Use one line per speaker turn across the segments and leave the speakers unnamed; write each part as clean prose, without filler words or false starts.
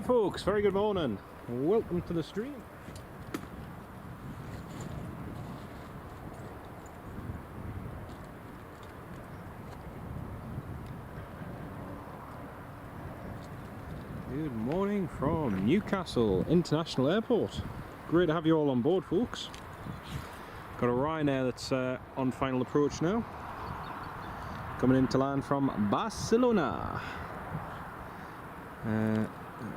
Right folks, very good morning. Welcome to the stream. Good morning from Newcastle International Airport. Great to have you all on board, folks. Got a Ryanair that's on final approach now. Coming in to land from Barcelona.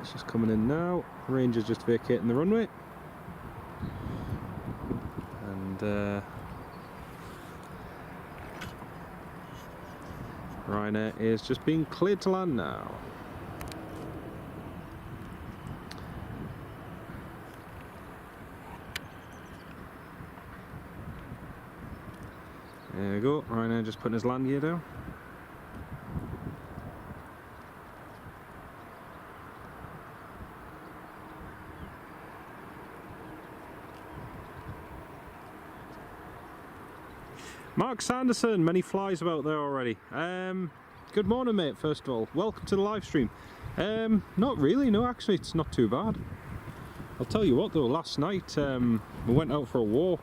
It's just coming in now. Ranger's just vacating the runway. And Ryanair is just being cleared to land now. There we go, Ryanair just putting his land gear down. Mark Sanderson, many flies about there already. Good morning, mate, first of all. Welcome to the live stream. Not really, no, actually, it's not too bad. I'll tell you what though, last night we went out for a walk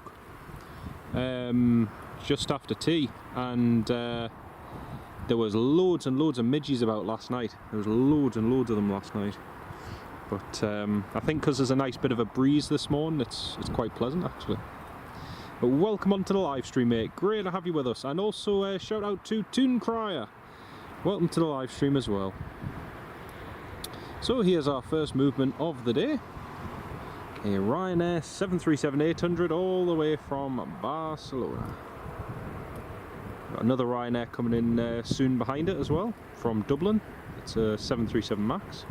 just after tea, and there was loads and loads of midges about last night. There was loads and loads of them last night. But I think because there's a nice bit of a breeze this morning, it's quite pleasant actually. But welcome onto the live stream, mate. Great to have you with us. And also shout out to Toon Crier. Welcome to the live stream as well. So here's our first movement of the day. A Ryanair 737-800 all the way from Barcelona. Got another Ryanair coming in soon behind it as well, from Dublin. It's a 737 MAX.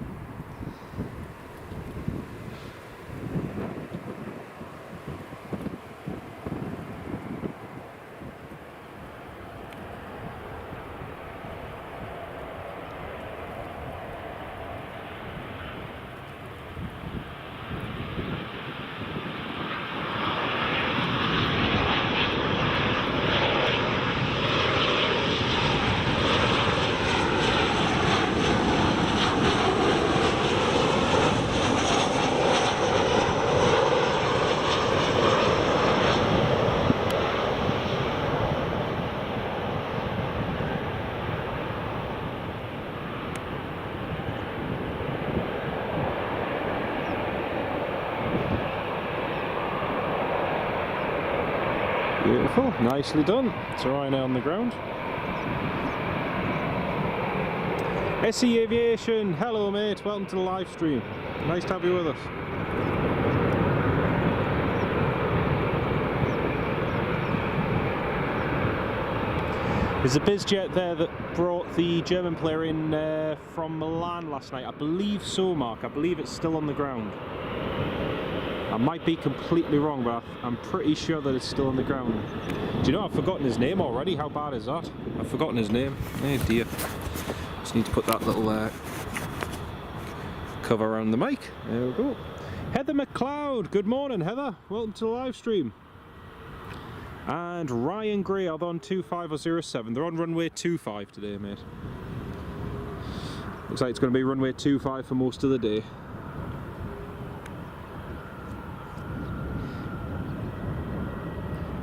Beautiful, nicely done. It's a Ryanair on the ground. SE Aviation, hello mate, welcome to the live stream. Nice to have you with us. There's a BizJet there that brought the German player in from Milan last night. I believe so, Mark. I believe it's still on the ground. I might be completely wrong, but I'm pretty sure that it's still on the ground. Do you know, I've forgotten his name already. How bad is that? I've forgotten his name. Oh dear. Just need to put that little cover around the mic. There we go. Heather McLeod. Good morning, Heather. Welcome to the live stream. And Ryan Gray are on 25007. They're on runway 25 today, mate. Looks like it's going to be runway 25 for most of the day.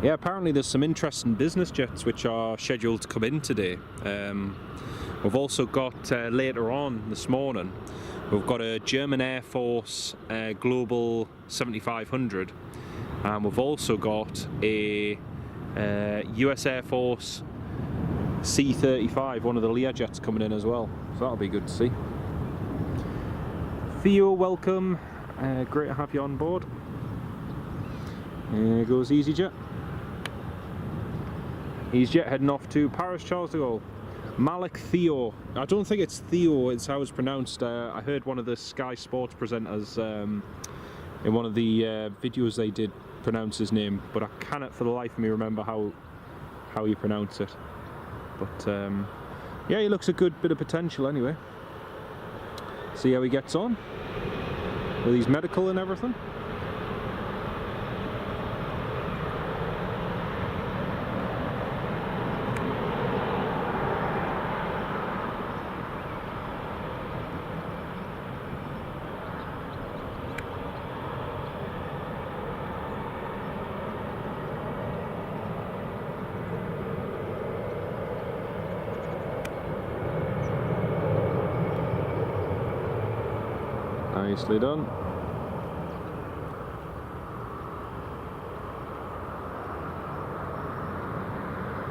Yeah, apparently there's some interesting business jets which are scheduled to come in today. We've also got later on this morning, we've got a German Air Force Global 7500, and we've also got a US Air Force C-35, one of the Learjets coming in as well. So that'll be good to see. Theo, welcome. Great to have you on board. There goes EasyJet. EasyJet heading off to Paris Charles de Gaulle. Malik Theo. I don't think it's Theo, it's how it's pronounced. I heard one of the Sky Sports presenters in one of the videos they did pronounce his name, but I cannot for the life of me remember how you pronounce it. But yeah, he looks a good bit of potential anyway. See how he gets on with his medical and everything. Nicely done.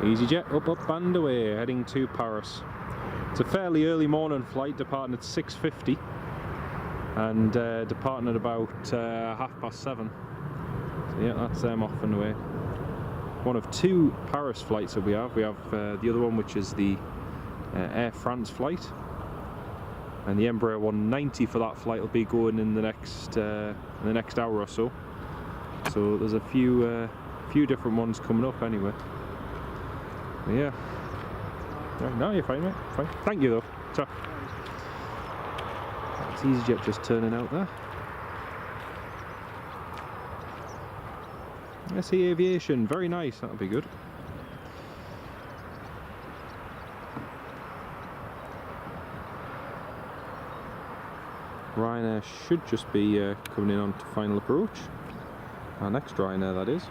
EasyJet up and away, heading to Paris. It's a fairly early morning flight, departing at 6:50 and departing at about 7:30. So yeah, that's them off and away. One of two Paris flights that we have. We have the other one, which is the Air France flight, and the Embraer 190 for that flight will be going in the next hour or so. So there's a few different ones coming up anyway. But yeah. Right, no, you're fine, mate. Fine. Thank you though. So, it's EasyJet just turning out there. SE Aviation, very nice. That'll be good. Ryanair should just be coming in on to final approach. Our next Ryanair, that is.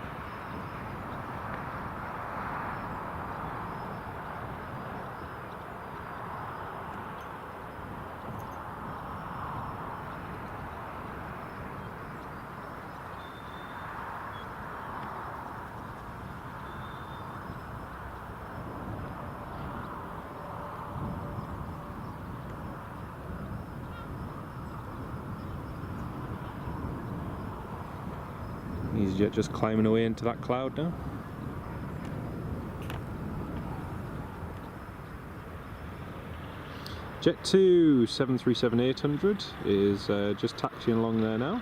EasyJet just climbing away into that cloud now. Jet 2 737-800 is just taxiing along there now,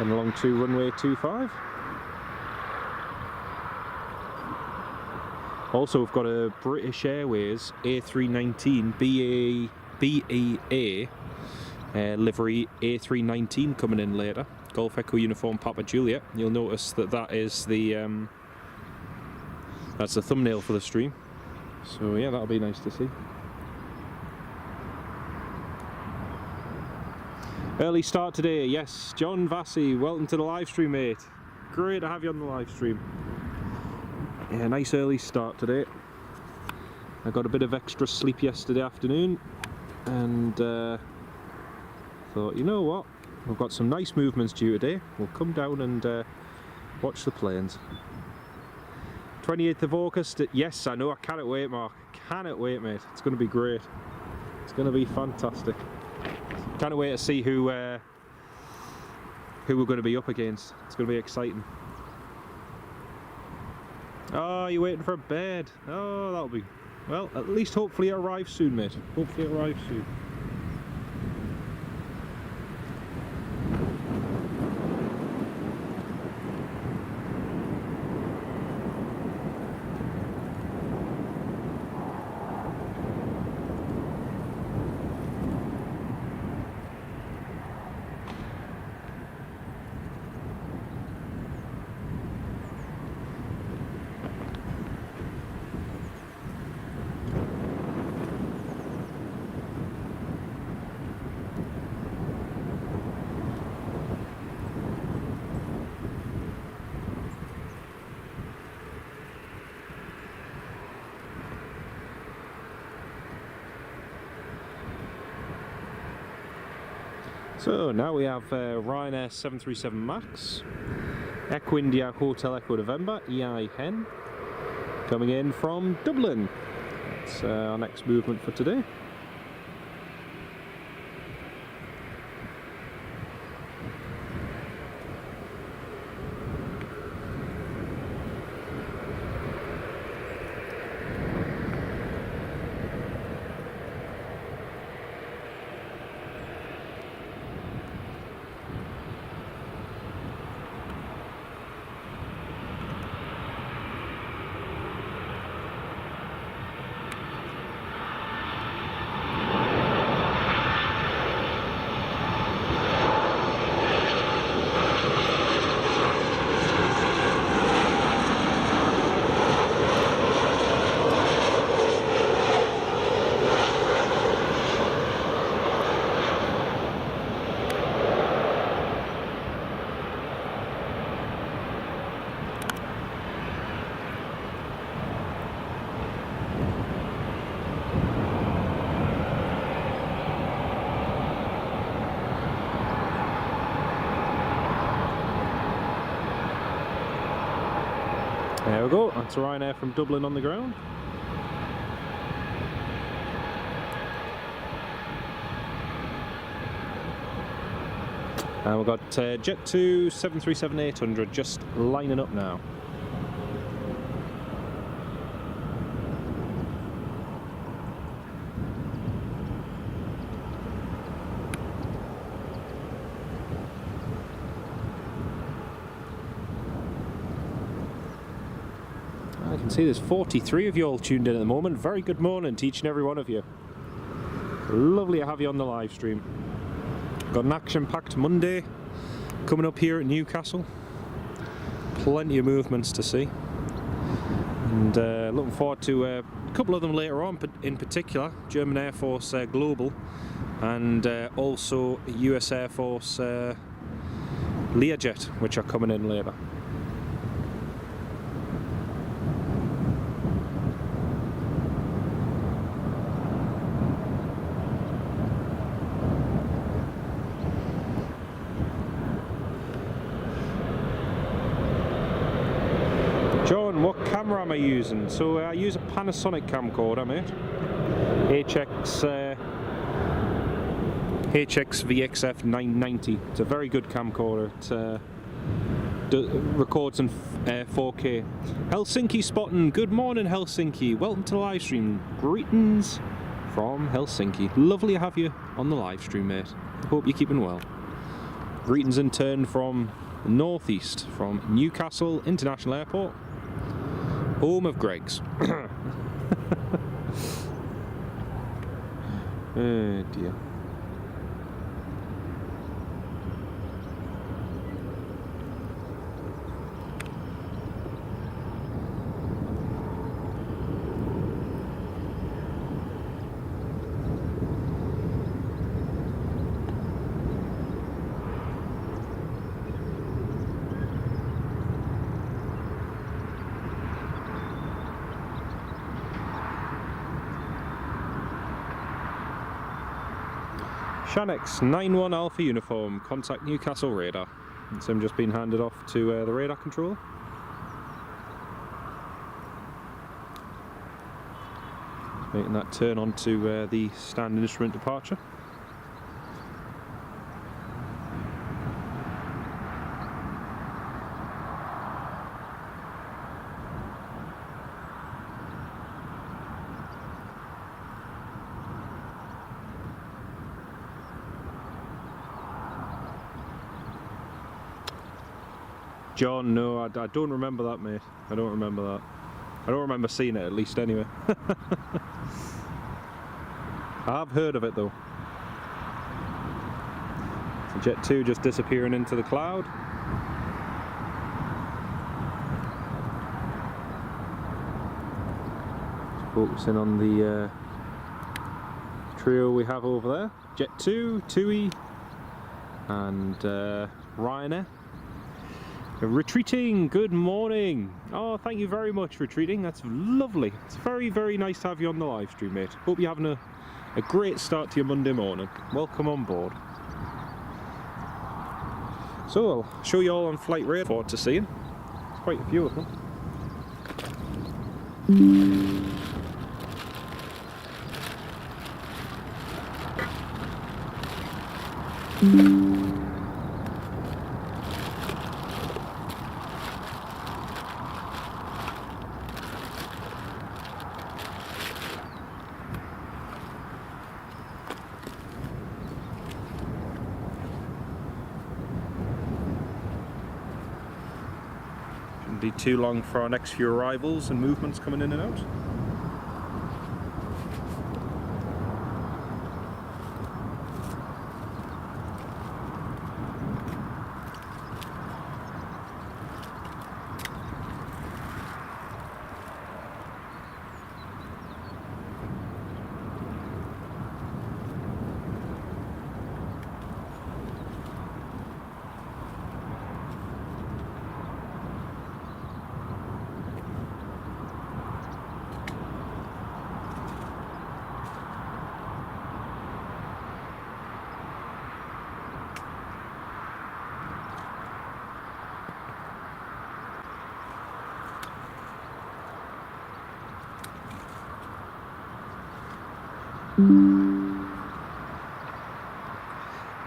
and along to runway 25. Also, we've got a British Airways A319 BAA livery A319 coming in later. Golf Echo Uniform Papa Juliet. You'll notice that that is the that's the thumbnail for the stream. So yeah, that'll be nice to see. Early start today, yes. John Vassy, welcome to the live stream, mate. Great to have you on the live stream. Yeah, nice early start today. I got a bit of extra sleep yesterday afternoon, and thought, you know what? We've got some nice movements due today. We'll come down and watch the planes. 28th of August. Yes, I know. I cannot wait, Mark. Cannot wait, mate. It's going to be great. It's going to be fantastic. Can't wait to see who we're going to be up against. It's going to be exciting. Oh, you're waiting for a bed. Oh, that'll be... Well, at least hopefully it arrives soon, mate. Hopefully it arrives soon. So now we have Ryanair 737 MAX, Echo India Hotel Echo November, EI Hen, coming in from Dublin. That's our next movement for today. There we go, that's Ryanair from Dublin on the ground. And we've got Jet 2 737-800 just lining up now. I can see there's 43 of you all tuned in at the moment. Very good morning to each and every one of you. Lovely to have you on the live stream. Got an action-packed Monday coming up here at Newcastle. Plenty of movements to see. And looking forward to a couple of them later on, in particular German Air Force Global and also US Air Force Learjet, which are coming in later. John, what camera am I using? So I use a Panasonic camcorder, mate. HX VXF 990. It's a very good camcorder. It records in 4K. Helsinki spotting. Good morning, Helsinki. Welcome to the live stream. Greetings from Helsinki. Lovely to have you on the live stream, mate. Hope you're keeping well. Greetings in turn from the northeast, from Newcastle International Airport. Home of Greg's. Oh dear. Shanix 91 Alpha uniform, contact Newcastle radar. So I'm just being handed off to the radar controller. Making that turn onto the standard instrument departure. John, no, I don't remember that, mate. I don't remember that. I don't remember seeing it, at least, anyway. I have heard of it, though. So Jet 2 just disappearing into the cloud. Just focusing on the trio we have over there. Jet 2, TUI, and Ryanair. Retreating, good morning. Oh, thank you very much, Retreating. That's lovely. It's very, very nice to have you on the live stream, mate. Hope you're having a great start to your Monday morning. Welcome on board. So I'll show you all on flight radar. Forward to seeing. There's quite a few of them. Be too long for our next few arrivals and movements coming in and out.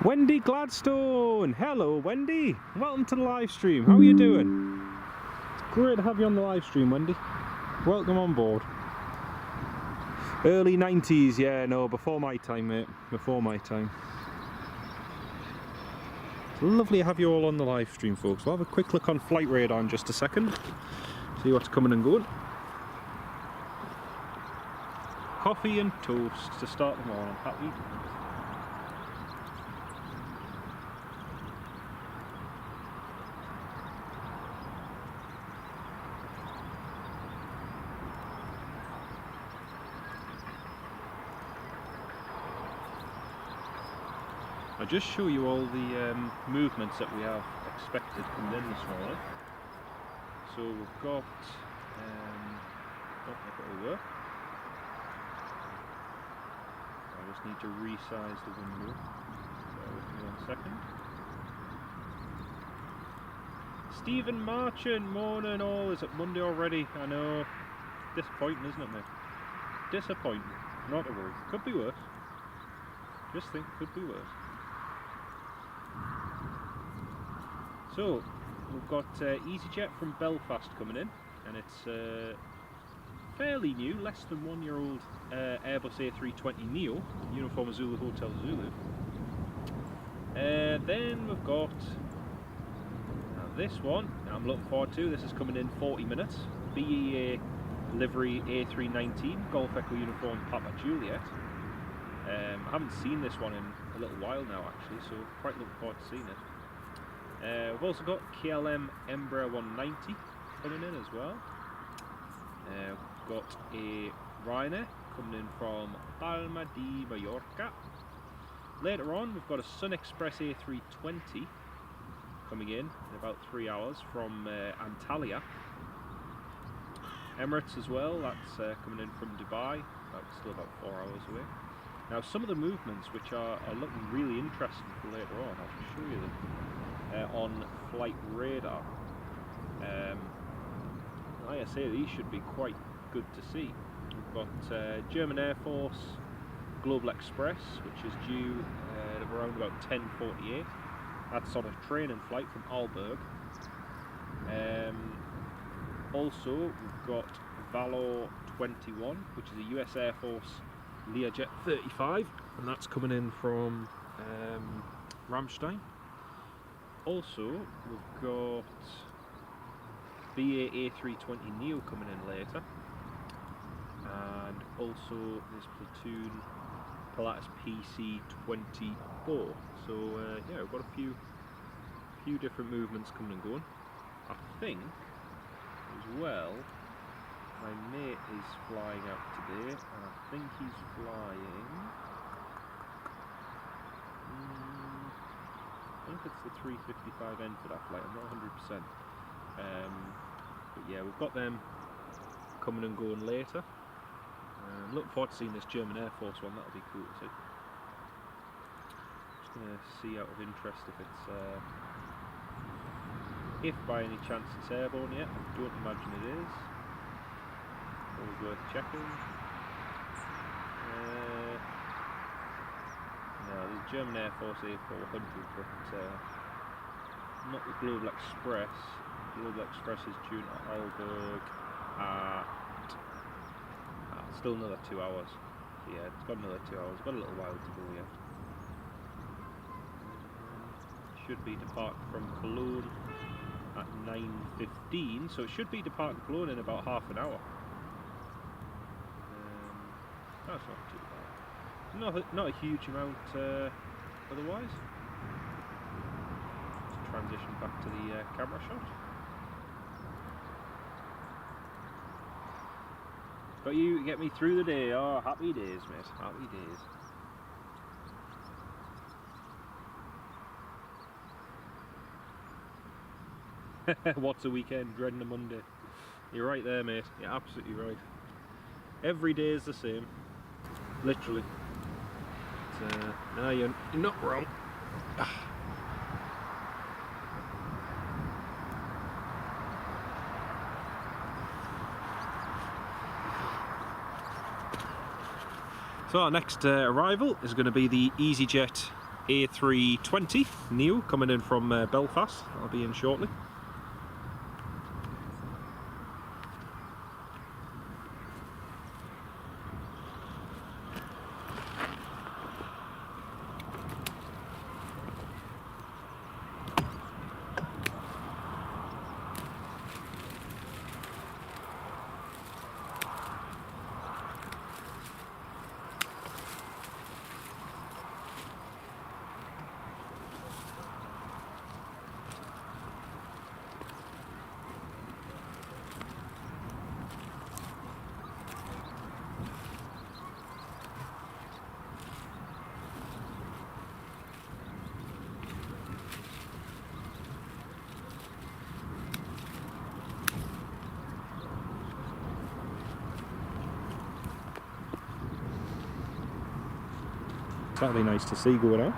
Wendy Gladstone! Hello Wendy! Welcome to the live stream. How are you doing? It's great to have you on the live stream, Wendy. Welcome on board. Early 90s, yeah, no, before my time, mate. Before my time. It's lovely to have you all on the live stream, folks. We'll have a quick look on flight radar in just a second. See what's coming and going. Coffee and toast to start the morning. Happy. I'll just show you all the movements that we have expected coming in this morning. So we've got, oh, if it'll work. I just need to resize the window. Bear with me 1 second. Stephen Marchant, morning all. Is it Monday already? I know. Disappointing, isn't it, mate? Disappointing. Not a worry. Could be worse. Just think, could be worse. So, we've got EasyJet from Belfast coming in, and it's fairly new, less than 1 year old Airbus A320neo, Uniform Zulu Hotel Zulu. Then we've got this one, I'm looking forward to. This is coming in 40 minutes. BEA livery A319, Golf Echo Uniform Papa Juliet. I haven't seen this one in a little while now actually, so quite looking forward to seeing it. We've also got KLM Embraer 190 coming in as well. We've got a Ryanair coming in from Palma de Mallorca. Later on we've got a Sun Express A320 coming in about 3 hours from Antalya. Emirates as well, that's coming in from Dubai, that's still about 4 hours away. Now some of the movements which are looking really interesting for later on, I'll just show you them. On flight radar. Like I say, these should be quite good to see. We've got German Air Force Global Express, which is due at around about 10:48. That's on a training flight from Aalborg. Also, we've got Valor 21, which is a US Air Force Learjet 35, and that's coming in from Ramstein. Also, we've got BA A320neo coming in later, and also this platoon Pilatus PC-24. So yeah, we've got a few different movements coming and going. I think as well, my mate is flying out today, and I think he's flying. I think it's the 355N for that flight, I'm not 100%. But yeah, we've got them coming and going later. Looking forward to seeing this German Air Force one, that'll be cool to see. Just going to see out of interest if it's, if by any chance it's airborne yet. I don't imagine it is. Always worth checking. No, there's German Air Force A400, but not the Global Express. Global Express is due to Aalborg at still another 2 hours. So yeah, it's got another 2 hours. Got a little while to go yet. Should be departing from Cologne at 9:15, so it should be departing Cologne in about half an hour. That's not too bad. Not a huge amount otherwise. Let's transition back to the camera shot. Got you to get me through the day. Oh, happy days, mate. Happy days. What's a weekend? Dreading a Monday. You're right there, mate. You're absolutely right. Every day is the same. Literally. No, you're not wrong. So our next arrival is going to be the EasyJet A320 Neo coming in from Belfast. I'll be in shortly. That'll be nice to see going out.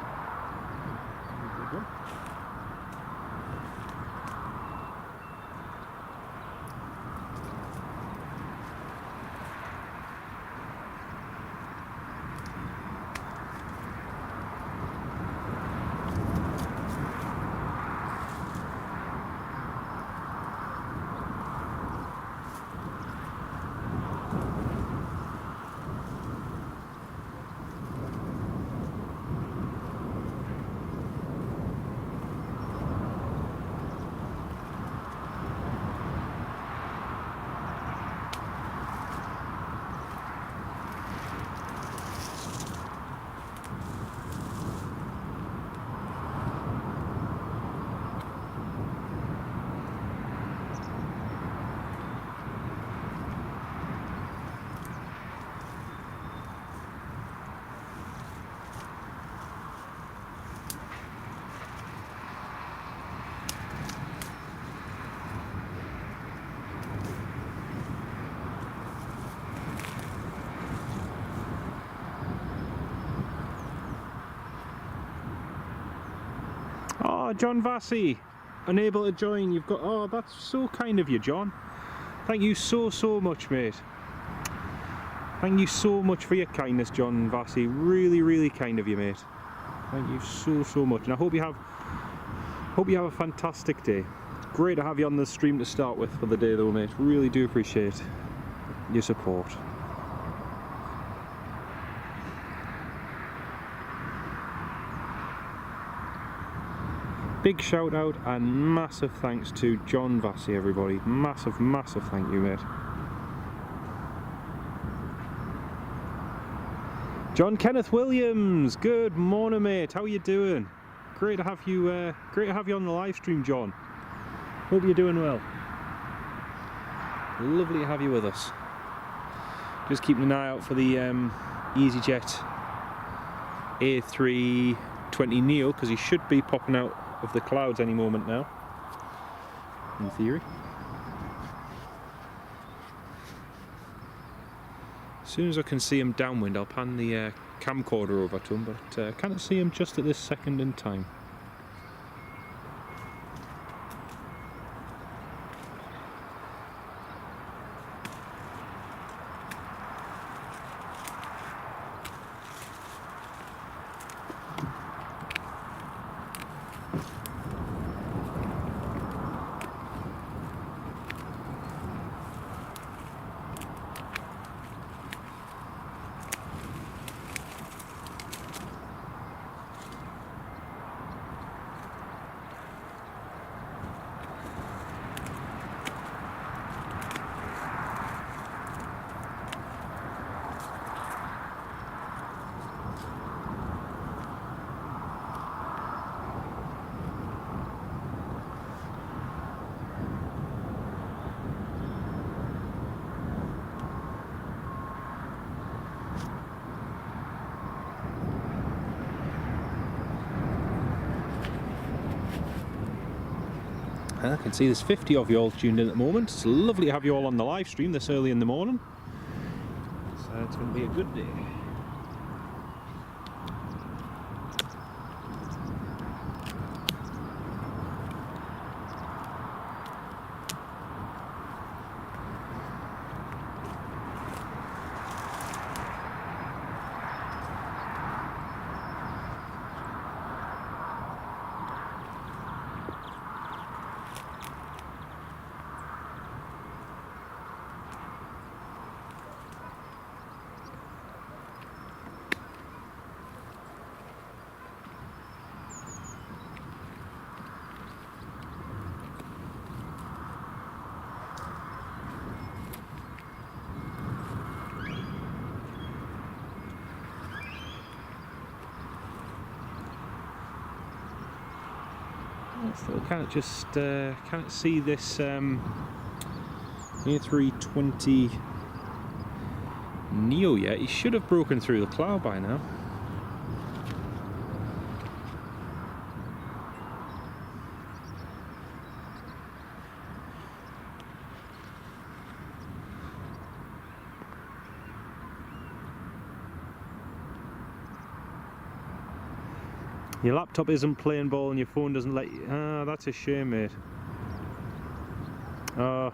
Oh, John Vassy, unable to join. You've got, oh, that's so kind of you, John. Thank you so much, mate. Thank you so much for your kindness, John Vassy. Really kind of you, mate. Thank you so much, and I hope you have a fantastic day. Great to have you on the stream to start with for the day, though, mate. Really do appreciate your support. Big shout out and massive thanks to John Vassy, everybody. Massive thank you, mate. John Kenneth Williams, good morning, mate. How are you doing? Great to have you on the live stream, John. Hope you're doing well. Lovely to have you with us. Just keeping an eye out for the EasyJet A320 Neo, because he should be popping out of the clouds any moment now, in theory. As soon as I can see him downwind, I'll pan the camcorder over to him, but can't see him just at this second in time. I can see there's 50 of you all tuned in at the moment. It's lovely to have you all on the live stream this early in the morning. So it's going to be a good day. Still can't see this A320 Neo yet. He should have broken through the cloud by now. Your laptop isn't playing ball and your phone doesn't let you. Ah, that's a shame, mate. Oh.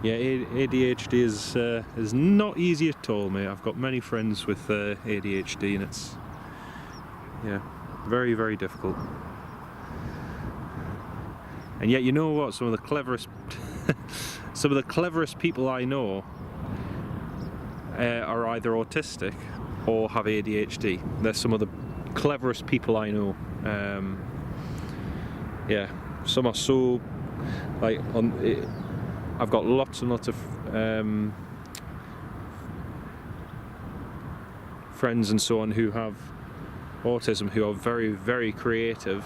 Yeah, ADHD is not easy at all, mate. I've got many friends with ADHD, and it's, yeah, very, very difficult. And yet, you know what? Some of the cleverest people I know are either autistic or have ADHD. They're some of the cleverest people I know. Yeah, some are so like I've got lots and lots of friends and so on who have autism, who are very, very creative,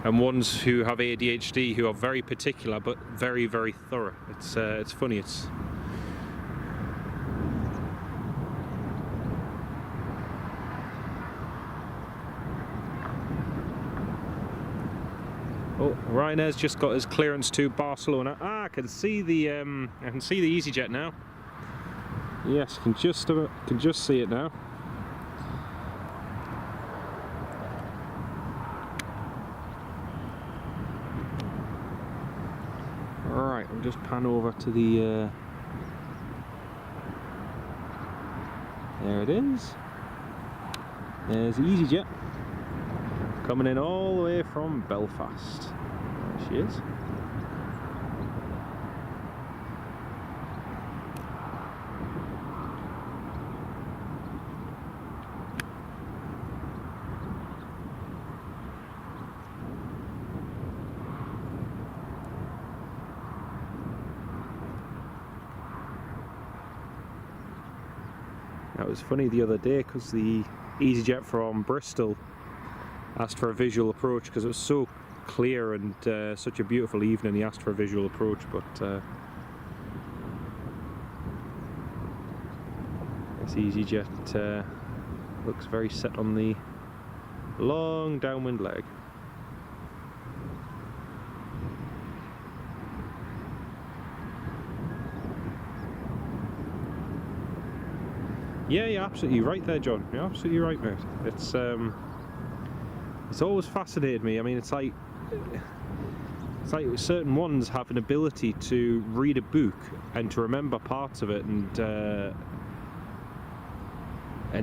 and ones who have ADHD who are very particular but very, very thorough. It's funny. It's oh, Ryanair's just got his clearance to Barcelona. Ah, I can see the EasyJet now. Yes, can just see it now. Right, we'll just pan over to the. There it is. There's EasyJet. Coming in all the way from Belfast. There she is. That was funny the other day because the EasyJet from Bristol asked for a visual approach because it was so clear and such a beautiful evening. He asked for a visual approach, but this EasyJet looks very set on the long downwind leg. Yeah, you're absolutely right there, John. You're absolutely right, mate. It's always fascinated me. I mean, it's like certain ones have an ability to read a book and to remember parts of it and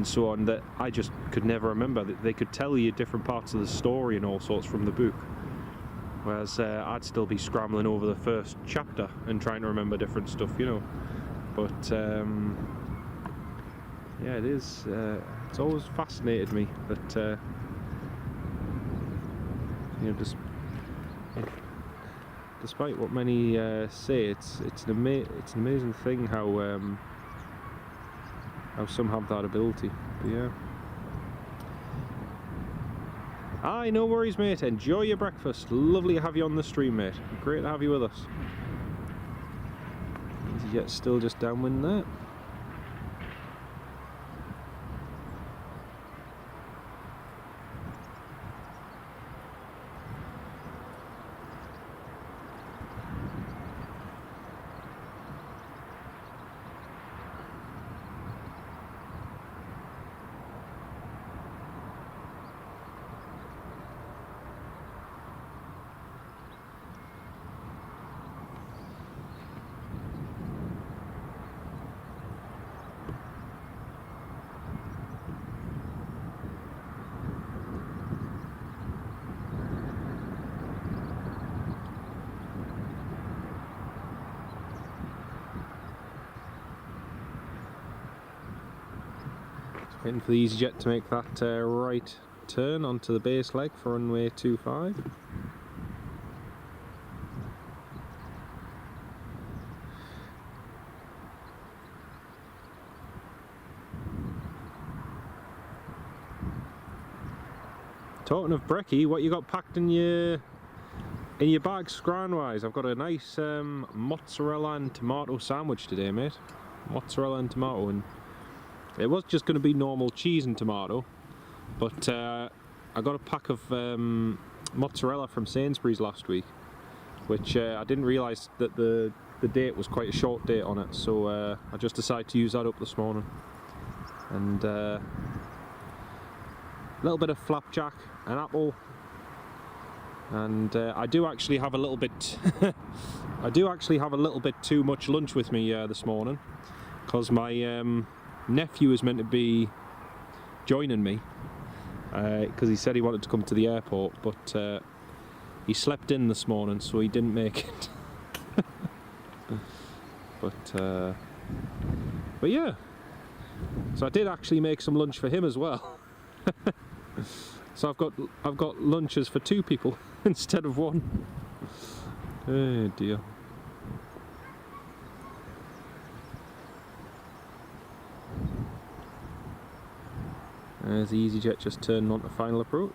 so on that I just could never remember. They could tell you different parts of the story and all sorts from the book, whereas I'd still be scrambling over the first chapter and trying to remember different stuff, you know. But yeah, it is. It's always fascinated me that. You know, despite what many say, it's an amazing thing how some have that ability. But yeah. Aye, no worries, mate. Enjoy your breakfast. Lovely to have you on the stream, mate. Great to have you with us. EasyJet still just downwind there. Waiting for the EasyJet to make that right turn onto the base leg for runway 25. Talking of brekkie, what you got packed in your bag scran-wise? I've got a nice mozzarella and tomato sandwich today, mate. Mozzarella and tomato, and it was just going to be normal cheese and tomato, but I got a pack of mozzarella from Sainsbury's last week, which I didn't realise that the date was quite a short date on it, so I just decided to use that up this morning. And a little bit of flapjack, an apple, and I do actually have a little bit too much lunch with me this morning, because my nephew is meant to be joining me, because he said he wanted to come to the airport, but he slept in this morning, so he didn't make it. but yeah, so I did actually make some lunch for him as well. So I've got lunches for 2 people instead of 1. Oh dear. There's the EasyJet just turning on to final approach.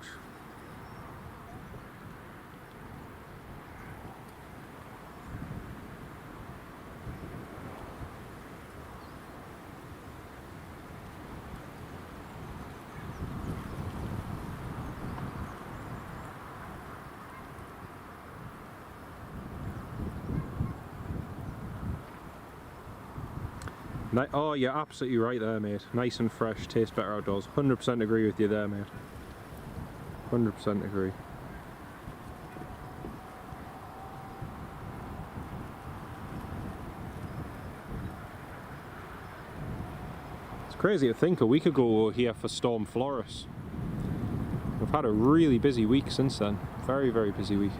Oh, you're absolutely right there, mate. Nice and fresh, tastes better outdoors. 100% agree with you there, mate. 100% agree. It's crazy to think a week ago we were here for Storm Floris. We've had a really busy week since then. Very, very busy week.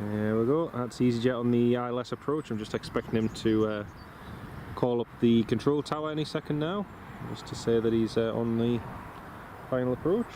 There we go, that's EasyJet on the ILS approach. I'm just expecting him to call up the control tower any second now, just to say that he's on the final approach.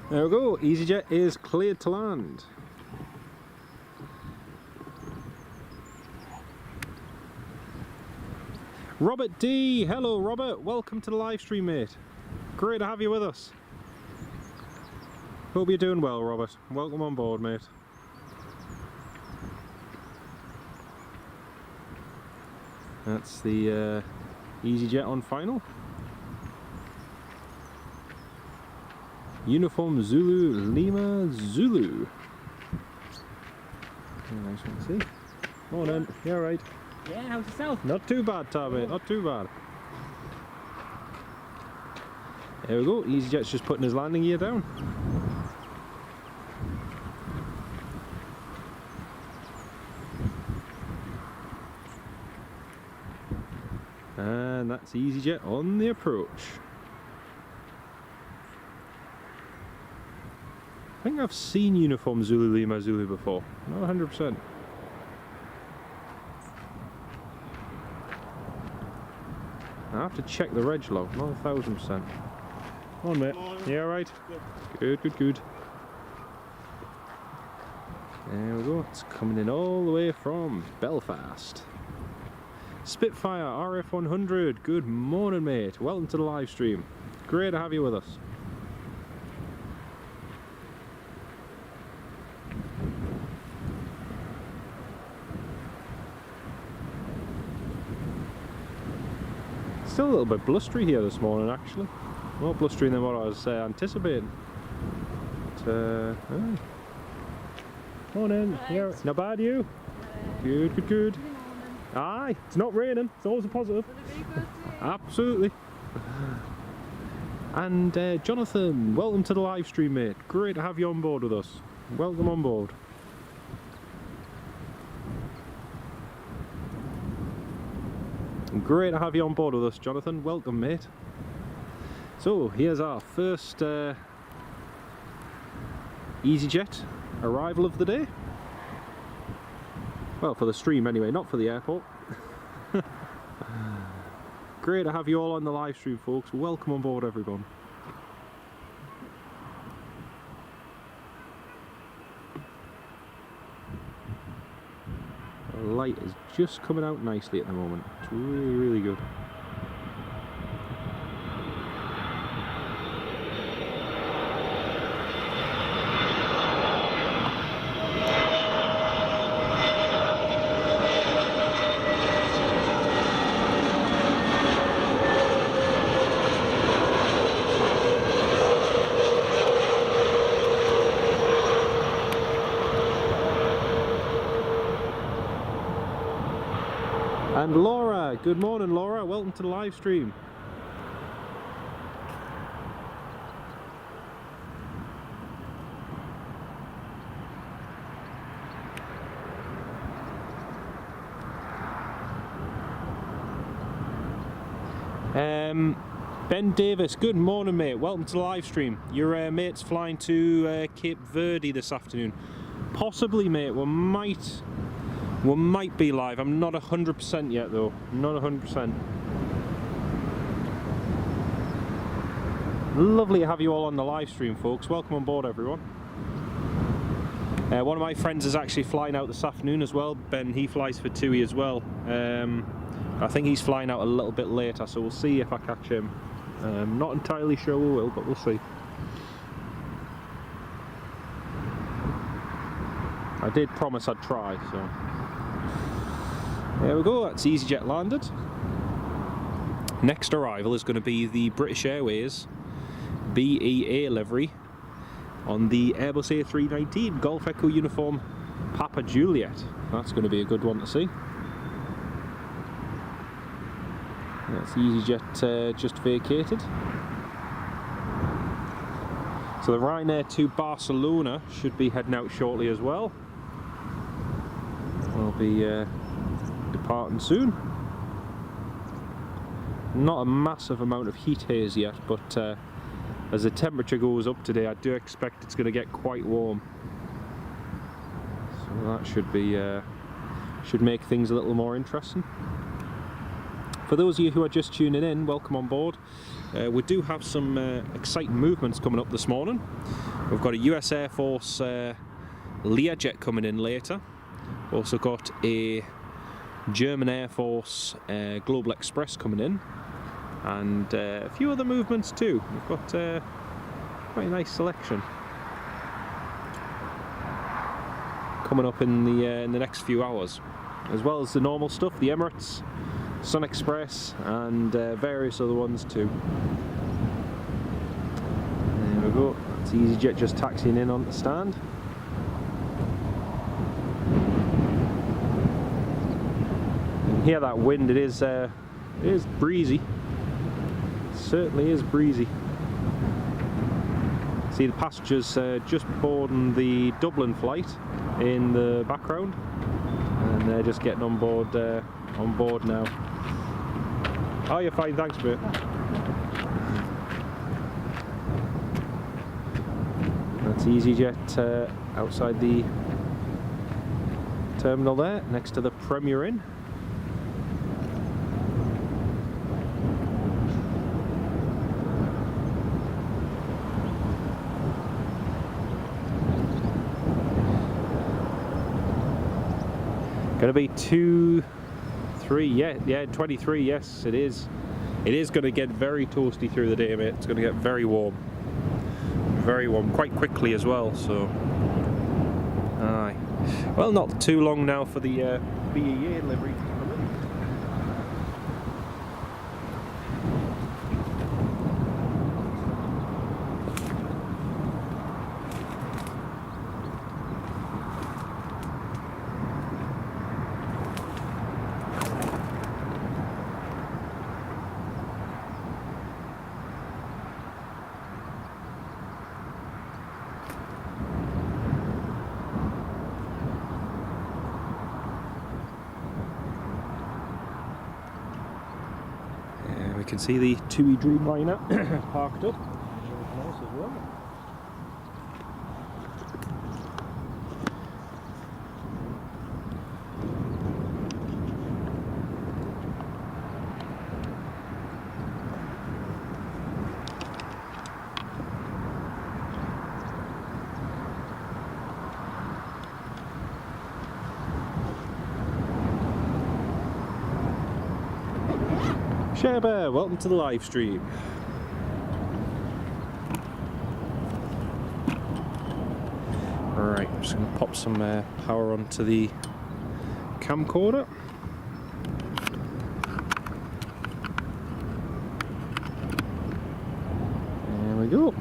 There we go, EasyJet is cleared to land. Robert D, hello Robert, welcome to the live stream, mate. Great to have you with us. Hope you're doing well, Robert. Welcome on board, mate. That's the EasyJet on final. Uniform Zulu Lima Zulu. Nice one to see. Morning, you alright?
Yeah, how's yourself?
Not too bad, Tom, mate, not too bad. There we go, EasyJet's just putting his landing gear down. And that's EasyJet on the approach. I think I've seen Uniform Zulu Lima Zulu before, not 100%. I have to check the reg log, not 1000%. Come on, mate. You alright? Good, good, good. There we go, it's coming in all the way from Belfast. Spitfire RF100, good morning, mate. Welcome to the live stream. Great to have you with us. Still a little bit blustery here this morning, actually. More blustery than what I was anticipating. But, morning. Yeah, not bad, you? Good, good, good. Aye, it's not raining. It's always a positive.
Will it be a good day?
Absolutely. And Jonathan, welcome to the live stream, mate. Great to have you on board with us. Welcome on board. Great to have you on board with us, Jonathan. Welcome, mate. So, here's our first EasyJet arrival of the day. Well, for the stream anyway, not for the airport. Great to have you all on the live stream, folks. Welcome on board, everyone. The light is just coming out nicely at the moment. It's really, really good. And Laura, good morning Laura, welcome to the live stream. Ben Davis, good morning mate, welcome to the live stream. Your mate's flying to Cape Verde this afternoon. Possibly mate, we might be live. I'm not 100% yet though. Not 100%. Lovely to have you all on the live stream, folks. Welcome on board, everyone. One of my friends is actually flying out this afternoon as well. Ben, he flies for TUI as well. I think he's flying out a little bit later, so we'll see if I catch him. Not entirely sure we will, but we'll see. I did promise I'd try, so. There we go, that's EasyJet landed. Next arrival is going to be the British Airways BEA livery on the Airbus A319 Golf Echo uniform Papa Juliet. That's going to be a good one to see. That's EasyJet just vacated. So the Ryanair to Barcelona should be heading out shortly as well. We'll be departing soon. Not a massive amount of heat haze yet, but as the temperature goes up today, I do expect it's going to get quite warm. So that should make things a little more interesting. For those of you who are just tuning in, welcome on board. We do have some exciting movements coming up this morning. We've got a US Air Force Learjet coming in later. Also got a German Air Force Global Express coming in, and a few other movements too. We've got quite a nice selection coming up in the next few hours, as well as the normal stuff, the Emirates, Sun Express, and various other ones too. There we go. That's EasyJet just taxiing in on the stand. Hear that wind, it is breezy. It certainly is breezy. See the passengers just boarding the Dublin flight in the background, and they're just getting on board now. Oh, you're fine, thanks mate. That's EasyJet outside the terminal there, next to the Premier Inn. Going to be 23, yeah, 23, yes, it is. It is going to get very toasty through the day, mate. It's going to get very warm, quite quickly as well, so. Aye. Well, not too long now for the BEA livery to come in. can see the TUI Dreamliner parked up. Everything else as well. Sheba, welcome to the live stream. Alright, I'm just going to pop some power onto the camcorder. There we go.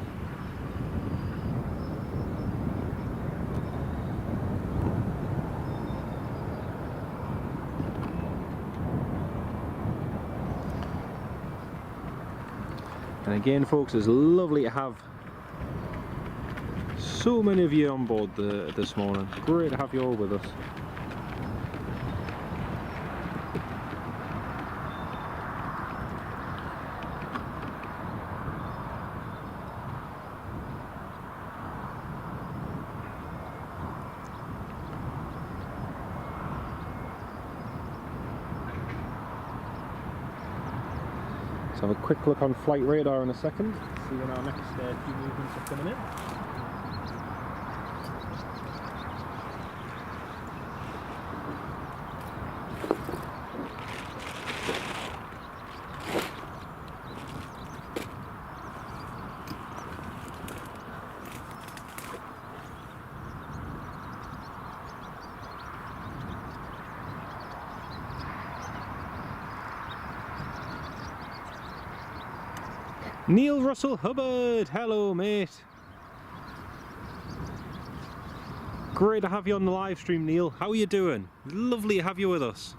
And again, folks, it's lovely to have so many of you on board this morning. Great to have you all with us. Have a quick look on flight radar in a second, see when our next few movements are coming in. Neil Russell Hubbard, hello mate. Great to have you on the live stream, Neil. How are you doing? Lovely to have you with us.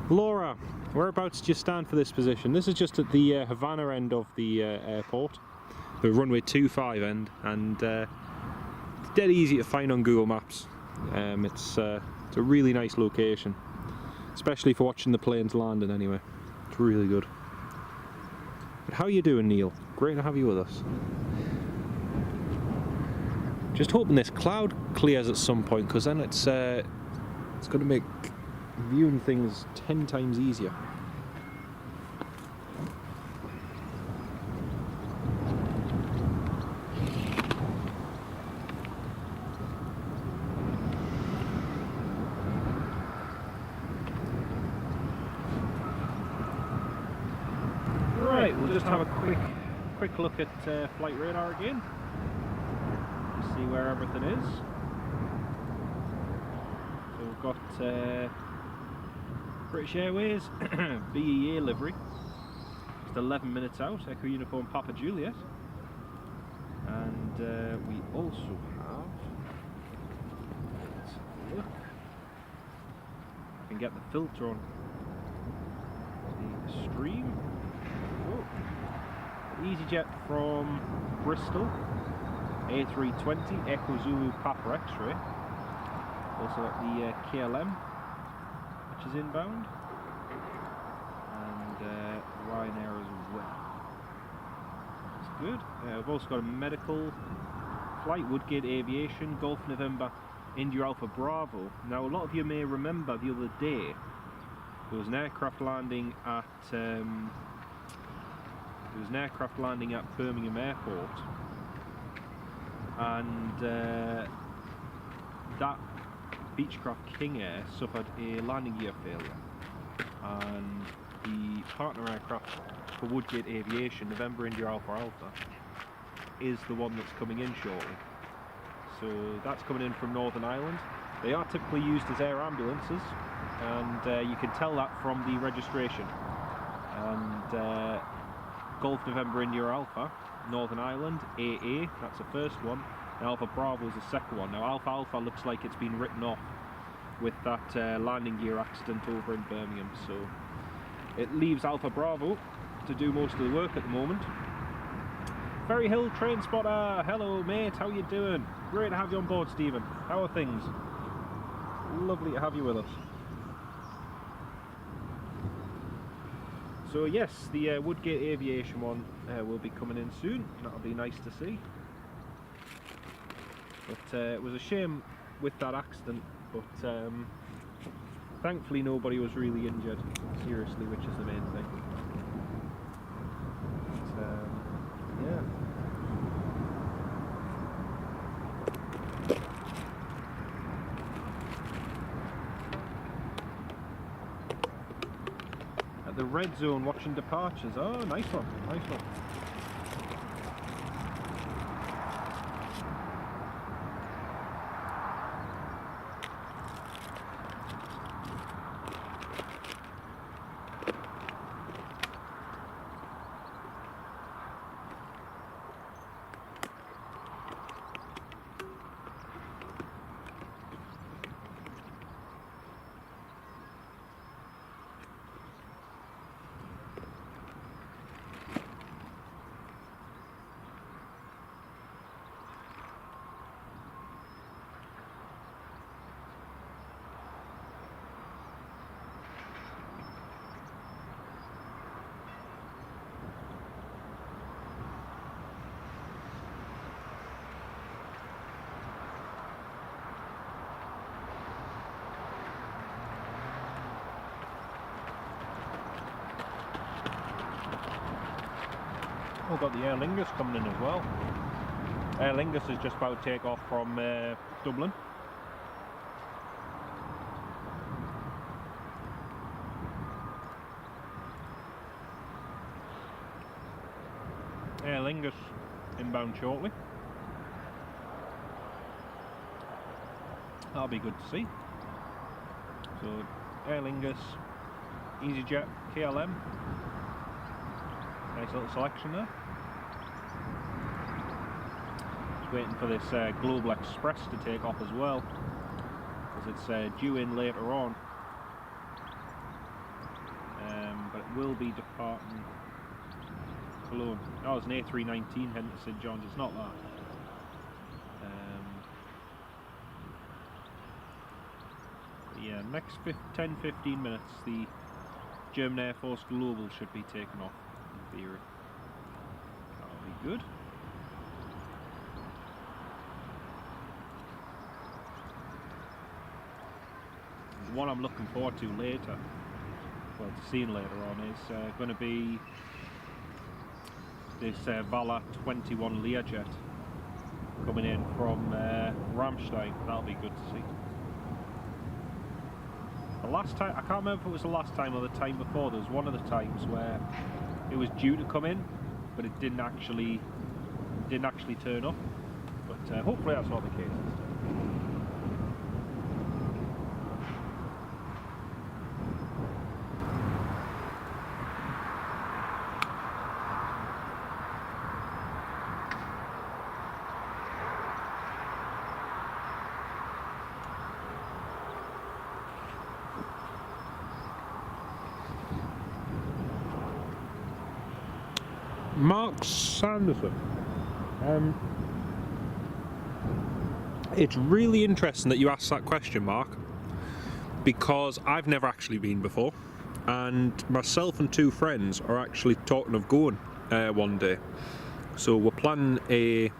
Laura, whereabouts do you stand for this position? This is just at the Havana end of the airport, the runway 25 end, and it's dead easy to find on Google Maps. It's a really nice location, especially for watching the planes landing anyway. It's really good. But how are you doing, Neil? Great to have you with us. Just hoping this cloud clears at some point, because then it's going to make viewing things 10 times easier. We'll just have a quick look at flight radar again to see where everything is. So we've got British Airways BEA livery, just 11 minutes out, Echo Uniform Papa Juliet, and we also have, let's have a look, I can get the filter on the stream. EasyJet from Bristol, A320, Echo Zulu Papa X-ray. Also got the KLM, which is inbound, and Ryanair as well. That's good. We've also got a medical flight, Woodgate Aviation, Golf November, India Alpha Bravo. Now, a lot of you may remember the other day there was an aircraft landing at Birmingham Airport, and that Beechcraft King Air suffered a landing gear failure, and the partner aircraft for Woodgate Aviation, November India Alpha Alpha, is the one that's coming in shortly. So that's coming in from Northern Ireland. They are typically used as air ambulances, and you can tell that from the registration. And Golf November India Alpha, Northern Ireland, AA, that's the first one, and Alpha Bravo is the second one. Now Alpha Alpha looks like it's been written off with that landing gear accident over in Birmingham, so it leaves Alpha Bravo to do most of the work at the moment. Ferry Hill Train Spotter, hello mate, how you doing? Great to have you on board, Stephen. How are things? Lovely to have you with us. So yes, the Woodgate Aviation one will be coming in soon. That'll be nice to see. But it was a shame with that accident, but thankfully nobody was really injured seriously, which is the main thing. But, yeah. At the red zone watching departures. Oh, nice one, nice one. We've got the Aer Lingus coming in as well. Aer Lingus is just about to take off from Dublin. Aer Lingus inbound shortly. That'll be good to see. So Aer Lingus, EasyJet, KLM. Nice little selection there. Just waiting for this Global Express to take off as well, because it's due in later on. But it will be departing Cologne. Oh, it's an A319 heading to St John's. It's not that. Yeah, next 10-15 minutes, the German Air Force Global should be taken off. Theory. That'll be good. What I'm looking forward to later, well, to seeing later on, is going to be this Vala 21 Learjet coming in from Ramstein. That'll be good to see. The last time, I can't remember if it was the last time or the time before, there was one of the times where it was due to come in, but it didn't actually turn up. But hopefully that's not the case this time. Mark Sanderson. It's really interesting that you asked that question, Mark, because I've never actually been before, and myself and two friends are actually talking of going one day. So we're planning a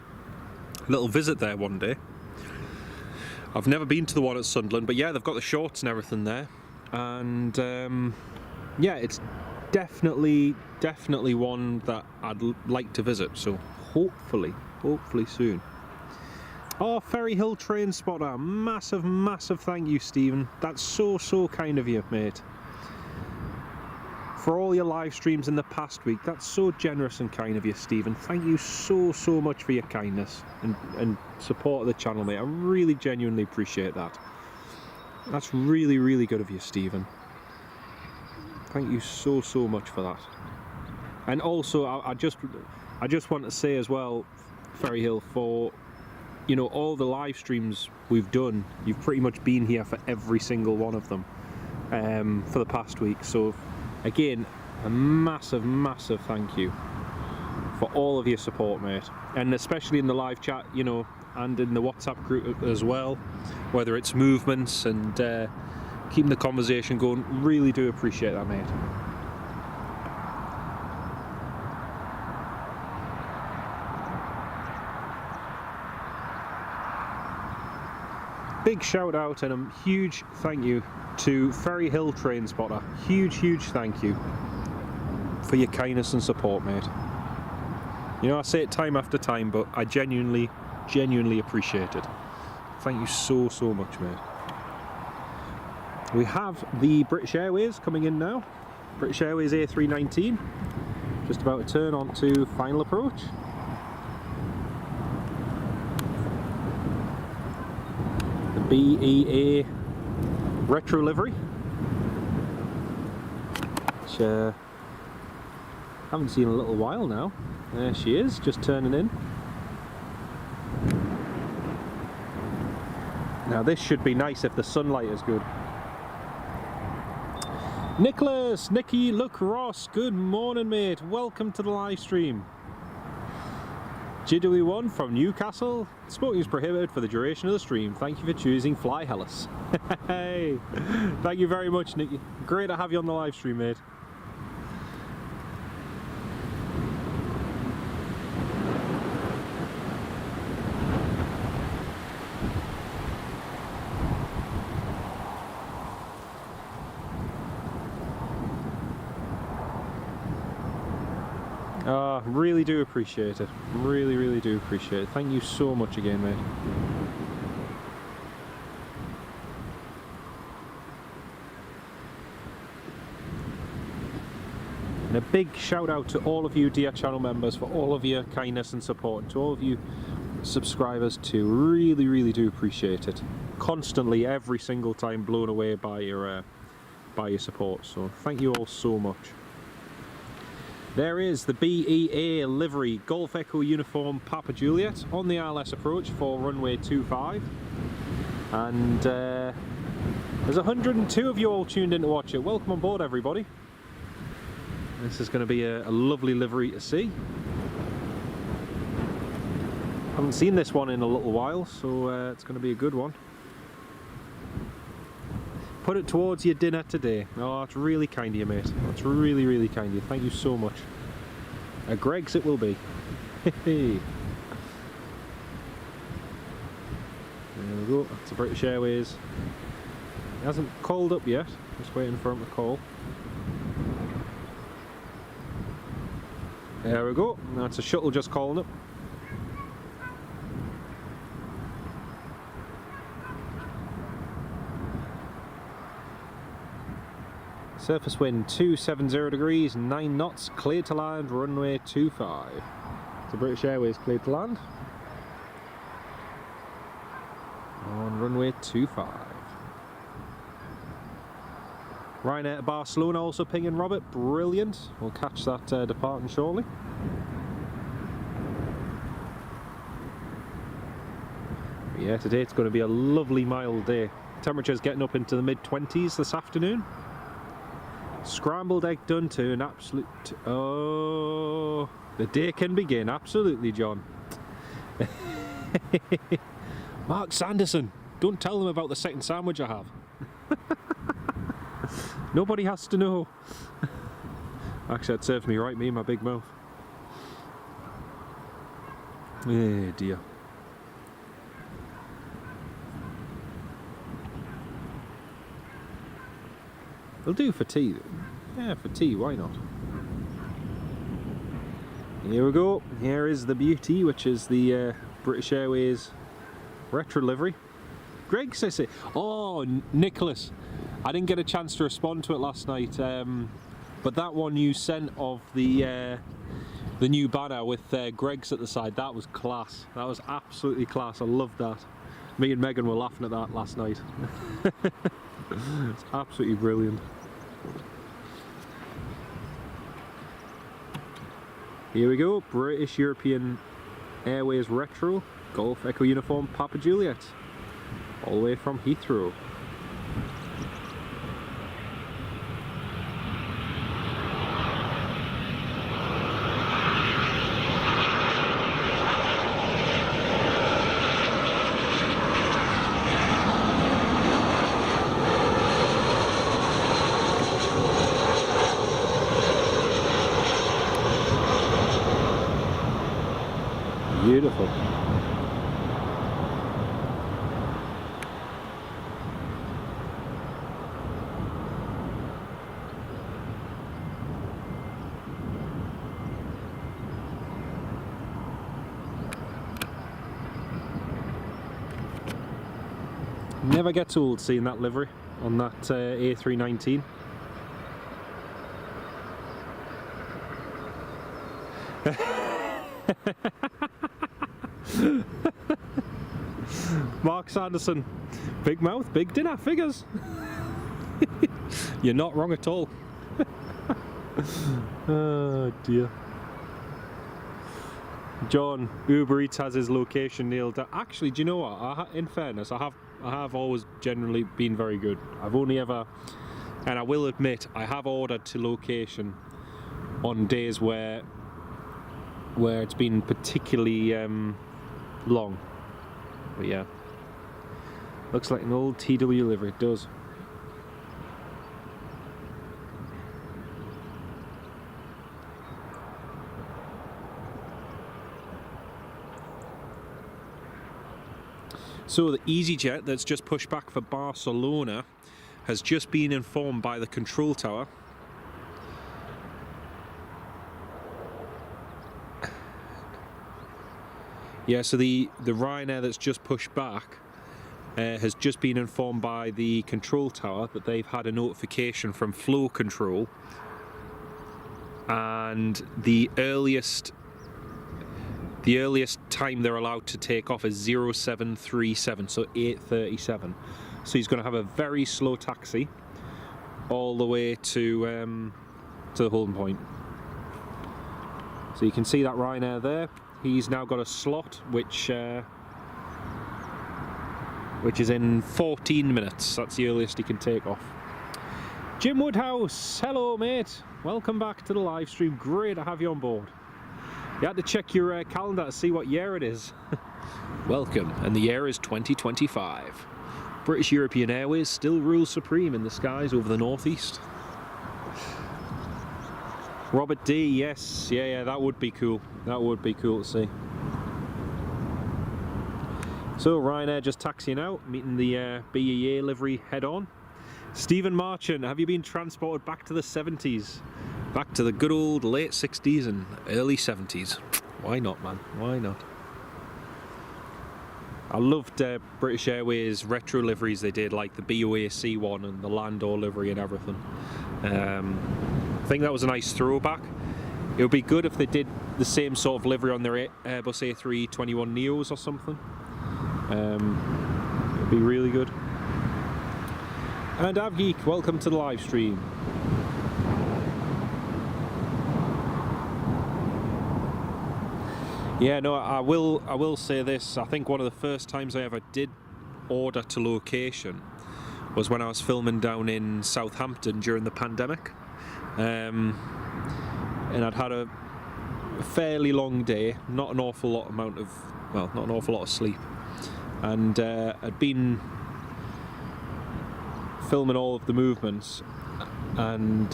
little visit there one day. I've never been to the one at Sunderland, but yeah, they've got the shorts and everything there, and yeah, it's definitely one that I'd like to visit, so hopefully soon. Oh, Ferry Hill Train Spotter, massive thank you, Stephen. That's so kind of you, mate. For all your live streams in the past week, that's so generous and kind of you, Stephen. Thank you so much for your kindness and support of the channel, mate. I really genuinely appreciate that. That's really good of you, Stephen. Thank you so much for that. And also, I just want to say as well, Ferry Hill, for all the live streams we've done, you've pretty much been here for every single one of them for the past week. So again, a massive thank you for all of your support, mate, and especially in the live chat, and in the WhatsApp group as well, whether it's movements and keeping the conversation going. Really do appreciate that, mate. big shout out and a huge thank you to Ferry Hill Train Spotter. Huge thank you for your kindness and support, mate. You know, I say it time after time, but I genuinely appreciate it. Thank you so much, mate. We have the British Airways coming in now. British Airways A319, just about to turn on to final approach. The BEA retro livery, which I haven't seen in a little while now. There she is, just turning in. Now this should be nice if the sunlight is good. Nicholas, Nicky, look, Ross, good morning, mate. Welcome to the live stream. GW1 from Newcastle. Smoking is prohibited for the duration of the stream. Thank you for choosing Fly Hellas. Hey, thank you very much, Nicky. Great to have you on the live stream, mate. Really do appreciate it. Really do appreciate it. Thank you so much again, mate. And a big shout out to all of you dear channel members for all of your kindness and support, and to all of you subscribers too. Really do appreciate it. Constantly, every single time, blown away by your support. So thank you all so much. There is the BEA livery Golf Echo Uniform Papa Juliet on the RLS approach for runway 25. And there's 102 of you all tuned in to watch it. Welcome on board, everybody. This is going to be a lovely livery to see. Haven't seen this one in a little while, so it's going to be a good one. Put it towards your dinner today. Oh, it's really kind of you, mate. That's really kind of you. Thank you so much. Greg's it will be. There we go. That's the British Airways. It hasn't called up yet. Just waiting for him to call. There we go. That's a shuttle just calling up. Surface wind 270 degrees, 9 knots, clear to land, runway 25. So British Airways cleared to land on runway 25. Ryanair to Barcelona also pinging Robert, brilliant. We'll catch that departing shortly. But yeah, today it's going to be a lovely mild day. Temperature's getting up into the mid-20s this afternoon. Scrambled egg done to an absolute... Oh, the day can begin. Absolutely, John. Mark Sanderson, don't tell them about the second sandwich I have. Nobody has to know. Actually, that served me right, me and my big mouth. Eh, dear. It'll do for tea. Yeah, for tea, why not? Here we go. Here is the beauty, which is the British Airways retro livery. Greg says it. Oh, Nicholas. I didn't get a chance to respond to it last night, but that one you sent of the new banner with Greg's at the side, that was class. That was absolutely class. I loved that. Me and Megan were laughing at that last night. It's absolutely brilliant. Here we go, British European Airways Retro Golf Echo Uniform Papa Juliet, all the way from Heathrow. Beautiful. Never gets old seeing that livery on that A319. Mark Sanderson, big mouth, big dinner, figures. You're not wrong at all. Oh dear. John, Uber Eats has his location nailed down. Actually, do you know what? In fairness, I have always generally been very good. I've only ever, and I will admit, I have ordered to location on days where it's been particularly long. But yeah, looks like an old TW livery. It does. So the EasyJet that's just pushed back for Barcelona has just been informed by the control tower yeah, so the Ryanair that's just pushed back has just been informed by the control tower that they've had a notification from flow control, and the earliest time they're allowed to take off is 0737, so 8:37. So he's going to have a very slow taxi all the way to the holding point. So you can see that Ryanair there. He's now got a slot which is in 14 minutes. That's the earliest he can take off. Jim Woodhouse, hello mate. Welcome back to the live stream. Great to have you on board. You had to check your calendar to see what year it is. Welcome, and the year is 2025. British European Airways still rules supreme in the skies over the northeast. Robert D, yes, yeah, that would be cool. That would be cool to see. So Ryanair just taxiing out, meeting the BEA livery head on. Stephen Marchant, have you been transported back to the 70s? Back to the good old late 60s and early 70s. Why not, man? Why not? I loved British Airways retro liveries they did, like the BOAC one and the Landor livery and everything. I think that was a nice throwback. It would be good if they did the same sort of livery on their Airbus A321 Neos or something. It would be really good. And Avgeek, welcome to the live stream. Yeah, no, I will say this. I think one of the first times I ever did order to location was when I was filming down in Southampton during the pandemic. And I'd had a fairly long day, not an awful lot of sleep. And I'd been filming all of the movements, and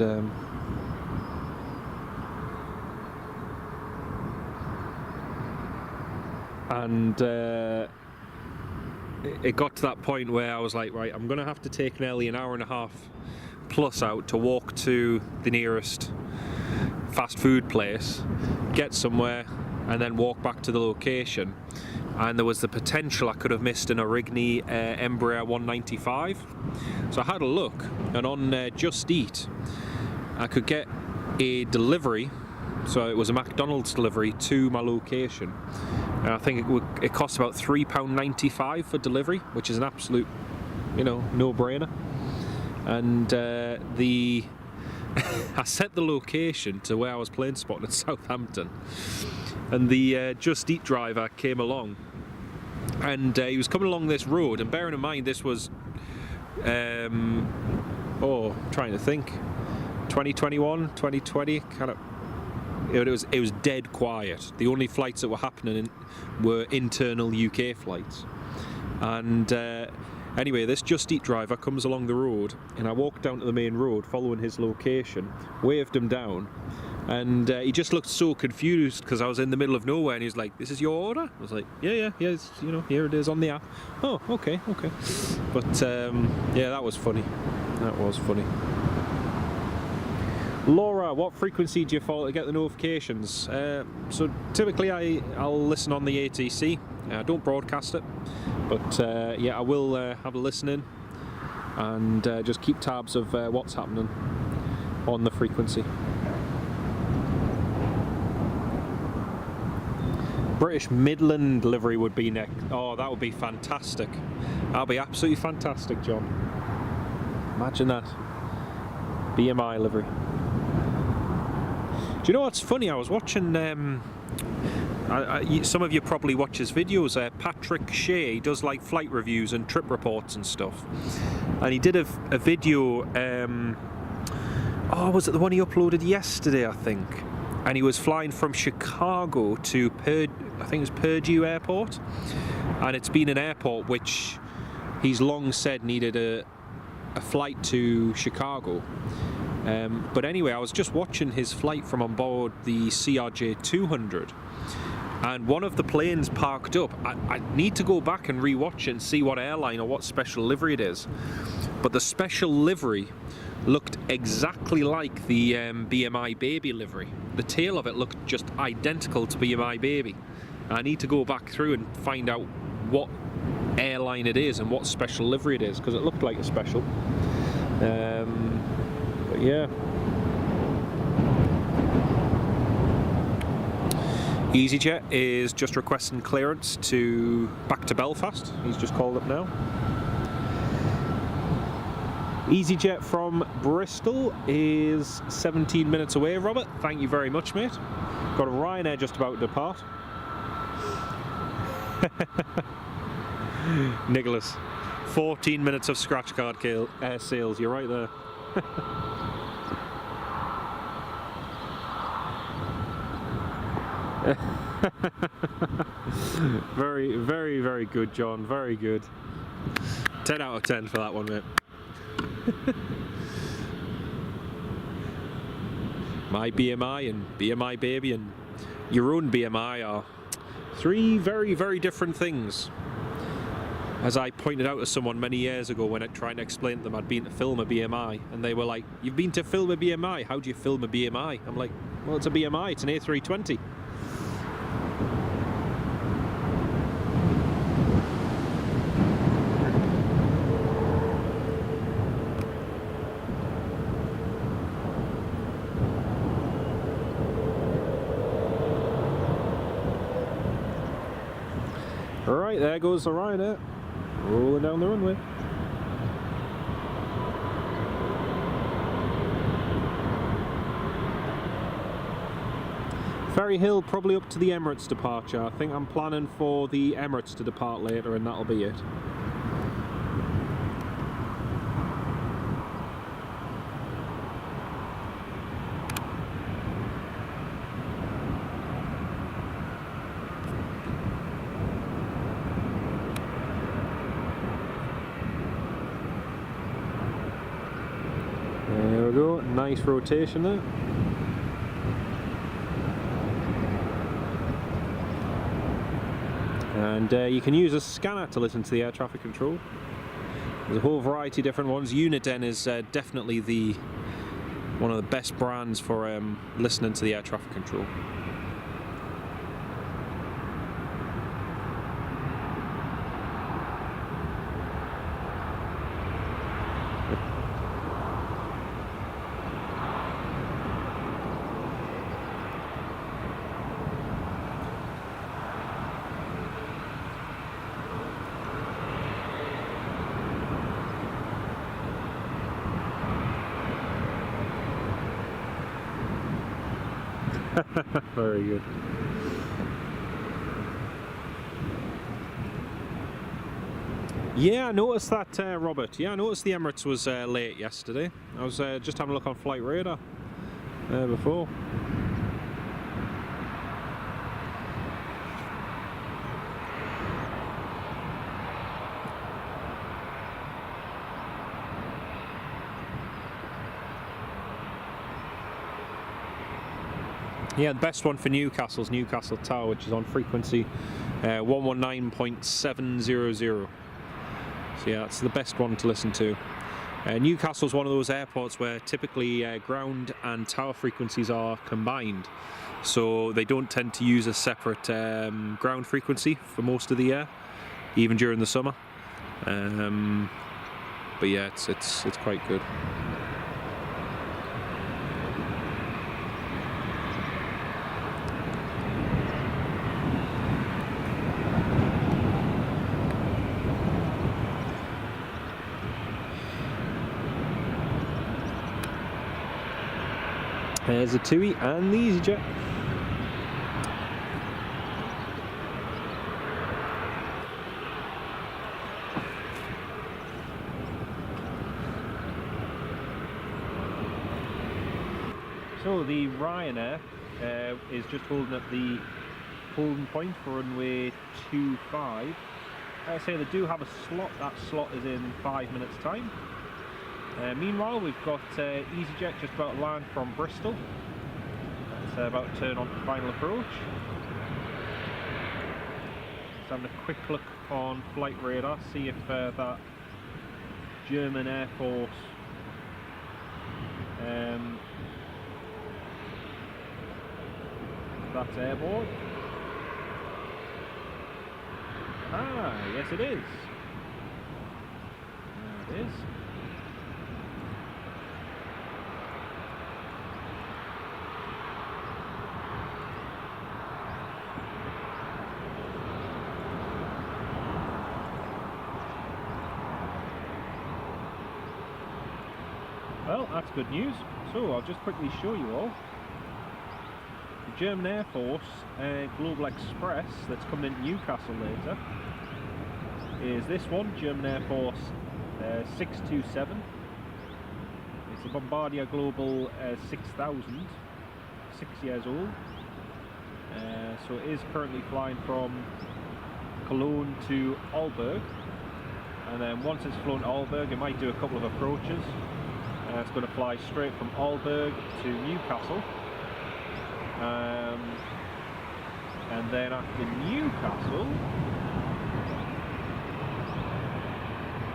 it got to that point where I was like, right, I'm gonna have to take nearly an hour and a half plus out to walk to the nearest fast food place, get somewhere, and then walk back to the location. And there was the potential I could have missed an Origny Embraer 195. So I had a look, and on Just Eat I could get a delivery, so it was a McDonald's delivery to my location, and I think it cost about £3.95 for delivery, which is an absolute, no-brainer. And I set the location to where I was Planespotting in Southampton, and the Just Eat driver came along, and he was coming along this road, and bearing in mind this was trying to think, 2021, 2020, kind of. It was dead quiet. The only flights that were happening were internal UK flights. And anyway, this Just Eat driver comes along the road, and I walked down to the main road following his location, waved him down, and he just looked so confused because I was in the middle of nowhere, and he was like, "This is your order?" I was like, yeah, it's, here it is on the app. Oh, okay. But yeah, that was funny. That was funny. Laura, what frequency do you follow to get the notifications? So typically I'll listen on the ATC. I don't broadcast it, but yeah, I will have a listen in and just keep tabs of what's happening on the frequency. British Midland livery would be next. Oh, that would be fantastic. That'll be absolutely fantastic, John. Imagine that. BMI livery. Do you know what's funny? I was watching, some of you probably watch his videos, Patrick Shea, he does like flight reviews and trip reports and stuff. And he did a video, oh, was it the one he uploaded yesterday, I think? And he was flying from Chicago to I think it was Purdue Airport. And it's been an airport which he's long said needed a flight to Chicago. But anyway, I was just watching his flight from on board the CRJ 200, and one of the planes parked up. I need to go back and re-watch it and see what airline or what special livery it is. But the special livery looked exactly like the BMI Baby livery. The tail of it looked just identical to BMI Baby. I need to go back through and find out what airline it is and what special livery it is, because it looked like a special. But yeah. EasyJet is just requesting clearance back to Belfast. He's just called up now. EasyJet from Bristol is 17 minutes away, Robert. Thank you very much, mate. Got a Ryanair just about to depart. Nicholas, 14 minutes of scratch card sales. You're right there. Very, very, very good, John. Very good. 10 out of 10 for that one, mate. My BMI and BMI Baby and your own BMI are three very, very different things. As I pointed out to someone many years ago when I tried to explain to them I'd been to film a BMI, and they were like, "You've been to film a BMI? How do you film a BMI?" I'm like, "Well, it's a BMI, it's an A320. Alright, there goes the Ryanair, rolling down the runway. Ferry Hill, probably up to the Emirates departure. I think I'm planning for the Emirates to depart later, and that'll be it. There we go, nice rotation there. And you can use a scanner to listen to the air traffic control. There's a whole variety of different ones. Uniden is definitely one of the best brands for listening to the air traffic control. Very good. Yeah, I noticed that, Robert. Yeah, I noticed the Emirates was late yesterday. I was just having a look on Flight Radar before. Yeah, the best one for Newcastle is Newcastle Tower, which is on frequency 119.700. So yeah, that's the best one to listen to. Newcastle's one of those airports where typically ground and tower frequencies are combined, so they don't tend to use a separate ground frequency for most of the year, even during the summer. But yeah, it's quite good. There's a TUI and the EasyJet. So the Ryanair is just holding at the holding point for runway 25. I say they do have a slot. That slot is in 5 minutes time. Meanwhile, we've got EasyJet just about to land from Bristol. It's about to turn on to final approach. Just having a quick look on flight radar, see if that German Air Force that's airborne. Ah, yes it is. There it is. Well, that's good news. So I'll just quickly show you all. The German Air Force Global Express that's coming into Newcastle later is this one, German Air Force 627. It's a Bombardier Global 6000, 6 years old. So it is currently flying from Cologne to Aalborg, and then once it's flown to Aalborg it might do a couple of approaches. It's going to fly straight from Aalborg to Newcastle, and then after Newcastle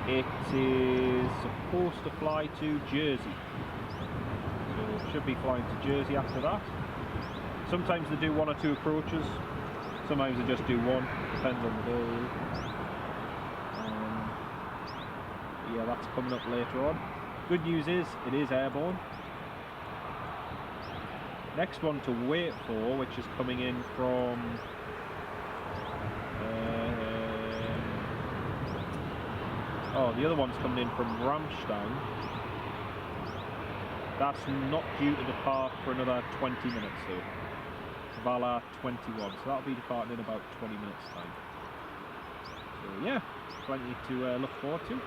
it is supposed to fly to Jersey, so it should be flying to Jersey after that. Sometimes they do 1 or 2 approaches, sometimes they just do one, depends on the day. Yeah, that's coming up later on. Good news is, it is airborne. Next one to wait for, which is coming in from the other one's coming in from Ramstein. That's not due to depart for another 20 minutes though. Vala 21, so that'll be departing in about 20 minutes time. So yeah, plenty to look forward to.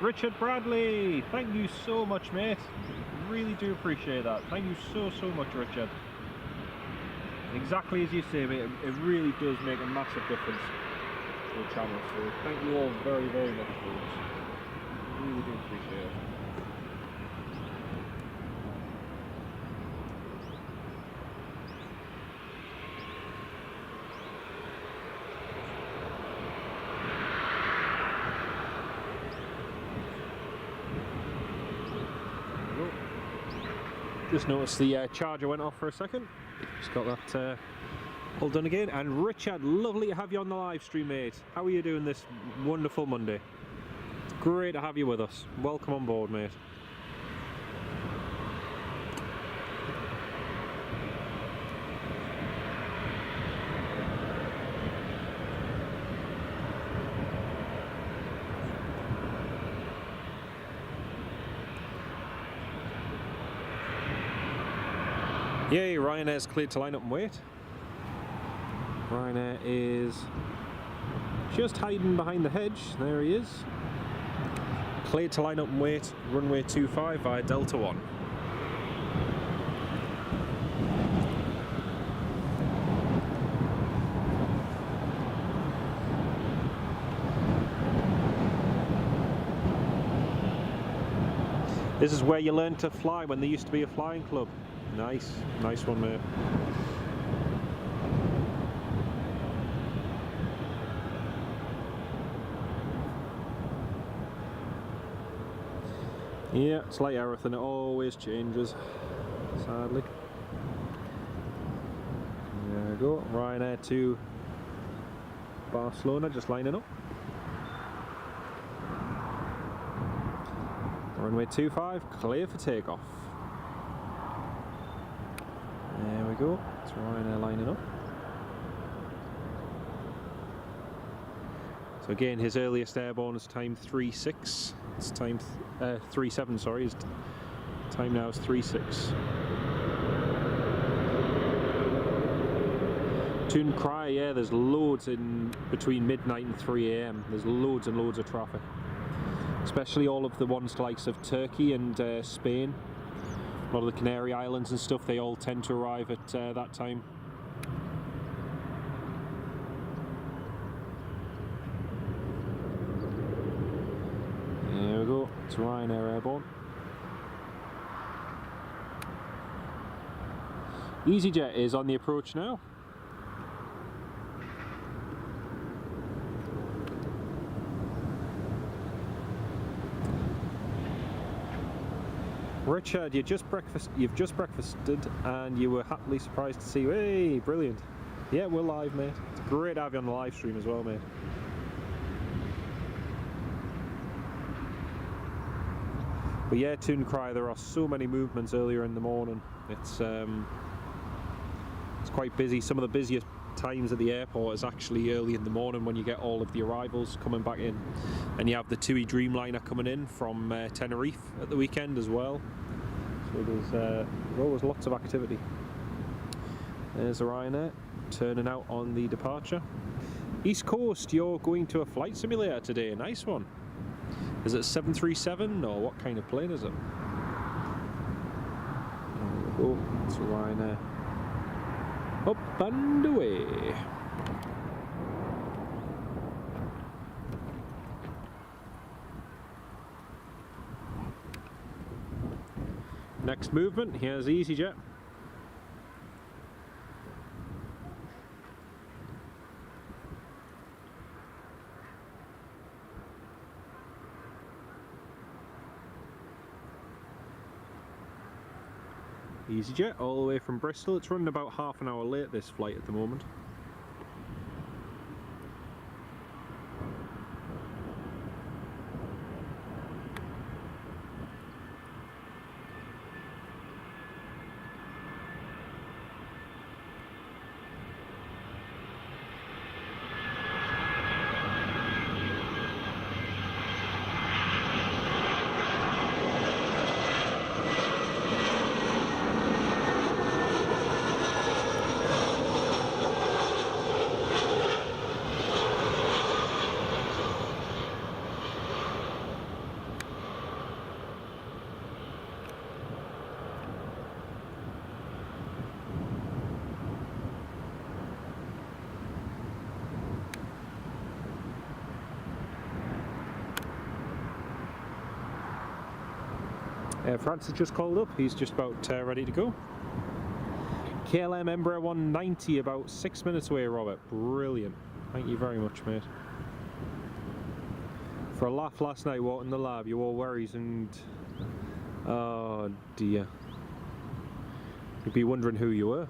Richard Bradley, thank you so much, mate. Really do appreciate that. Thank you so much, Richard. Exactly as you say, mate, it really does make a massive difference to the channel. So thank you all very much for this. Really do appreciate it. Just noticed the charger went off for a second. Just got that all done again. And Richard, lovely to have you on the live stream, mate. How are you doing this wonderful Monday? Great to have you with us. Welcome on board, mate. Yay, Ryanair's cleared to line up and wait. Ryanair is just hiding behind the hedge. There he is. Cleared to line up and wait, runway 25 via Delta 1. This is where you learn to fly when there used to be a flying club. Nice, nice one, mate. Yeah, it's like everything, it always changes, sadly. There we go, Ryanair to Barcelona, just lining up. Runway 25, clear for takeoff. There we go, it's Ryanair lining up. So again, his earliest airborne is time 3.6. It's time 3.7, sorry. His time now is 3.6. Tune Cry, yeah, there's loads in between midnight and 3 AM. There's loads and loads of traffic. Especially all of the ones likes of Turkey and Spain. A lot of the Canary Islands and stuff, they all tend to arrive at that time. There we go, it's Ryanair airborne. EasyJet is on the approach now. Richard, you've just breakfasted and you were happily surprised to see you. Hey, brilliant. Yeah, we're live, mate. It's great to have you on the live stream as well, mate. But yeah, Tune Cry, there are so many movements earlier in the morning. It's quite busy. Some of the busiest times at the airport is actually early in the morning when you get all of the arrivals coming back in. And you have the TUI Dreamliner coming in from Tenerife at the weekend as well. So there's always lots of activity. There's the Ryanair turning out on the departure. East Coast, you're going to a flight simulator today. Nice one. Is it 737 or what kind of plane is it? There we go. It's a Ryanair. Up and away. Next movement, here's EasyJet. EasyJet all the way from Bristol. It's running about half an hour late, this flight at the moment. France has just called up, he's just about ready to go. KLM Embraer 190 about 6 minutes away, Robert. Brilliant. Thank you very much, mate. For a laugh last night, what in the lab, you all worries and... oh dear. You'd be wondering who you were.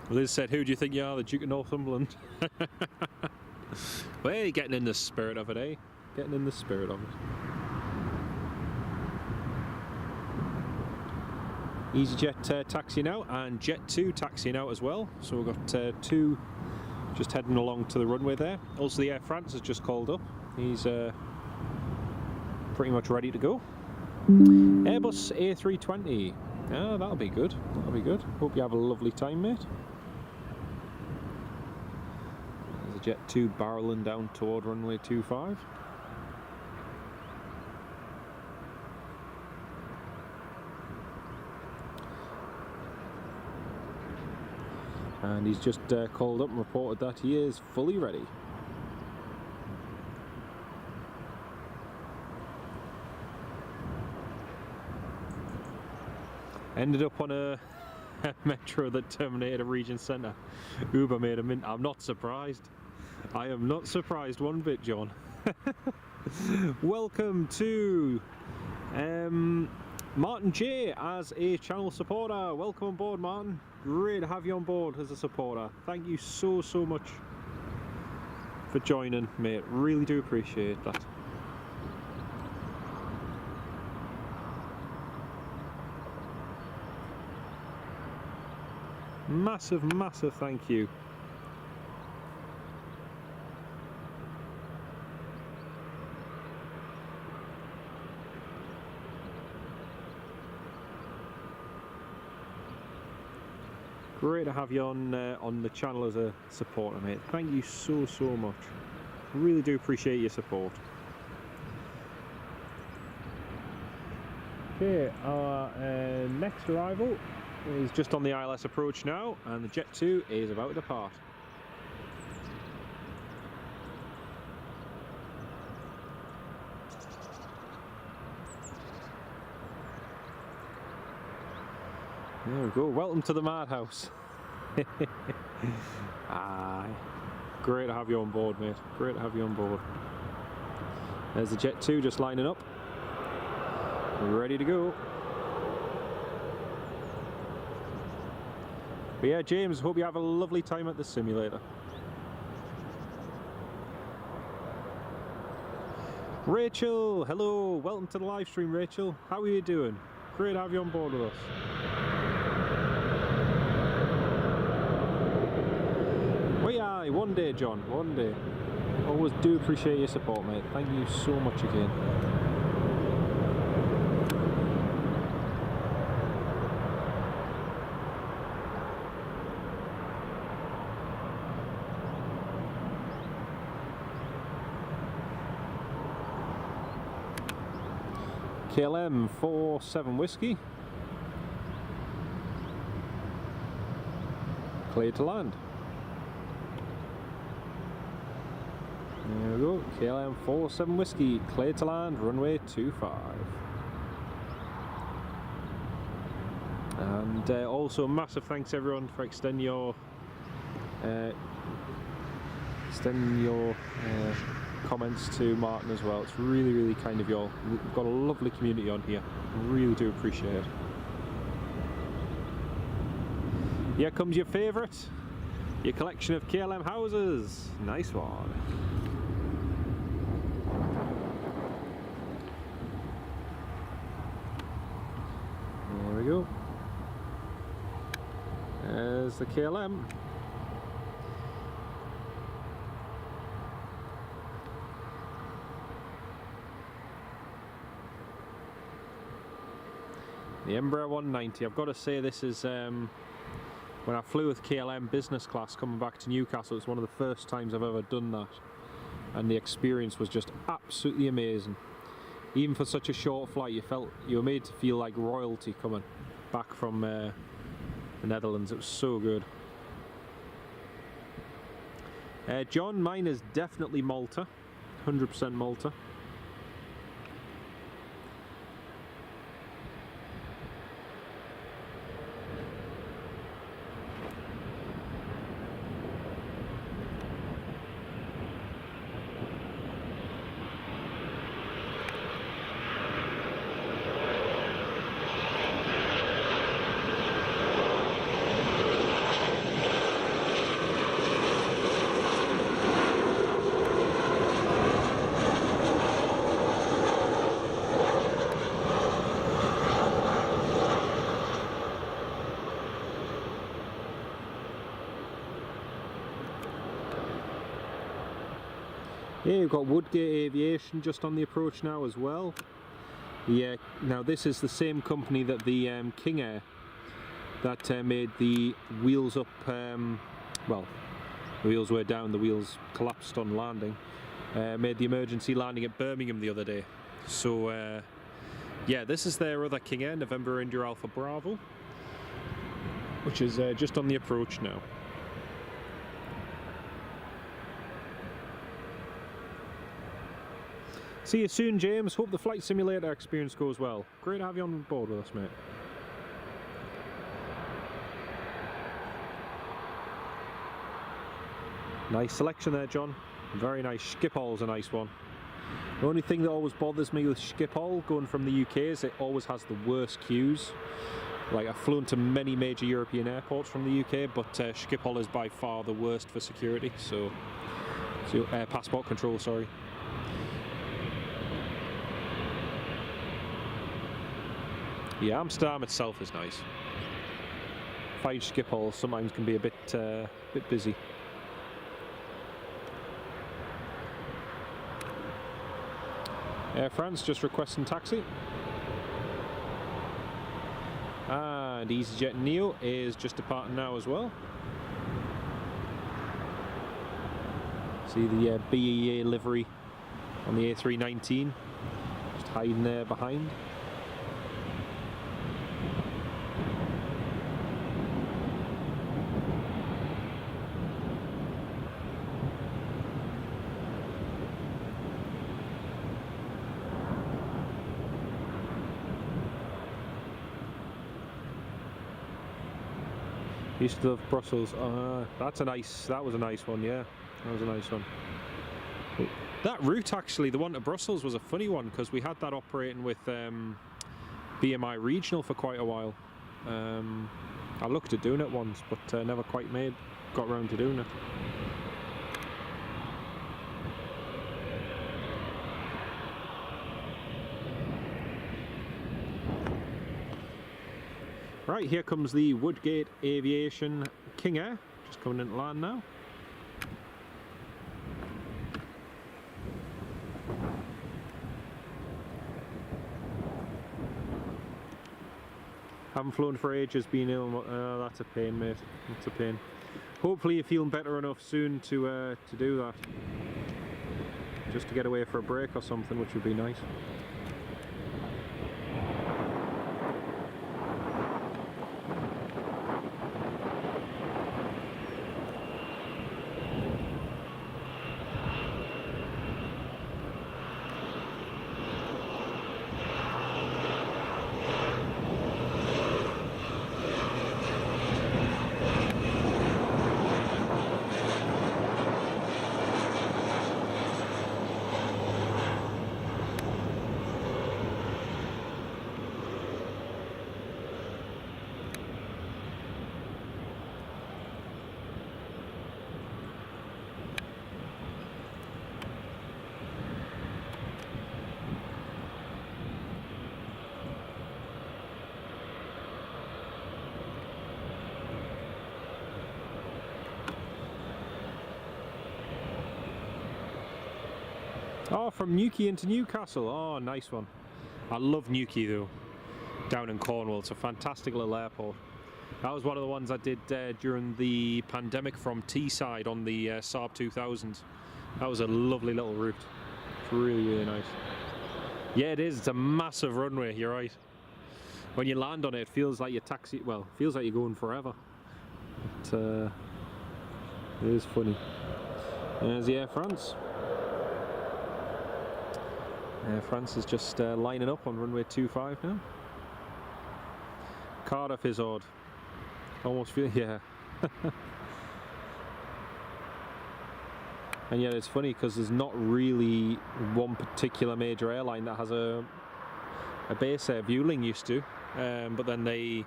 Liz said, who do you think you are, the Duke of Northumberland? Well, hey, getting in the spirit of it, eh? Getting in the spirit of it. EasyJet taxiing out and Jet 2 taxiing out as well. So we've got two just heading along to the runway there. Also the Air France has just called up. He's pretty much ready to go. Airbus A320. Oh, that'll be good. That'll be good. Hope you have a lovely time, mate. Jet 2 barreling down toward runway 25. and he's just called up and reported that he is fully ready. Ended up on a metro that terminated a Regent Centre. Uber made a mint. I'm not surprised. I am not surprised one bit, John. Welcome to Martin J as a channel supporter. Welcome on board, Martin. Great to have you on board as a supporter. Thank you so much for joining, mate. Really do appreciate that. Massive thank you. Great to have you on the channel as a supporter, mate. Thank you so much. Really do appreciate your support. Okay, our next arrival is just on the ILS approach now, and the Jet 2 is about to depart. There we go. Welcome to the madhouse. Great to have you on board, mate. Great to have you on board. There's the Jet 2 just lining up, ready to go. But yeah, James, hope you have a lovely time at the simulator. Rachel, hello, welcome to the live stream, Rachel. How are you doing? Great to have you on board with us. One day, John, one day. Always do appreciate your support, mate. Thank you so much again. KLM 47 whiskey. Clear to land. There we go, KLM 47 whiskey, clear to land, runway 25. And also massive thanks everyone for extending your comments to Martin as well. It's really kind of you all. We've got a lovely community on here. Really do appreciate it. Here comes your favourite, your collection of KLM houses. Nice one. There we go. There's the KLM. The Embraer 190. I've got to say, this is when I flew with KLM business class coming back to Newcastle. It's one of the first times I've ever done that, and the experience was just absolutely amazing. Even for such a short flight, you were made to feel like royalty coming back from the Netherlands. It was so good. John, mine is definitely Malta, 100% Malta. Yeah, we've got Woodgate Aviation just on the approach now as well. Yeah, now this is the same company that the King Air that made the wheels up, well, the wheels were down, the wheels collapsed on landing, made the emergency landing at Birmingham the other day. So yeah, this is their other King Air, November India Alpha Bravo, which is just on the approach now. See you soon, James. Hope the flight simulator experience goes well. Great to have you on board with us, mate. Nice selection there, John. Very nice. Schiphol's a nice one. The only thing that always bothers me with Schiphol going from the UK is it always has the worst queues. Like, I've flown to many major European airports from the UK, but Schiphol is by far the worst for security. So passport control, sorry. Yeah, Amsterdam itself is nice. Find Schiphol sometimes can be a bit busy. Air France just requesting taxi. And EasyJet Neo is just departing now as well. See the BEA livery on the A319 just hiding there behind. Used to love Brussels. That was a nice one, yeah. That was a nice one. That route, actually, the one to Brussels, was a funny one because we had that operating with BMI Regional for quite a while. I looked at doing it once, but never quite got around to doing it. Right, here comes the Woodgate Aviation King Air, just coming into land now. Haven't flown for ages, been ill. That's a pain, mate. That's a pain. Hopefully you're feeling better enough soon to do that. Just to get away for a break or something, which would be nice. Oh, from Newquay into Newcastle. Oh, nice one. I love Newquay though, down in Cornwall. It's a fantastic little airport. That was one of the ones I did during the pandemic from Teesside on the Saab 2000. That was a lovely little route. It's really, really nice. Yeah, it is. It's a massive runway, you're right. When you land on it, it feels like it feels like you're going forever. It is funny. There's the Air France. Air France is just lining up on runway 25 now. Cardiff is odd. Almost feel, yeah. And yet it's funny because there's not really one particular major airline that has a base there. Vueling used to, but then they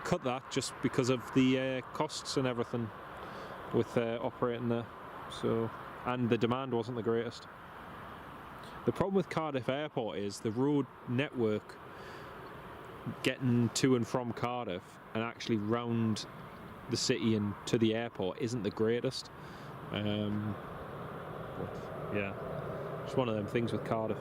cut that just because of the costs and everything with operating there. So, and the demand wasn't the greatest. The problem with Cardiff Airport is the road network getting to and from Cardiff and actually round the city and to the airport isn't the greatest. But yeah, it's one of them things with Cardiff.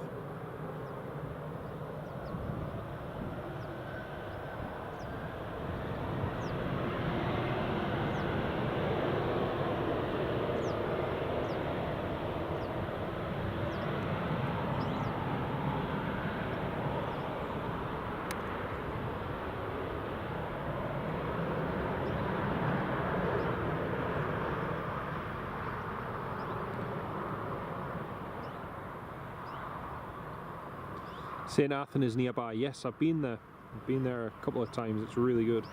St. Athan is nearby. Yes, I've been there. I've been there a couple of times. It's really good.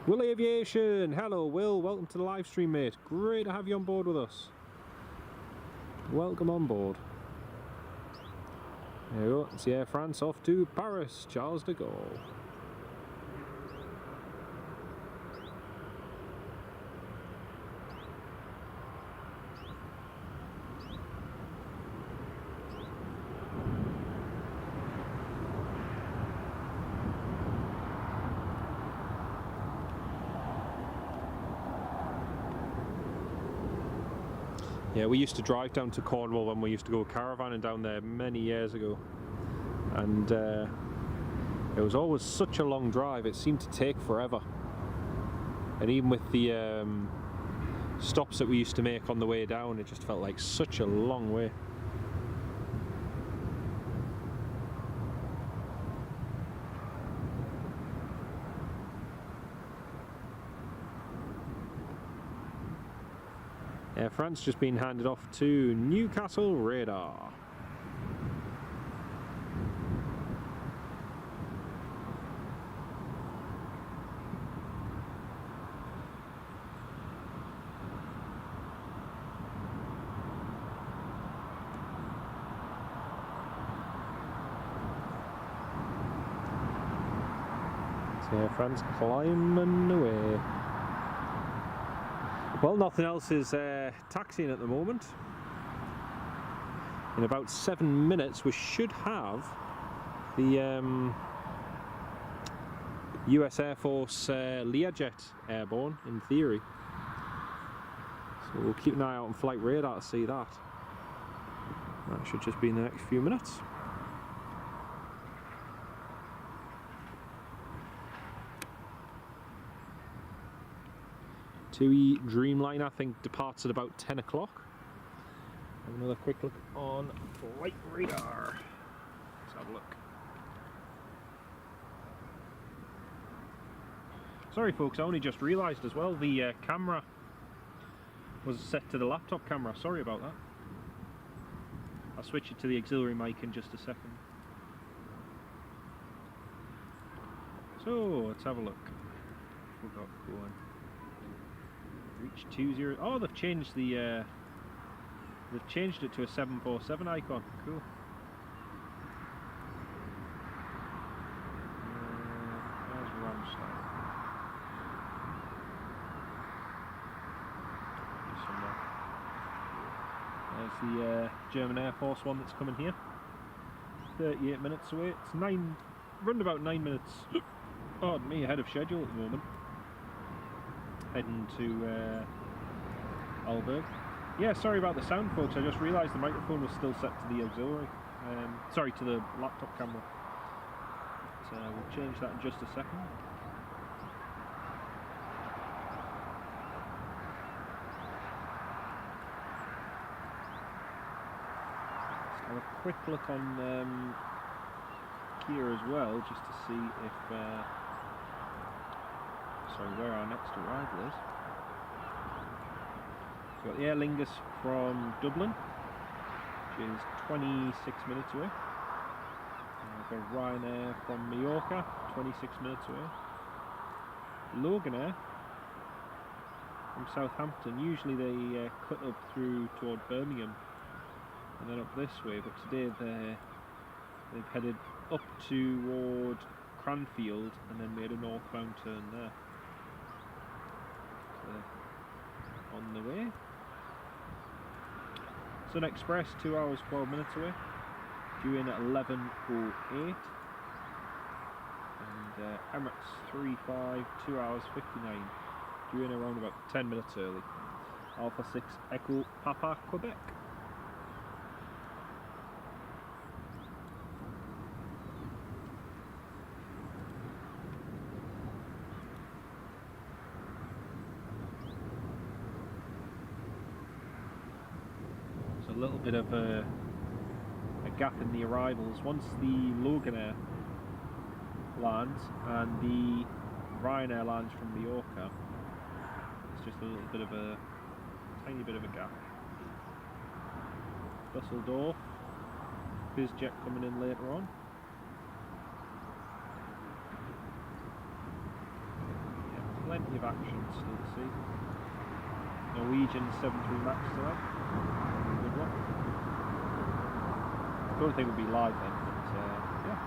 Will Aviation! Hello Will, welcome to the live stream, mate. Great to have you on board with us. Welcome on board. There we go, it's the Air France off to Paris, Charles de Gaulle. Yeah, we used to drive down to Cornwall when we used to go caravanning down there many years ago, and it was always such a long drive. It seemed to take forever, and even with the stops that we used to make on the way down, it just felt like such a long way. Air France just been handed off to Newcastle radar. So Air France climbing away. Well, nothing else is taxiing at the moment. In about 7 minutes we should have the US Air Force Learjet airborne, in theory. So we'll keep an eye out on flight radar to see that. That should just be in the next few minutes. TUI Dreamliner, I think, departs at about 10 o'clock. Have another quick look on flight radar. Let's have a look. Sorry folks, I only just realised as well the camera was set to the laptop camera. Sorry about that. I'll switch it to the auxiliary mic in just a second. So let's have a look. We've got going. Reach 20. Oh, they've changed the. They've changed it to a 747 icon. Cool. There's Ramstein. There's the German Air Force one that's coming here. 38 minutes away. It's round about 9 minutes. Pardon me, ahead of schedule at the moment. Heading to Alberg. Yeah, sorry about the sound folks, I just realised the microphone was still set to the auxiliary. Sorry, to the laptop camera. But, we'll change that in just a second. Let's have a quick look on here as well, just to see if where our next arrival is. So we've got the Aer Lingus from Dublin, which is 26 minutes away. We've got Ryanair from Mallorca, 26 minutes away. Loganair from Southampton. Usually they cut up through toward Birmingham and then up this way, but today they've headed up toward Cranfield and then made a northbound turn there. On the way. Sun Express, 2 hours 12 minutes away, due in at 11:08, and Emirates 3-5, 2 hours 59, due in around about 10 minutes early. Alpha 6 Echo Papa Quebec. A little bit of a gap in the arrivals. Once the Loganair lands and the Ryanair lands from Mallorca, it's just a little bit of a tiny bit of a gap. Dusseldorf EasyJet coming in later on. Yeah, plenty of action still to see. Norwegian 73 Max today. Good one. Don't think it would be live then, but yeah.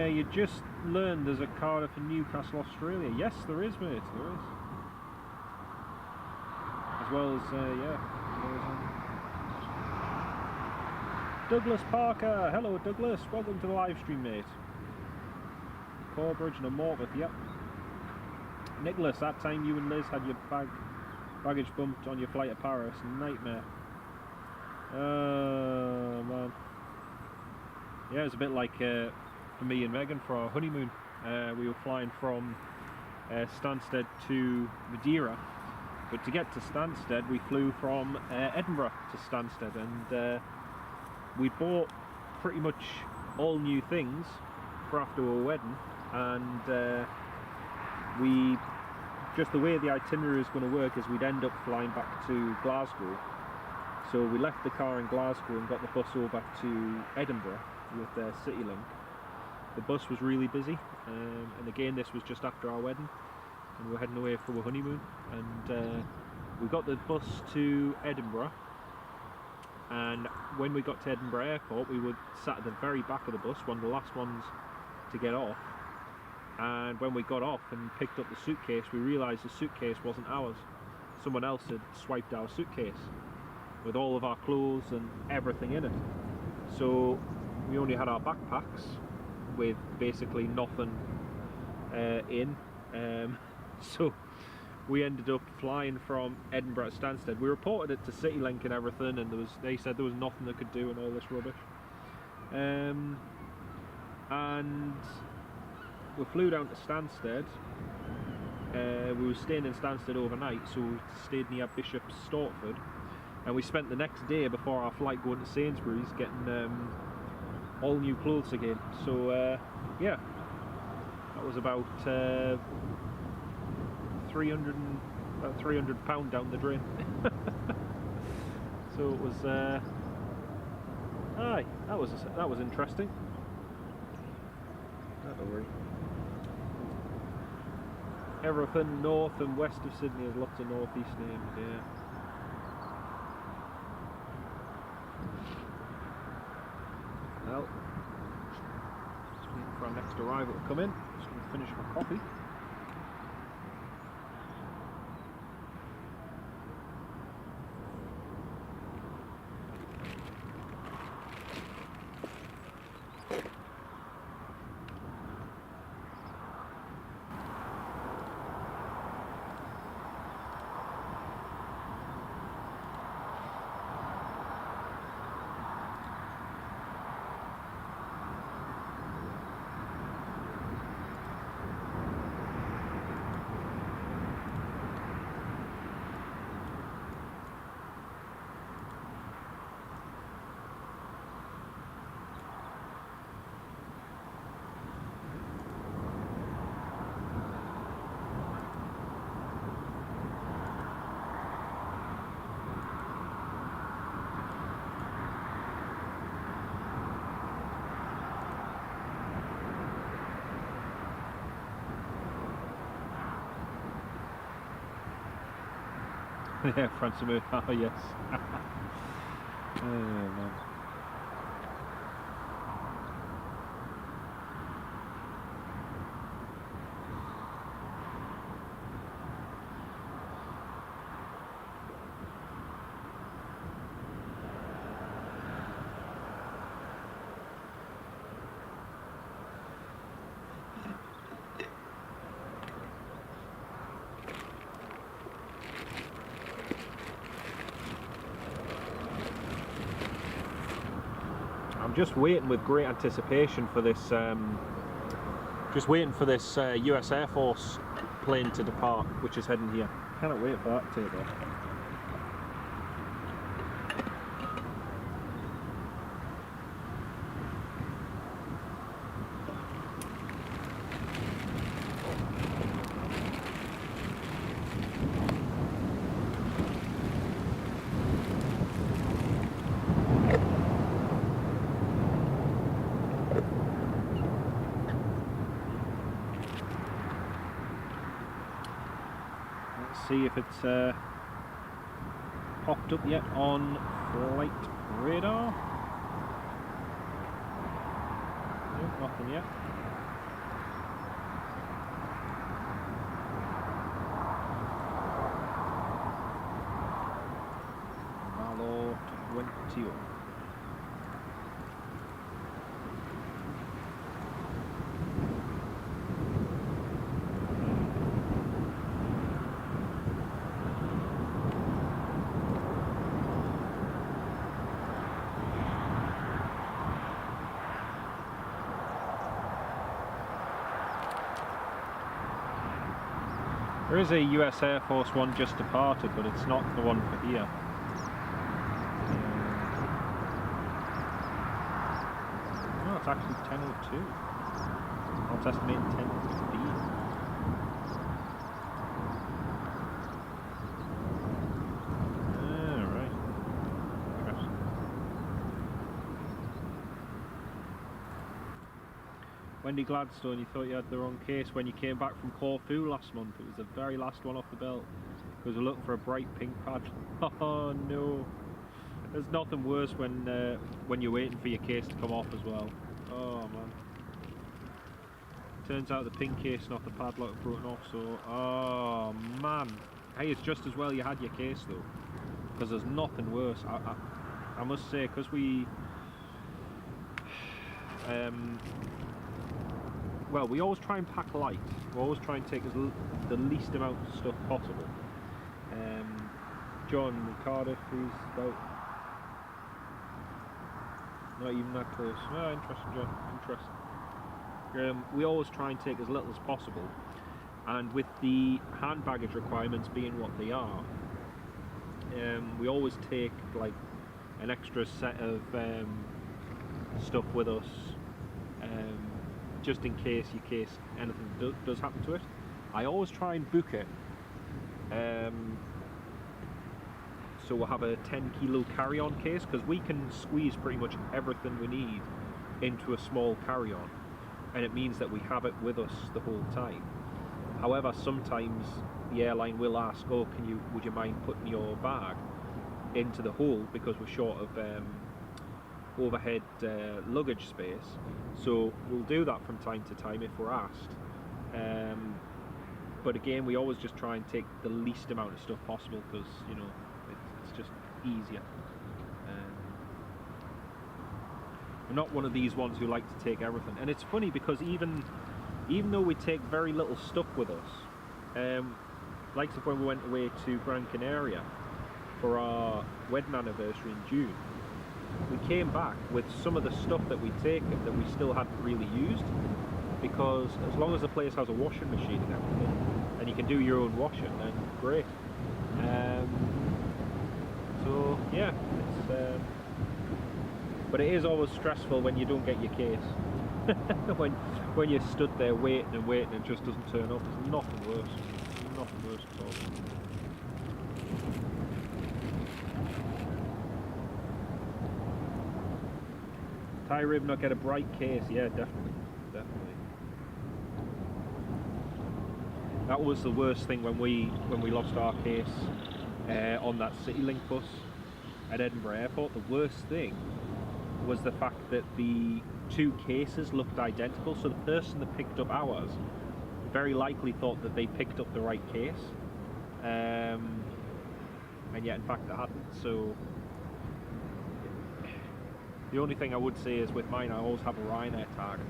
You just learned there's a Cardiff in Newcastle, Australia. Yes, there is, mate. There is. As well as, yeah. Douglas Parker. Hello, Douglas. Welcome to the live stream, mate. Corbridge and a Morpeth, yep. Nicholas, that time you and Liz had your baggage bumped on your flight to Paris. Nightmare. Oh, man. Yeah, it was a bit like for me and Megan for our honeymoon. We were flying from Stansted to Madeira, but to get to Stansted we flew from Edinburgh to Stansted, and we bought pretty much all new things for after our wedding, and we just the way the itinerary is going to work is we'd end up flying back to Glasgow. So we left the car in Glasgow and got the bus over to Edinburgh with CityLink. The bus was really busy, and again this was just after our wedding, and we were heading away for our honeymoon, and we got the bus to Edinburgh, and when we got to Edinburgh Airport we were sat at the very back of the bus, one of the last ones to get off, and when we got off and picked up the suitcase we realised the suitcase wasn't ours. Someone else had swiped our suitcase with all of our clothes and everything in it. So we only had our backpacks with basically nothing in. So we ended up flying from Edinburgh to Stansted. We reported it to CityLink and everything, and they said there was nothing they could do and all this rubbish. And we flew down to Stansted. We were staying in Stansted overnight, so we stayed near Bishop's Stortford, and we spent the next day before our flight going to Sainsbury's getting all new clothes again. So yeah, that was about £300 down the drain. So it was aye, that was interesting. Don't worry. Everything north and west of Sydney has lots of northeast names, yeah. Well, just waiting for our next arrival to come in. Just going to finish my coffee. Yeah, Francis, oh yes. Oh man. I'm just waiting with great anticipation for this. Just waiting for this US Air Force plane to depart, which is heading here. Cannot wait for that to take off. see if it's popped up yet on flight radar. Nope, nothing yet. Malo 20. There is a US Air Force one just departed, but it's not the one for here. No, it's actually 10:02. I'll estimate 10:15. Alright. Wendy Gladstone, you thought you had the wrong case when you came back from Corfu last month. It was the very last one off the belt. Because we're looking for a bright pink patch. Oh no. There's nothing worse when you're waiting for your case to come off as well. Oh man. Turns out the pink case, not the padlock, had broken off, so... Oh man. Hey, it's just as well you had your case though. Because there's nothing worse. I must say, because we... well, we always try and pack light. We always try and take the least amount of stuff possible. John Cardiff, who's about not even that close. Oh, interesting, John. Interesting. We always try and take as little as possible, and with the hand baggage requirements being what they are, we always take like an extra set of stuff with us. Just in case anything does happen to it. I always try and book it so we'll have a 10 kilo carry-on case, because we can squeeze pretty much everything we need into a small carry-on, and it means that we have it with us the whole time. However, sometimes the airline will ask, oh, would you mind putting your bag into the hold, because we're short of overhead luggage space. So we'll do that from time to time if we're asked, but again, we always just try and take the least amount of stuff possible, because you know it's just easier. We're not one of these ones who like to take everything, and it's funny because even though we take very little stuff with us, like when we went away to Gran Canaria for our wedding anniversary in June, we came back with some of the stuff that we'd taken that we still hadn't really used, because as long as the place has a washing machine and everything, and you can do your own washing, then great. So yeah, it's but it is always stressful when you don't get your case. when you're stood there waiting and it just doesn't turn up. There's nothing worse. Nothing worse at all. Tie rib not get a bright case? Yeah, definitely. That was the worst thing when we lost our case on that CityLink bus at Edinburgh Airport. The worst thing was the fact that the two cases looked identical, so the person that picked up ours very likely thought that they picked up the right case, and yet in fact they hadn't. So the only thing I would say is with mine, I always have a Ryanair tag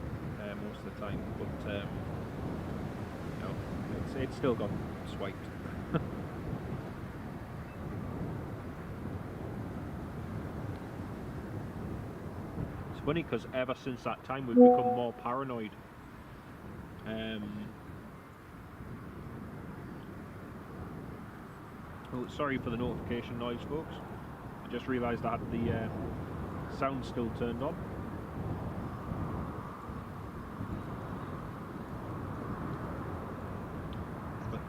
most of the time, but you know, it's still got swiped. It's funny because ever since that time we've become more paranoid. Oh, sorry for the notification noise, folks. I just realised I had the sound still turned on. But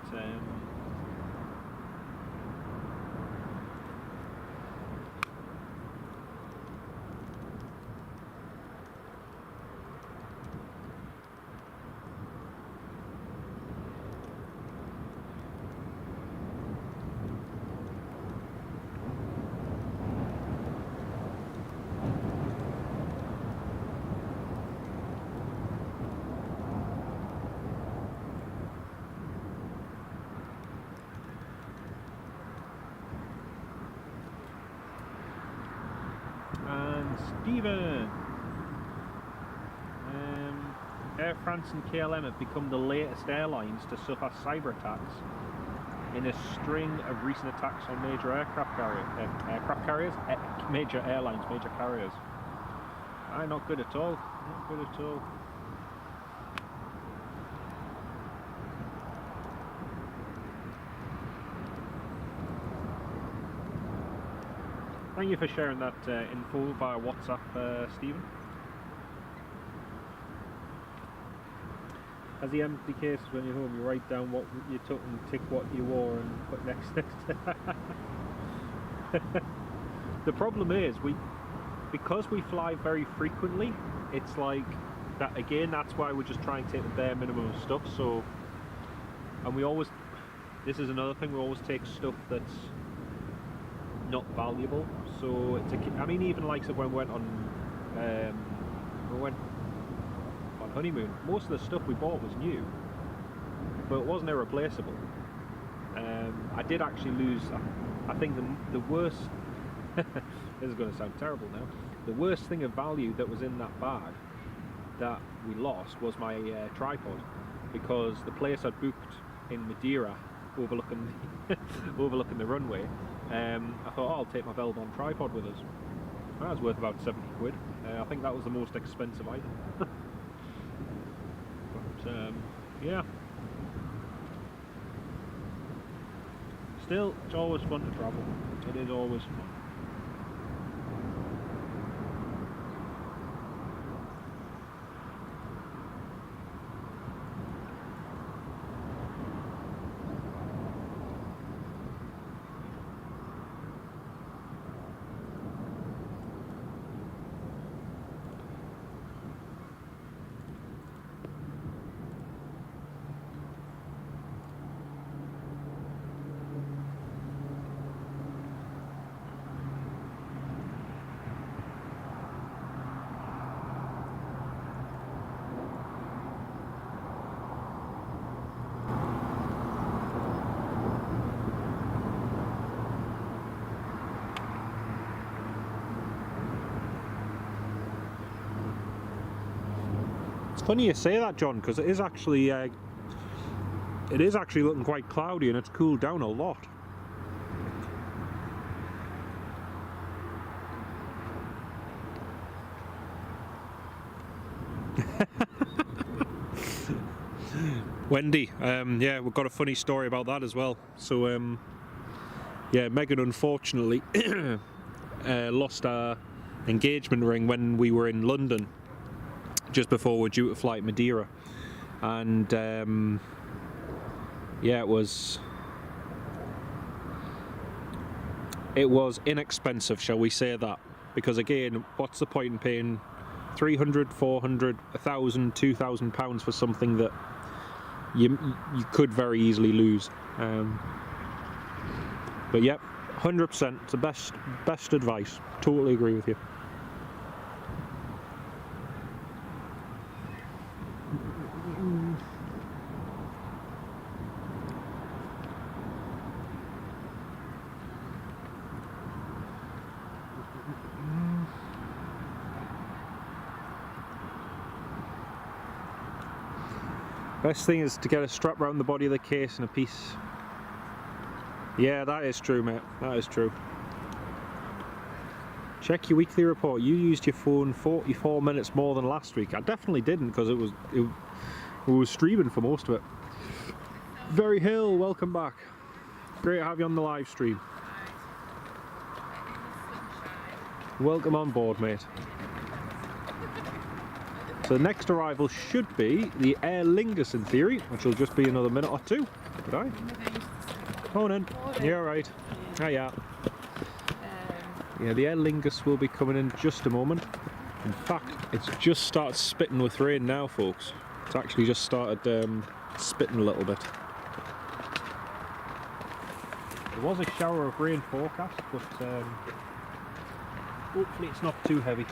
Stephen. Air France and KLM have become the latest airlines to suffer cyber attacks in a string of recent attacks on major major airlines, major carriers. Not good at all. Not good at all. Thank you for sharing that info via WhatsApp, Stephen. As the empty cases when you're home, you write down what you took and tick what you wore and put next. The problem is, because we fly very frequently, it's like that again. That's why we just try and take the bare minimum of stuff. So, and we always, this is another thing, we always take stuff that's not valuable. So it's I mean, even like when we went on honeymoon, most of the stuff we bought was new, but it wasn't irreplaceable. I did actually lose, I think the worst this is going to sound terrible now, the worst thing of value that was in that bag that we lost was my tripod, because the place I'd booked in Madeira overlooking overlooking the runway, I thought, oh, I'll take my Velbon tripod with us. That was worth about 70 quid. I think that was the most expensive item. But yeah, still, it's always fun to travel. It is always fun. It's funny you say that, John, because it is actually looking quite cloudy and it's cooled down a lot. Wendy, yeah, we've got a funny story about that as well. So yeah, Megan unfortunately lost our engagement ring when we were in London, just before we're due to fly to Madeira, and yeah, it was inexpensive, shall we say that, because again, what's the point in paying 300, 400, 1,000, 2,000 pounds for something that you could very easily lose? But yep, 100%, it's the best advice. Totally agree with you. Best thing is to get a strap around the body of the case and a piece. Yeah, that is true, mate. That is true. Check your weekly report. You used your phone 44 minutes more than last week. I definitely didn't, because it was streaming for most of it. Very Hill, welcome back. Great to have you on the live stream. Welcome on board, mate. So the next arrival should be the Aer Lingus in theory, which will just be another minute or two. Good eye. Morning. You're alright. Hiya. Yeah, the Aer Lingus will be coming in just a moment. In fact, it's just started spitting with rain now, folks. It's actually just started spitting a little bit. There was a shower of rain forecast, but hopefully it's not too heavy.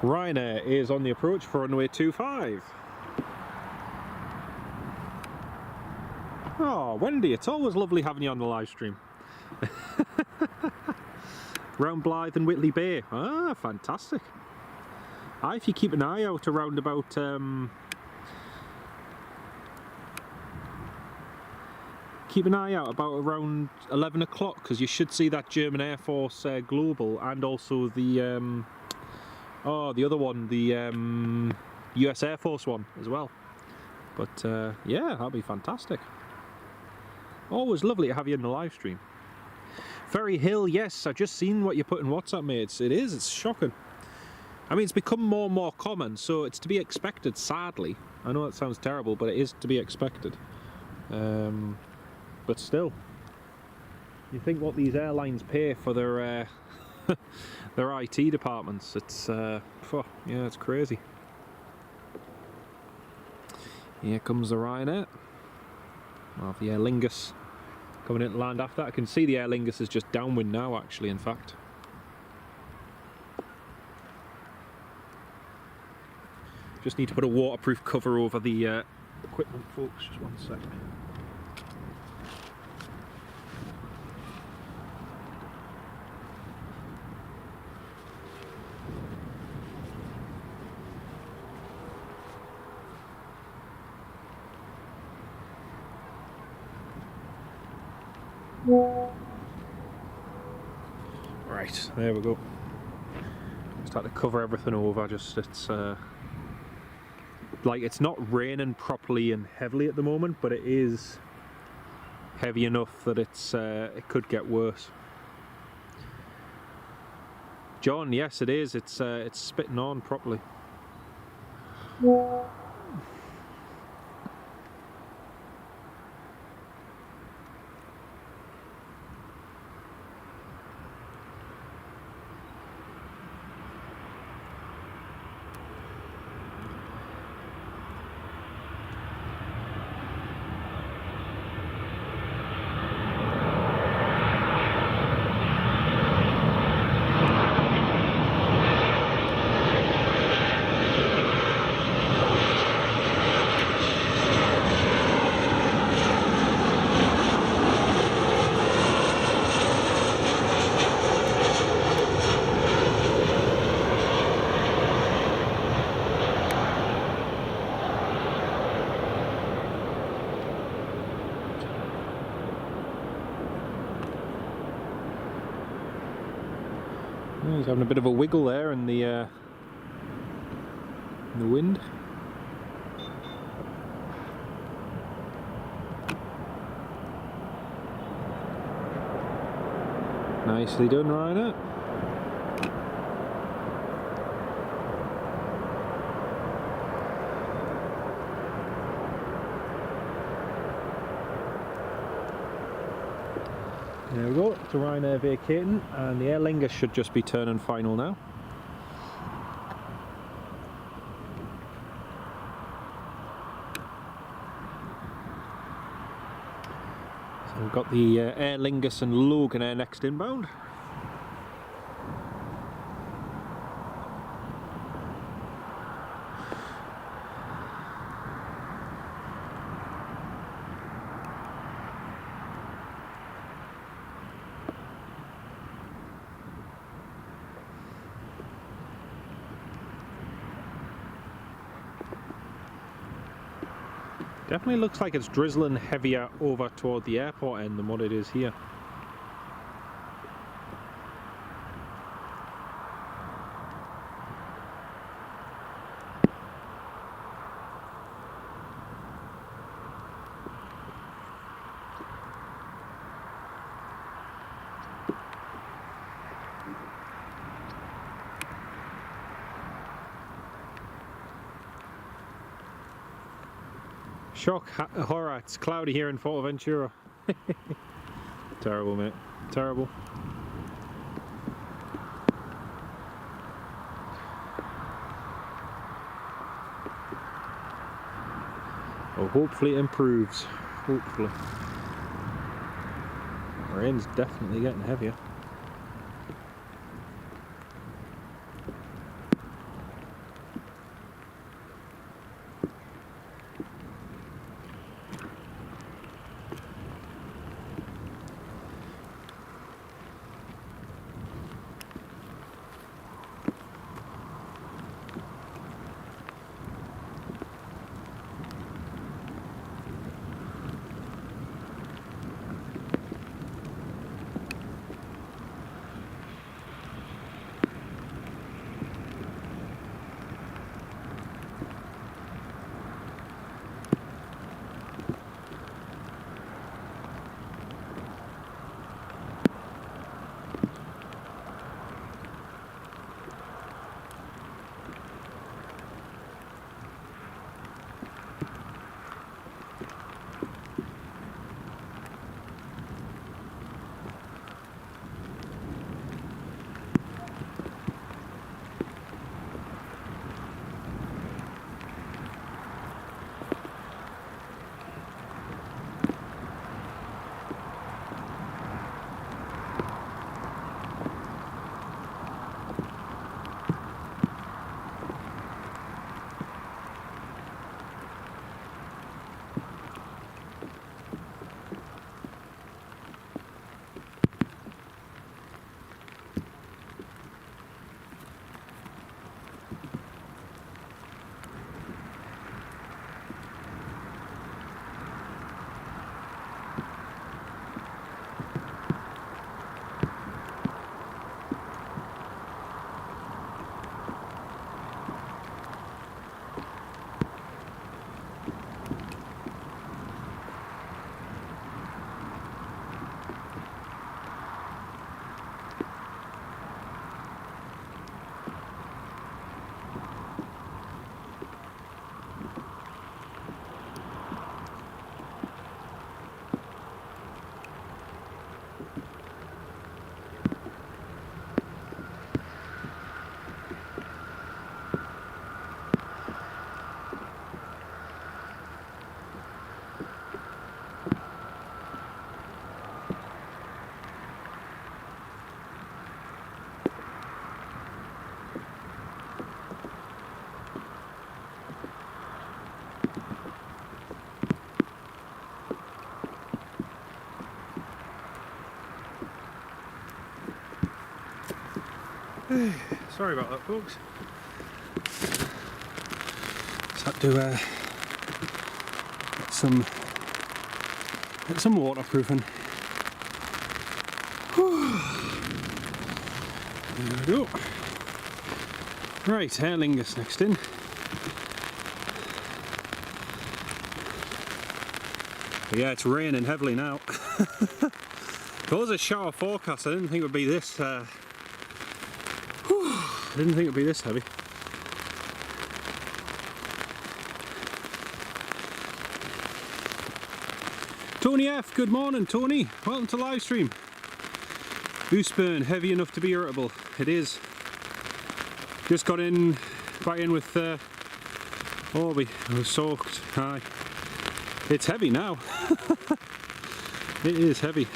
Ryanair is on the approach for runway 25. Oh, Wendy, it's always lovely having you on the live stream. Round Blythe and Whitley Bay. Ah, fantastic. If you keep an eye out around about around 11 o'clock, because you should see that German Air Force Global, and also the the other one, the US Air Force one as well. But yeah, that'll be fantastic. Always lovely to have you in the live stream. Ferry Hill, yes, I've just seen what you put in WhatsApp, mates. It's shocking. I mean, it's become more and more common, so it's to be expected, sadly. I know that sounds terrible, but it is to be expected. But still, you think what these airlines pay for their their IT departments, it's yeah, it's crazy. Here comes the Ryanair. I'll have the Aer Lingus coming in to land after that. I can see the Aer Lingus is just downwind now, actually, in fact. Just need to put a waterproof cover over the equipment, folks. Just one second. Right, there we go. Start to cover everything over. Just it's like it's not raining properly and heavily at the moment, but it is heavy enough that it's it could get worse. John, yes, it is. It's spitting on properly. He's having a bit of a wiggle there in the wind. Nicely done, Ryanair. There we go, it's a Ryanair vacating, and the Aer Lingus should just be turning final now. So we've got the Aer Lingus and Loganair next inbound. Definitely looks like it's drizzling heavier over toward the airport end than what it is here. Shock, horror, it's cloudy here in Forteventura. Terrible, mate. Terrible. Oh, hopefully it improves. Hopefully. Rain's definitely getting heavier. Sorry about that, folks. Just had to get some waterproofing. There we go. Right, Aer Lingus next in. But yeah, it's raining heavily now. There was a shower forecast. I didn't think it would be this. I didn't think it would be this heavy. Tony F, good morning, Tony. Welcome to live stream. Goosburn, heavy enough to be irritable. It is. Just got in, back in with Orby. I was soaked. Aye. It's heavy now. It is heavy.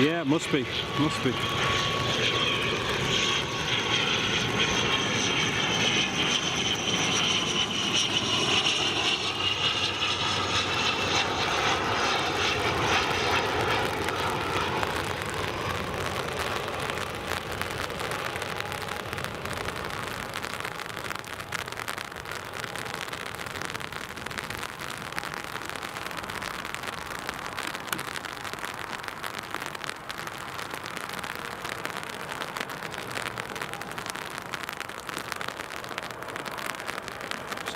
Yeah, must be. Must be.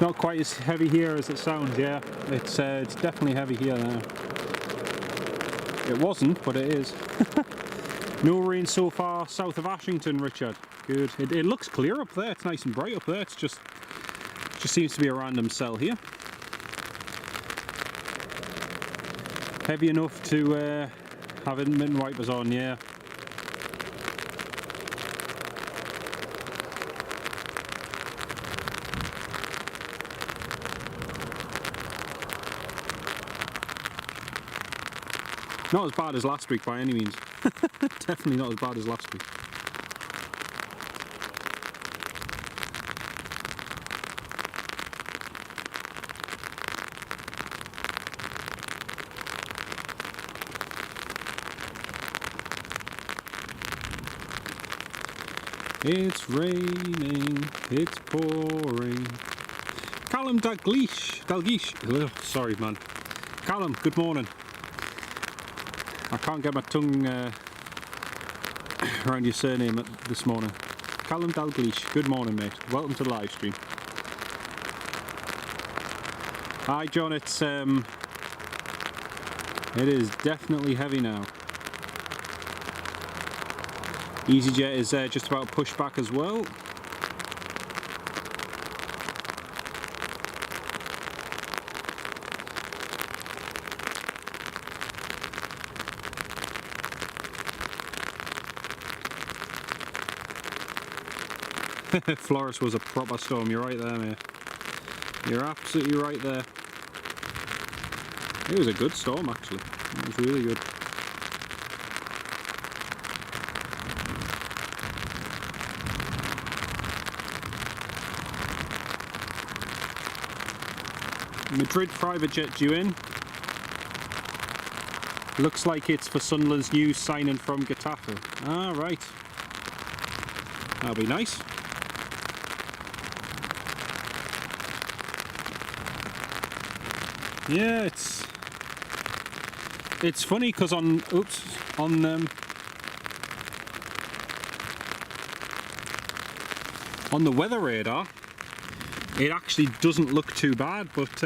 Not quite as heavy here as it sounds, yeah. It's definitely heavy here now. It wasn't, but it is. No rain so far south of Ashington, Richard. Good. It looks clear up there. It's nice and bright up there. It's just seems to be a random cell here. Heavy enough to have intermittent wipers on, yeah. Not as bad as last week by any means. Definitely not as bad as last week. It's raining, it's pouring. Callum Dalgish. Oh, sorry man. Callum, good morning. I can't get my tongue around your surname this morning. Callum Dalglish, good morning mate. Welcome to the live stream. Hi John, it is definitely heavy now. EasyJet is just about pushed back as well. Flores was a proper storm, you're right there mate. You're absolutely right there. It was a good storm actually. It was really good. Madrid private jet due in. Looks like it's for Sunderland's new signing from Getafe. Ah right. That'll be nice. Yeah, it's funny because on the weather radar it actually doesn't look too bad, but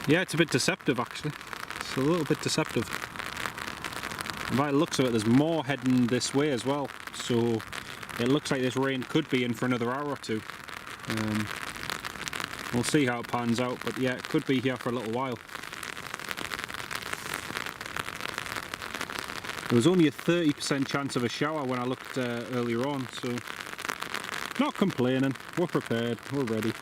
yeah, it's a bit deceptive actually. It's a little bit deceptive. And by the looks of it, there's more heading this way as well, so it looks like this rain could be in for another hour or two. We'll see how it pans out, but yeah, it could be here for a little while. There was only a 30% chance of a shower when I looked earlier on, so not complaining. We're prepared, we're ready.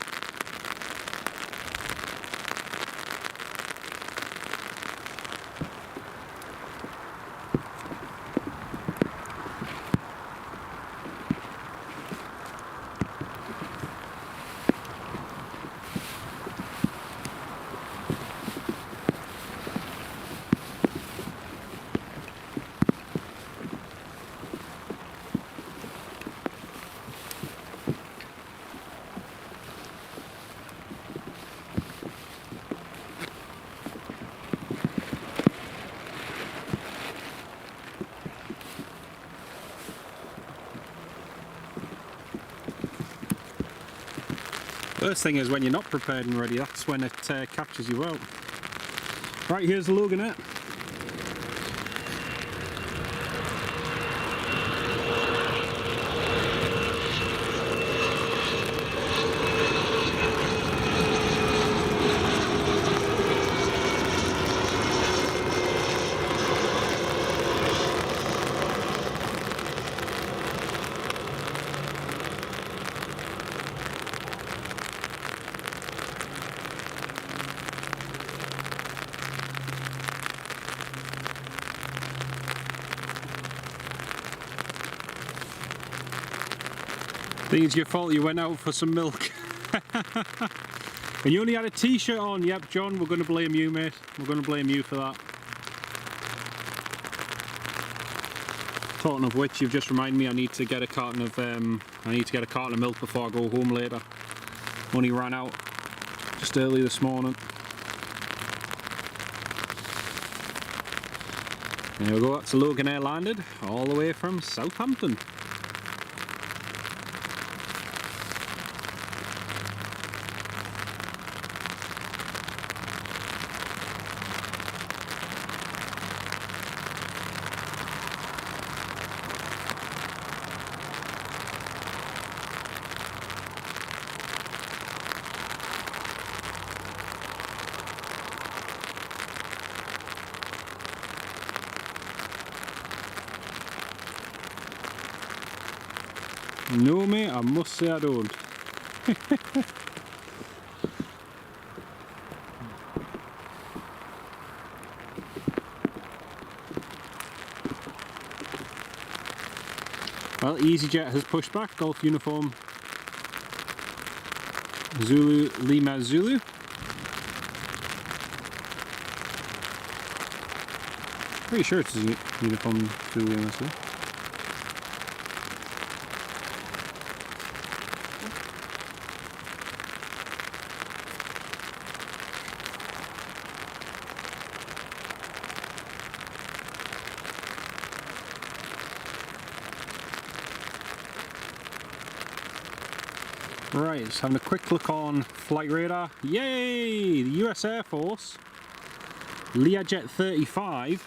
Worst thing is when you're not prepared and ready, that's when it catches you out. Right, here's the Loganair. I think it's your fault you went out for some milk. And you only had a t-shirt on. Yep, John, we're going to blame you, mate. We're going to blame you for that. Talking of which, you've just reminded me I need to get a carton of milk before I go home later. Only ran out just early this morning. There we go, that's the Loganair landed all the way from Southampton. No mate, I must say I don't. Well, EasyJet has pushed back, Golf Uniform Zulu, Lima Zulu. Pretty sure it's Uniform Zulu, honestly. Right, just having a quick look on flight radar. Yay! The US Air Force Learjet 35,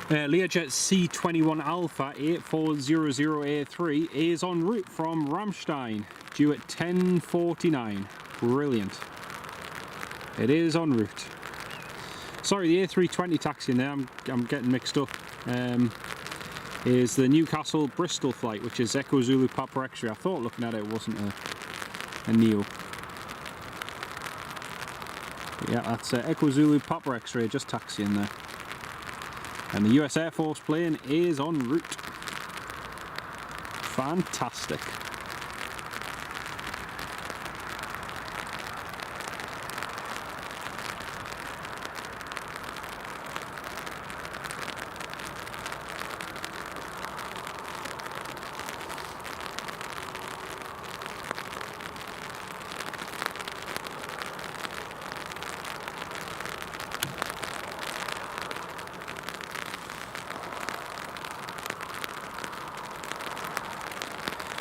Learjet C21 Alpha 8400A3 is en route from Ramstein, due at 10:49. Brilliant. It is en route. Sorry, the A320 taxi in there, I'm getting mixed up. Is the Newcastle Bristol flight, which is Echo Zulu Papa X-ray. I thought looking at it wasn't a Neo. But yeah, that's Echo Zulu Papa X-ray, just taxiing there. And the US Air Force plane is en route. Fantastic.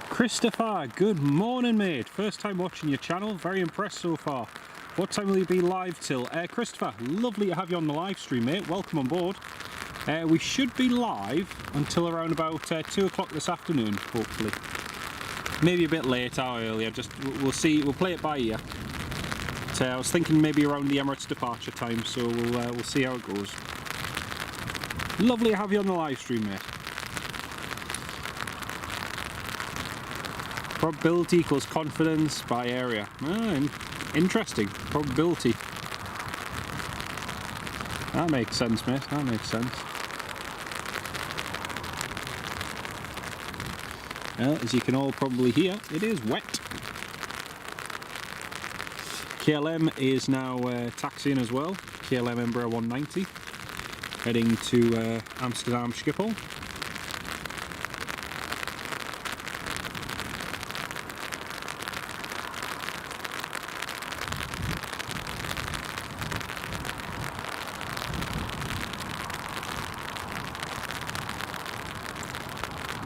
Christopher, good morning mate. First time watching your channel, very impressed so far. What time will you be live till? Christopher, lovely to have you on the live stream mate, welcome on board. We should be live until around about 2 o'clock this afternoon, hopefully. Maybe a bit later or earlier, we'll see, we'll play it by ear. But, I was thinking maybe around the Emirates departure time, so we'll see how it goes. Lovely to have you on the live stream mate. Probability equals confidence by area. Interesting. Probability. That makes sense, mate. That makes sense. Well, as you can all probably hear, it is wet. KLM is now taxiing as well. KLM Embraer 190. Heading to Amsterdam Schiphol.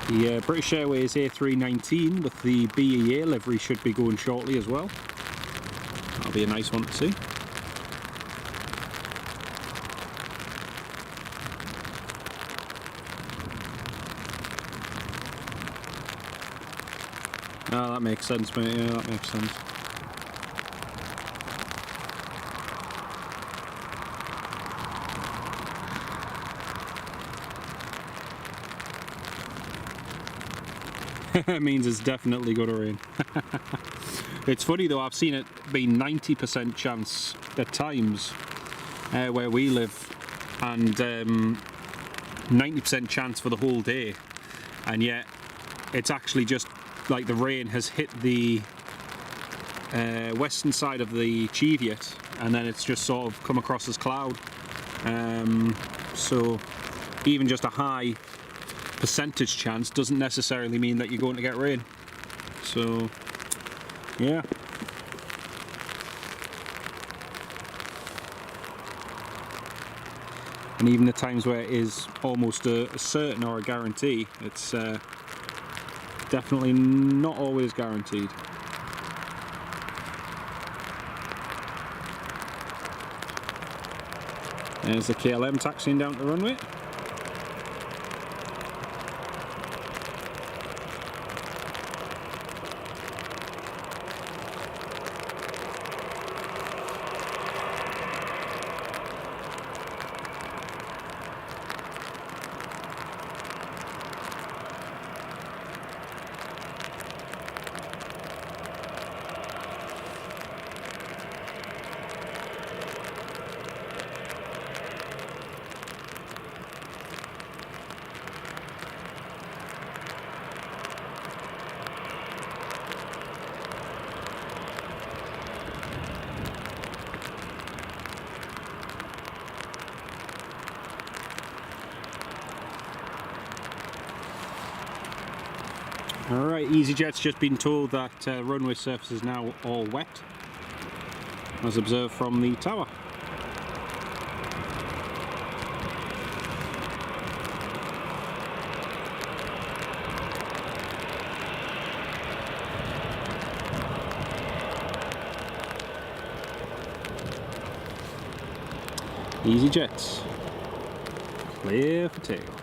The British Airways A319 with the BEA livery should be going shortly as well. That'll be a nice one to see. Ah, that makes sense, mate. Yeah, that makes sense. It means it's definitely going to rain. It's funny though, I've seen it be 90% chance at times where we live, and 90% chance for the whole day, and yet it's actually just like the rain has hit the western side of the Cheviot, and then it's just sort of come across as cloud. So even just a high percentage chance doesn't necessarily mean that you're going to get rain. So yeah. And even the times where it is almost a certain or a guarantee, it's definitely not always guaranteed. There's the KLM taxiing down to the runway. Alright, EasyJet's just been told that runway surface is now all wet, as observed from the tower. EasyJet, clear for takeoff.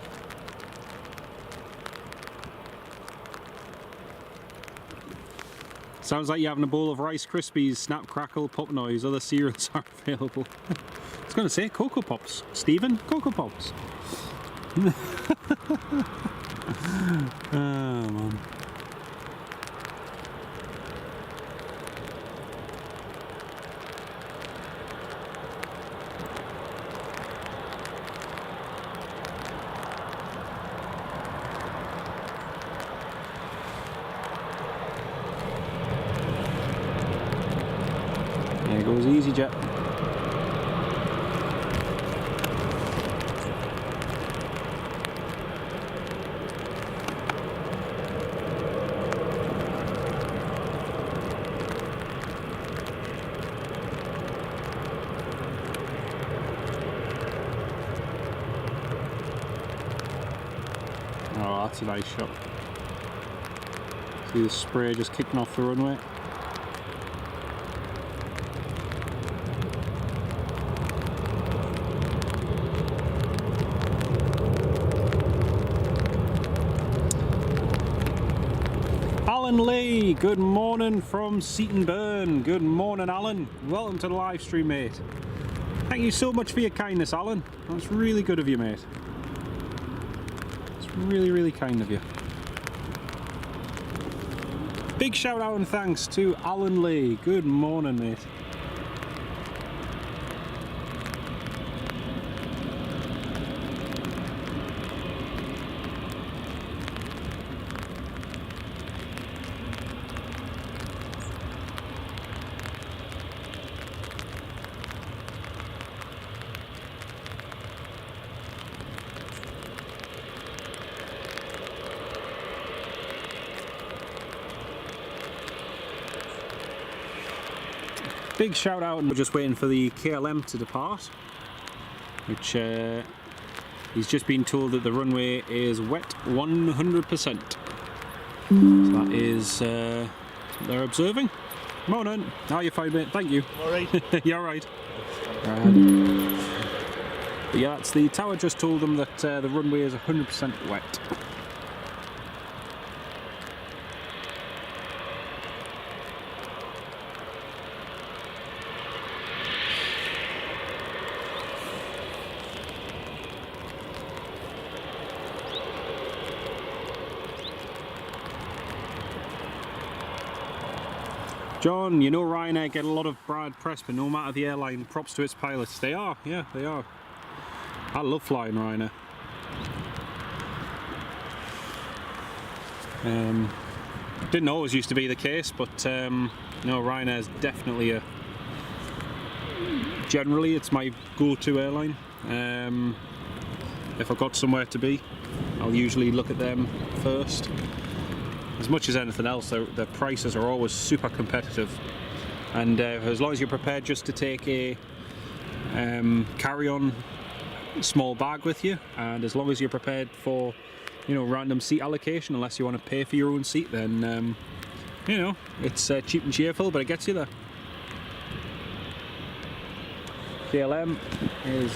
Sounds like you're having a bowl of Rice Krispies, Snap, Crackle, Pop Noise. Other cereals are available. I was going to say Cocoa Pops. Stephen, Cocoa Pops. Oh, man. There goes EasyJet. Oh, that's a nice shot. See the spray just kicking off the runway. Alan Lee, good morning from Seatonburn. Good morning, Alan. Welcome to the live stream, mate. Thank you so much for your kindness, Alan. That's really good of you, mate. It's really, really kind of you. Big shout out and thanks to Alan Lee. Good morning, mate. Big shout out, and we're just waiting for the KLM to depart, which He's just been told that the runway is wet 100%. So that is they're observing. Morning. How are you fine, mate? Thank you.
Alright.
You're right. But yeah, it's the tower just told them that the runway is 100% wet. John, you know Ryanair get a lot of bad press, but no matter the airline, props to its pilots. They are, yeah, they are. I love flying Ryanair. Didn't always used to be the case, but no, Ryanair is definitely generally it's my go-to airline. If I've got somewhere to be, I'll usually look at them first. As much as anything else, the prices are always super competitive, and as long as you're prepared just to take a carry-on small bag with you, and as long as you're prepared for, you know, random seat allocation, unless you want to pay for your own seat, then you know, it's cheap and cheerful, but it gets you there. KLM is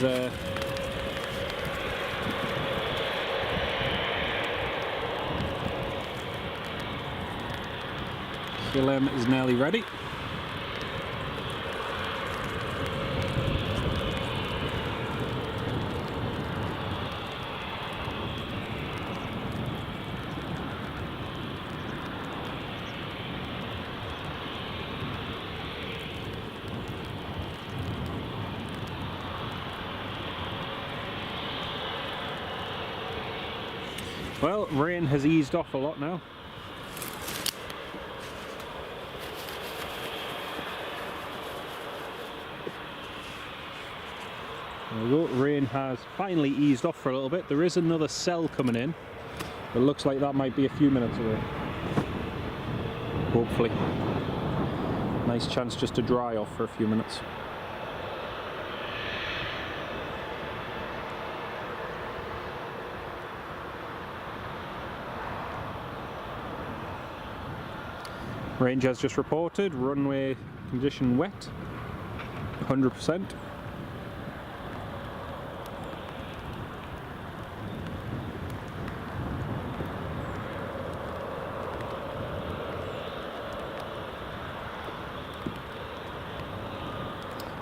KLM is nearly ready. Well, rain has eased off a lot now. There we go, rain has finally eased off for a little bit. There is another cell coming in. It looks like that might be a few minutes away. Hopefully. Nice chance just to dry off for a few minutes. Range has just reported, runway condition wet, 100%.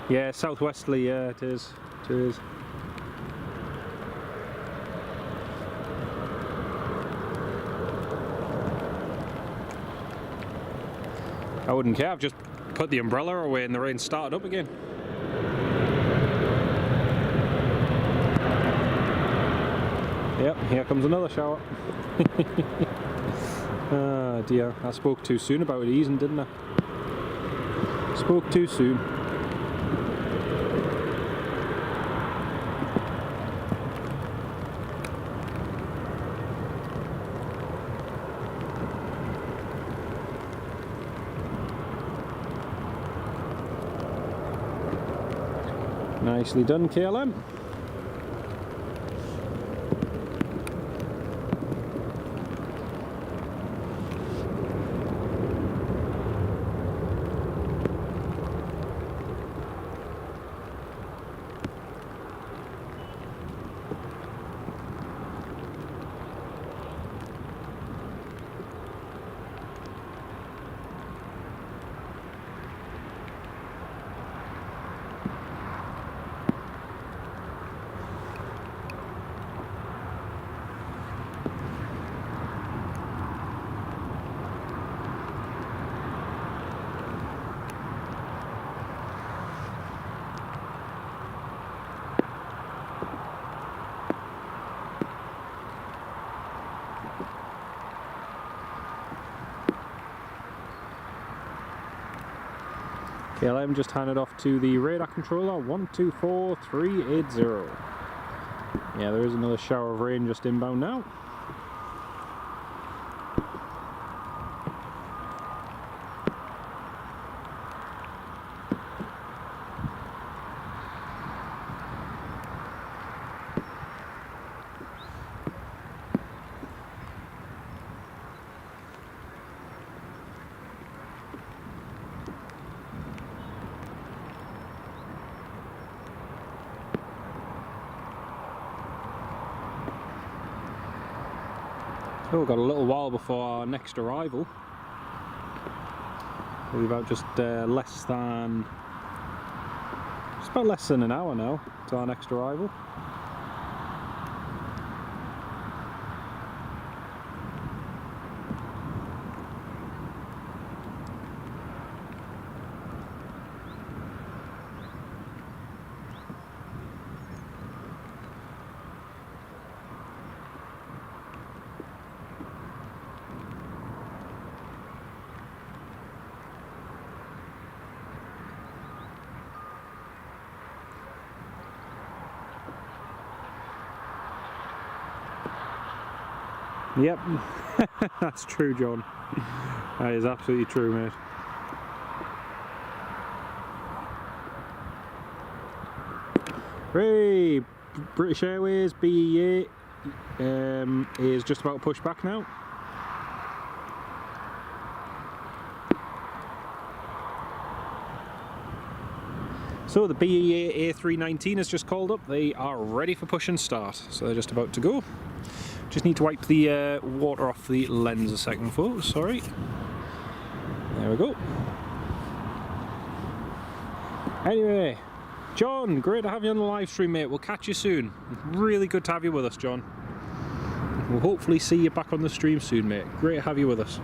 Yeah, southwesterly, yeah, it is. It is. I wouldn't care, I've just put the umbrella away and the rain started up again. Yep, here comes another shower. Ah dear, I spoke too soon about it easing, didn't I? Spoke too soon. Nicely done, KLM. KLM just handed off to the radar controller, 124380. Yeah, there is another shower of rain just inbound now. So we've got a little while before our next arrival. We've about just less than an hour now to our next arrival. Yep, that's true, John. That is absolutely true, mate. Hey, British Airways BEA is just about to push back now. So the BEA A319 has just called up. They are ready for push and start, so they're just about to go. Just need to wipe the water off the lens a second, folks, sorry. There we go. Anyway, John, great to have you on the live stream, mate. We'll catch you soon. Really good to have you with us, John. We'll hopefully see you back on the stream soon, mate. Great to have you with us.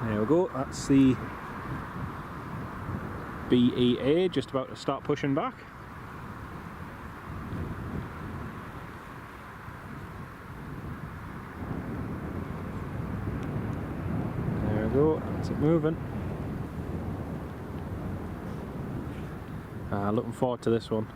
There we go, that's the BEA just about to start pushing back. There we go, that's it moving. Looking forward to this one.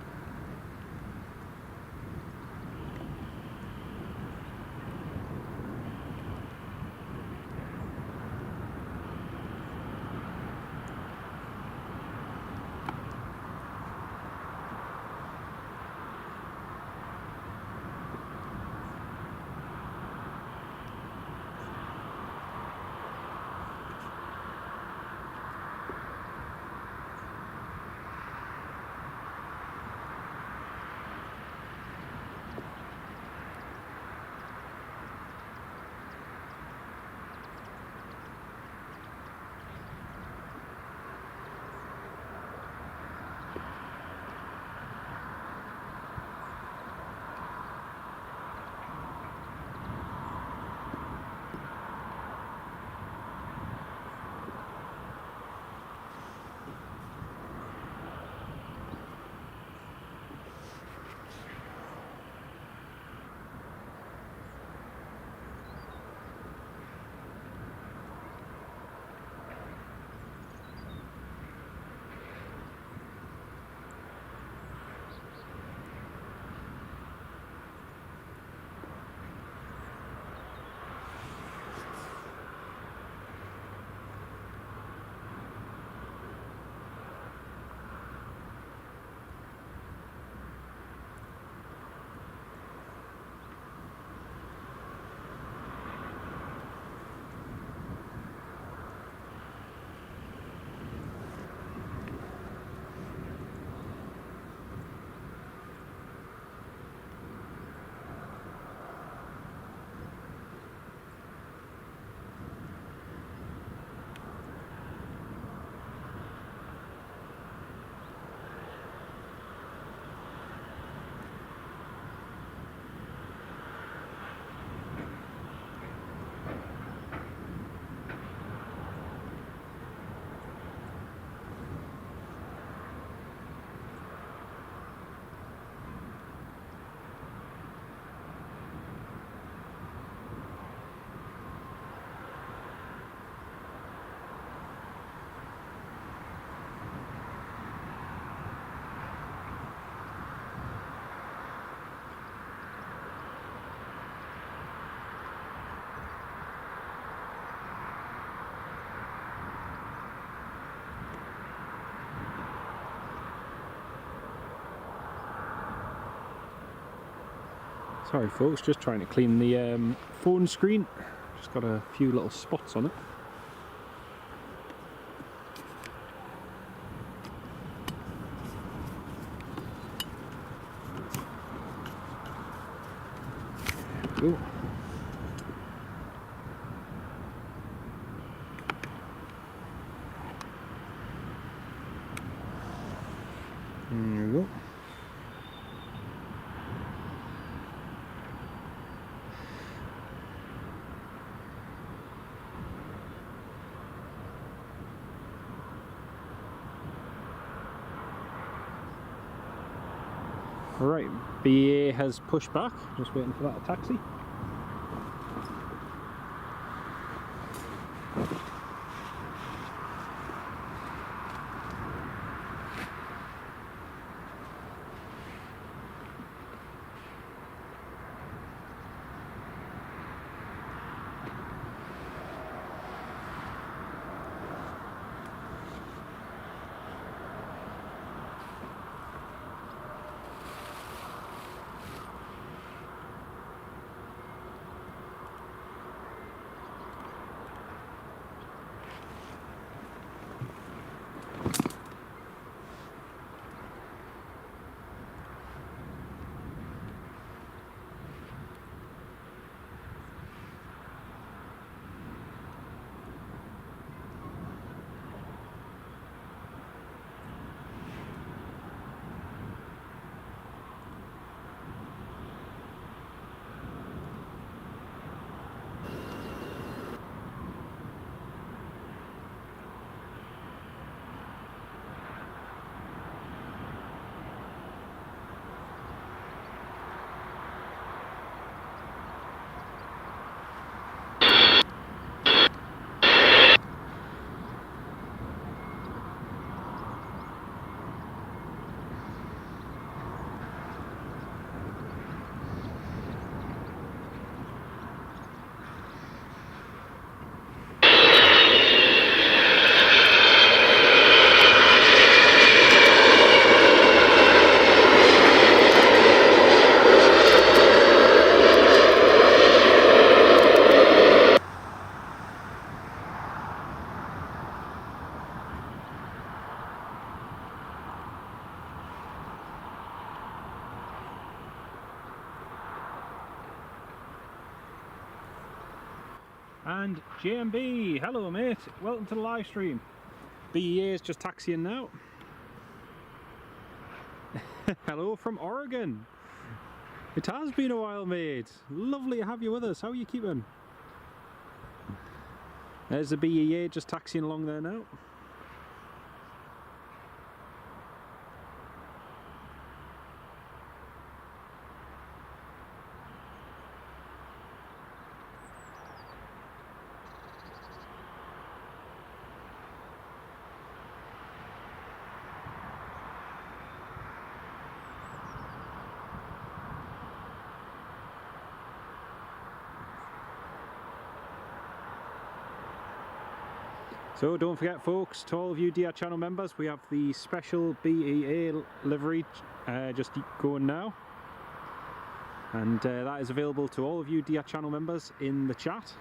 Sorry folks, just trying to clean the phone screen. Just got a few little spots on it. There we go. There we go. Right, BA has pushed back, just waiting for that taxi. And JMB, hello mate, welcome to the live stream. BEA is just taxiing now. Hello from Oregon. It has been a while mate, lovely to have you with us, how are you keeping? There's the BEA just taxiing along there now. So don't forget folks, to all of you DR channel members, we have the special BEA livery just going now, and that is available to all of you DR channel members in the chat.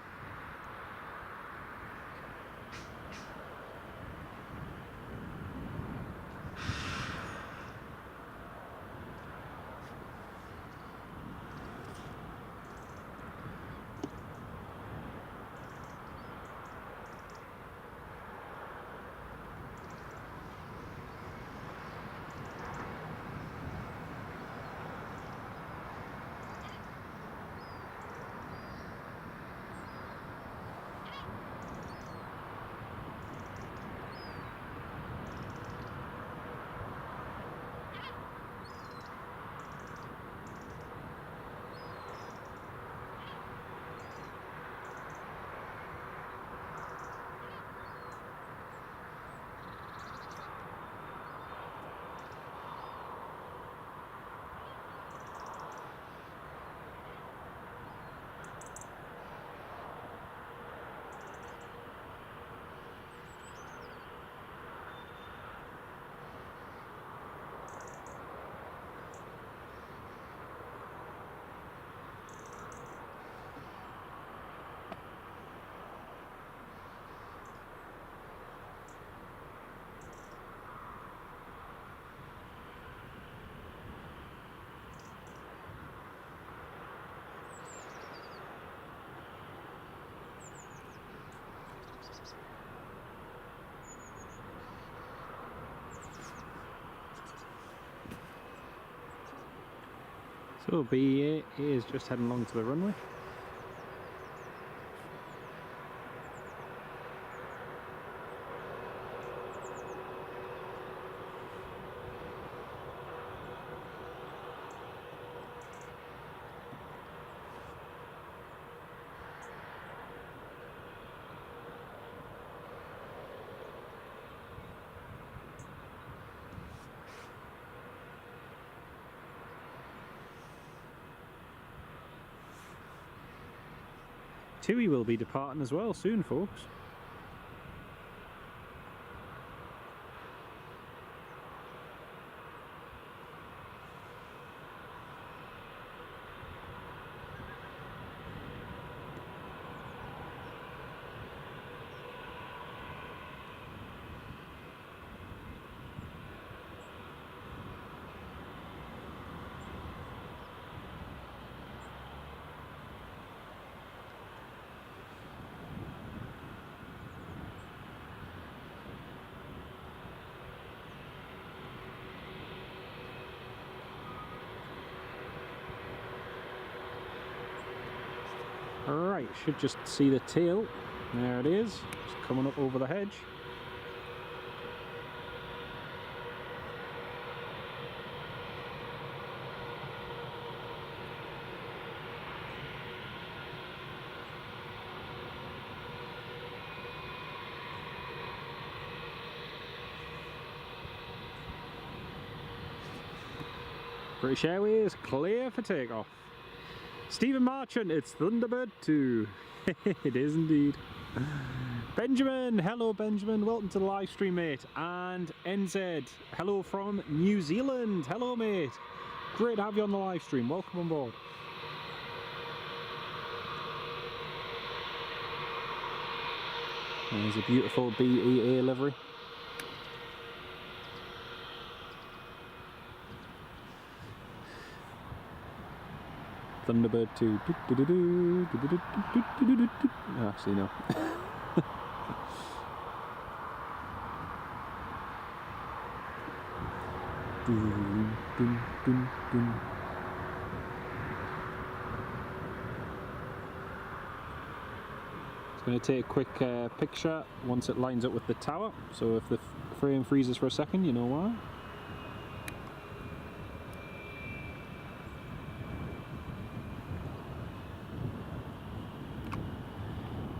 So BA is just heading along to the runway. TUI will be departing as well soon, folks. Alright, should just see the tail. There it is, just coming up over the hedge. British Airways clear for takeoff. Stephen Marchant, it's Thunderbird 2. It is indeed. Benjamin, hello Benjamin, welcome to the live stream, mate. And NZ, hello from New Zealand. Hello, mate. Great to have you on the live stream. Welcome on board. There's a beautiful BEA livery. Thunderbird 2. Actually, no. It's going to take a quick picture once it lines up with the tower. So if the frame freezes for a second, you know why.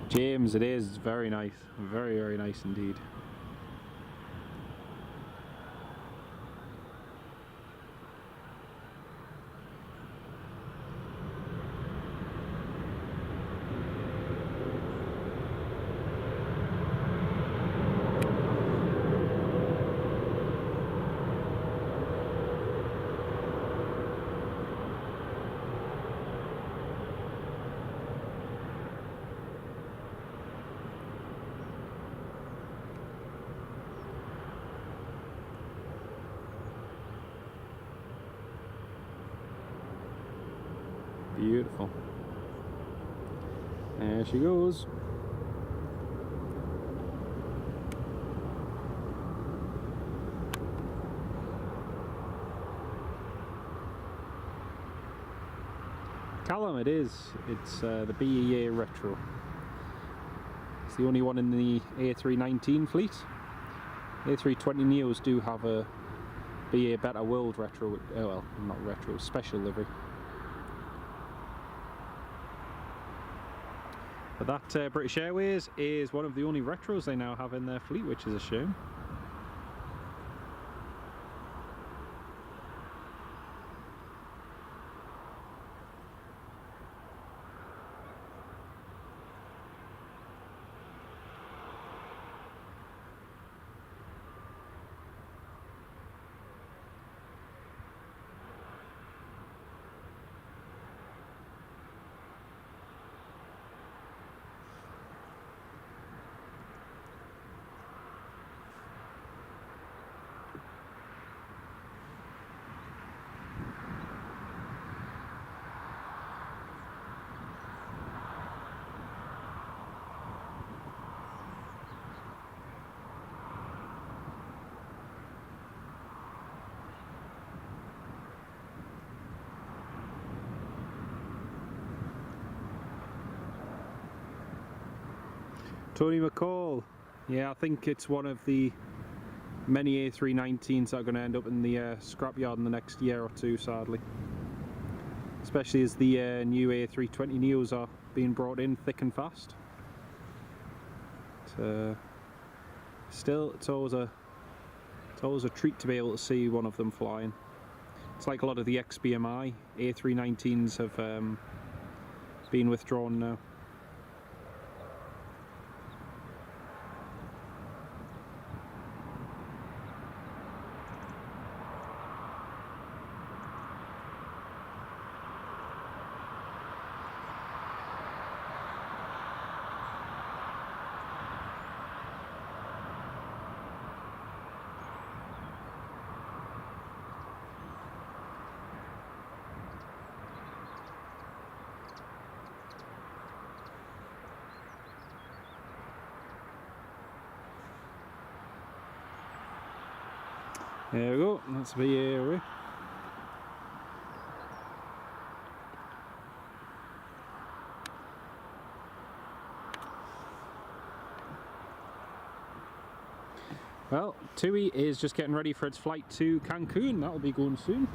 James, it is very nice, very, very nice indeed. Beautiful. There she goes. Callum, it is. It's the BEA Retro. It's the only one in the A319 fleet. A320neos do have a BEA Better World Retro, well, not retro, special livery. But that British Airways is one of the only retros they now have in their fleet, which is a shame. Tony McCall. Yeah, I think it's one of the many A319s that are going to end up in the scrapyard in the next year or two, sadly. Especially as the new A320neos are being brought in thick and fast. Still, it's always a treat to be able to see one of them flying. It's like a lot of the XBMI A319s have been withdrawn now. There we go, that's the area. Well, TUI is just getting ready for its flight to Cancun. That'll be going soon.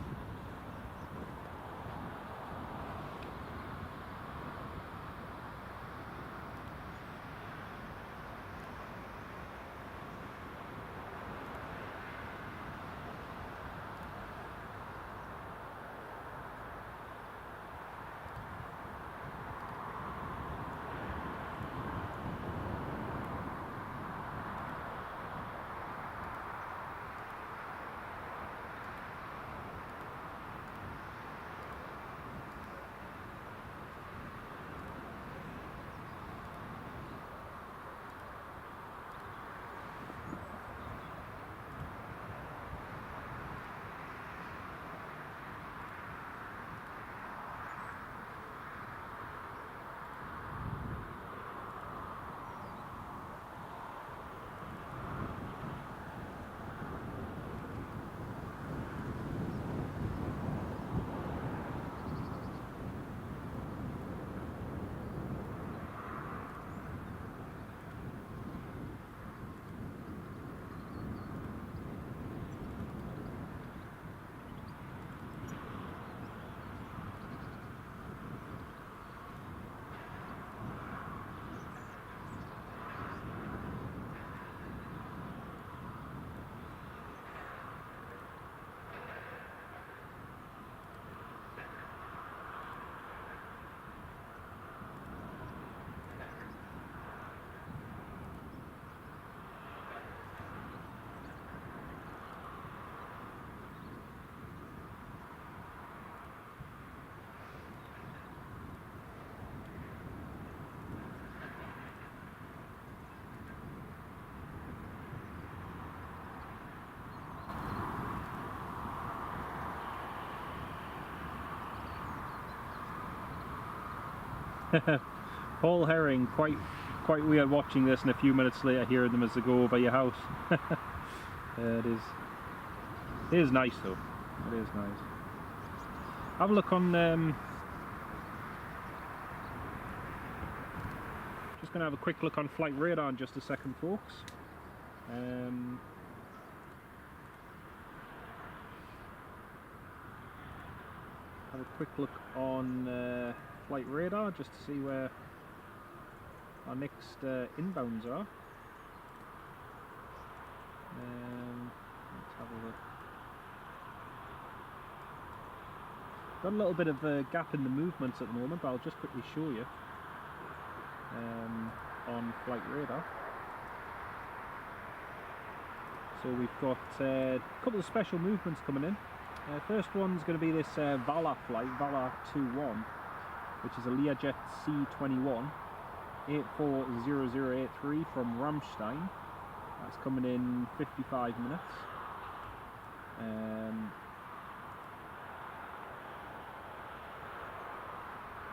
Paul Herring, quite weird watching this and a few minutes later hearing them as they go over your house. It is nice though, it is nice. Have a look on, just going to have a quick look on flight radar in just a second, folks. Have a quick look on flight radar just to see where our next inbounds are. Let's have a look. Got a little bit of a gap in the movements at the moment, but I'll just quickly show you on flight radar. So we've got a couple of special movements coming in. First one's going to be this Vala flight, Vala 21, which is a Learjet C21 840083 from Ramstein. That's coming in 55 minutes.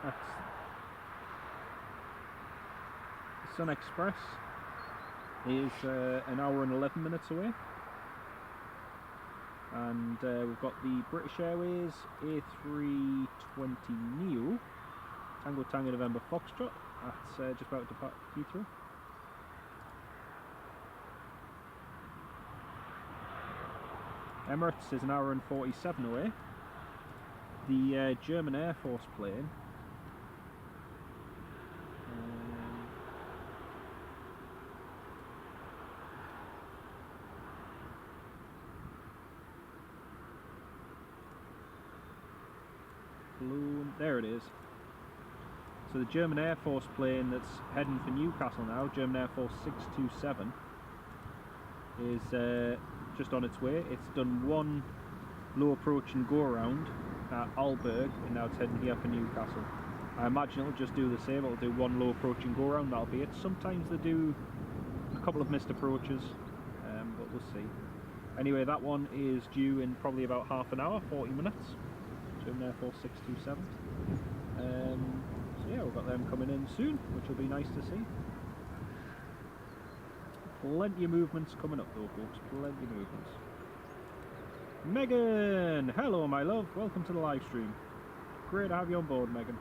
That's Sun Express is an hour and 11 minutes away. And we've got the British Airways A320neo Tango Tango November Foxtrot. That's just about to depart Heathrow. Emirates is an hour and 47 away. The German Air Force plane there it is. So the German Air Force plane that's heading for Newcastle now, German Air Force 627, is just on its way. It's done one low approach and go around at Alberg, and now it's heading here for Newcastle. I imagine it'll just do the same. It'll do one low approach and go around, that'll be it. Sometimes they do a couple of missed approaches, but we'll see. Anyway, that one is due in probably about half an hour, 40 minutes. German Air Force 627. So yeah, we've got them coming in soon, which will be nice to see. Plenty of movements coming up though, folks, plenty of movements. Megan! Hello my love, welcome to the live stream. Great to have you on board, Megan.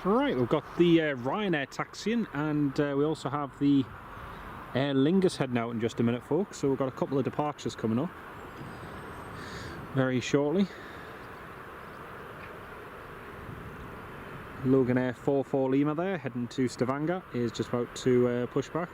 Right, we've got the Ryanair taxiing, and we also have the Aer Lingus heading out in just a minute, folks. So we've got a couple of departures coming up very shortly. Loganair 44 Lima there, heading to Stavanger, is just about to push back.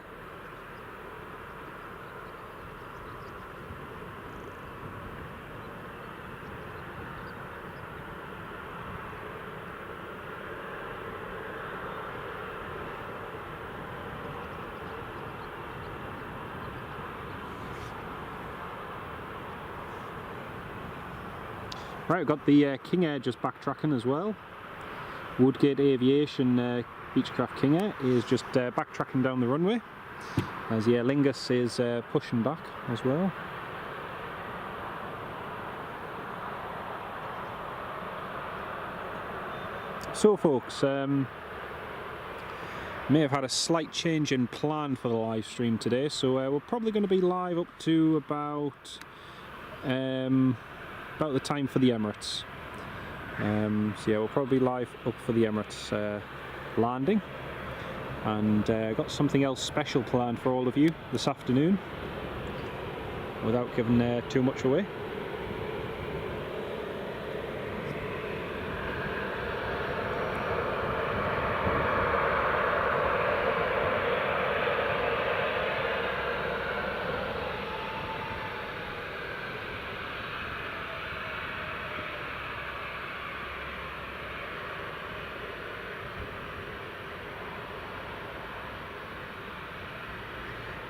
Right, we've got the King Air just backtracking as well. Woodgate Aviation Beechcraft King Air is just backtracking down the runway, as the Aer Lingus is pushing back as well. So folks, may have had a slight change in plan for the live stream today, so we're probably going to be live up to about the time for the Emirates. So yeah, we'll probably be live up for the Emirates landing, and got something else special planned for all of you this afternoon, without giving too much away.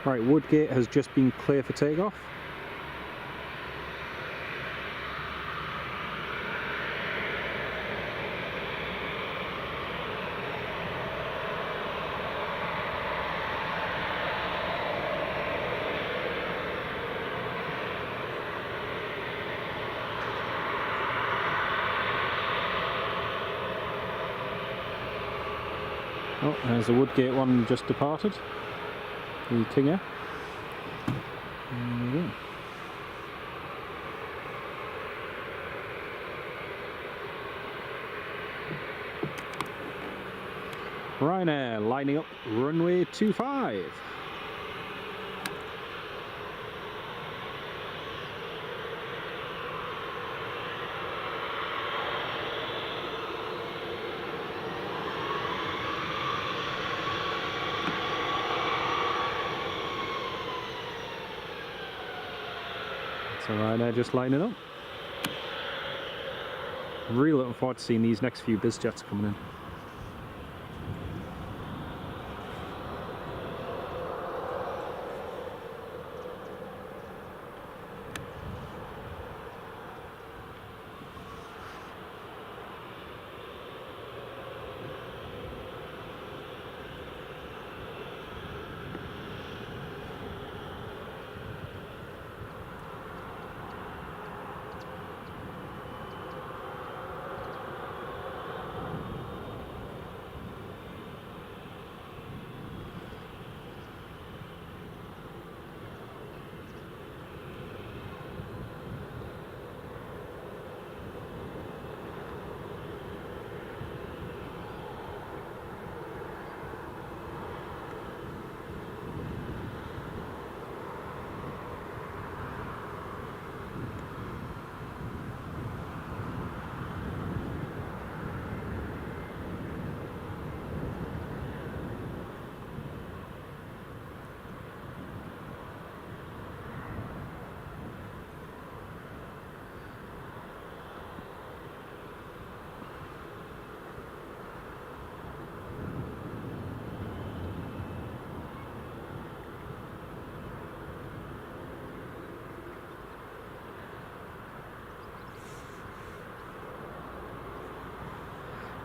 Right, Woodgate has just been clear for takeoff. Oh, there's the Woodgate one just departed. The King Air. There we go. Ryanair lining up runway 25. So Ryanair just lining up. Really looking forward to seeing these next few BizJets coming in.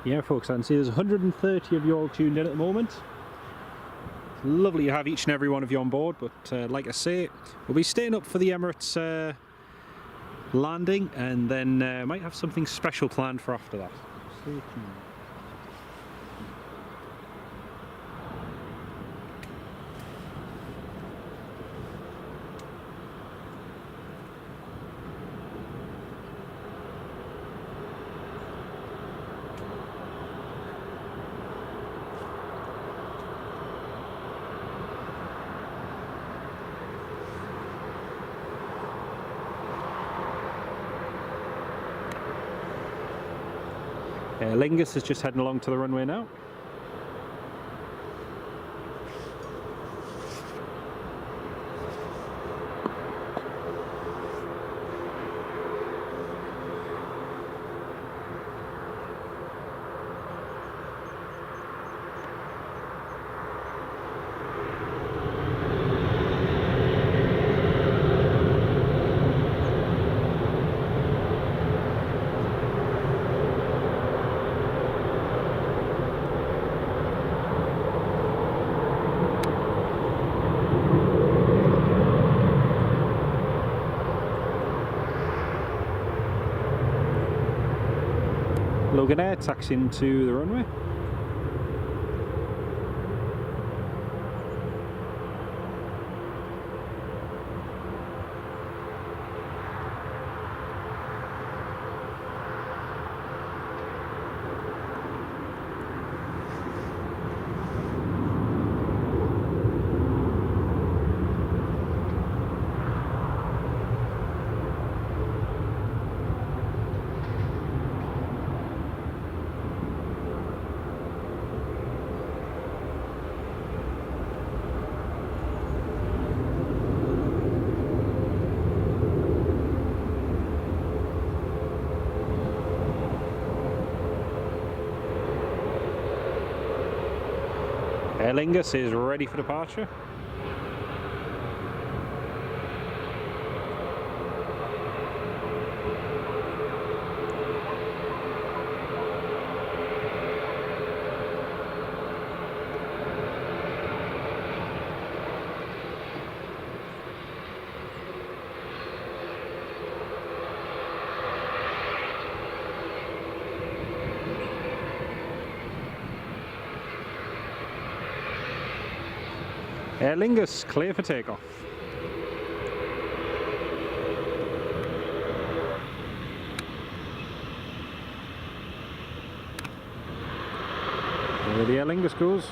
Yeah folks, I can see there's 130 of you all tuned in at the moment. It's lovely to have each and every one of you on board, but like I say, we'll be staying up for the Emirates landing, and then might have something special planned for after that. Stay tuned. Aer Lingus is just heading along to the runway now. Loganair taxiing to the runway. Aer Lingus is ready for departure. Aer Lingus clear for takeoff. There the Aer Lingus goes.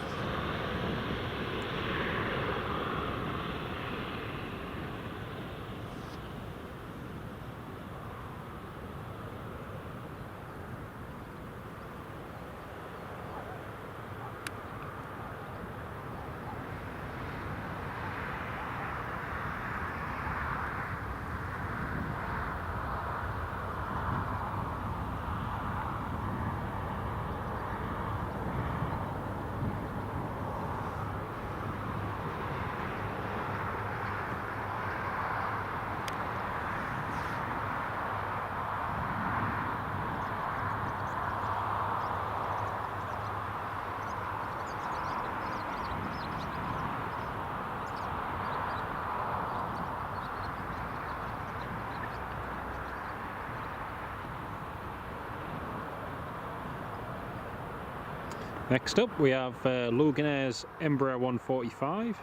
Next up we have Loganair's Embraer 145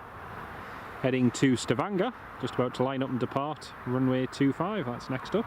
heading to Stavanger, just about to line up and depart runway 25, that's next up.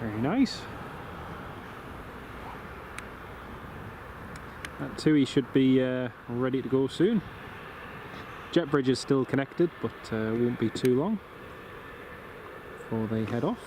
Very nice. That TUI should be ready to go soon. Jet bridge is still connected, but won't be too long before they head off.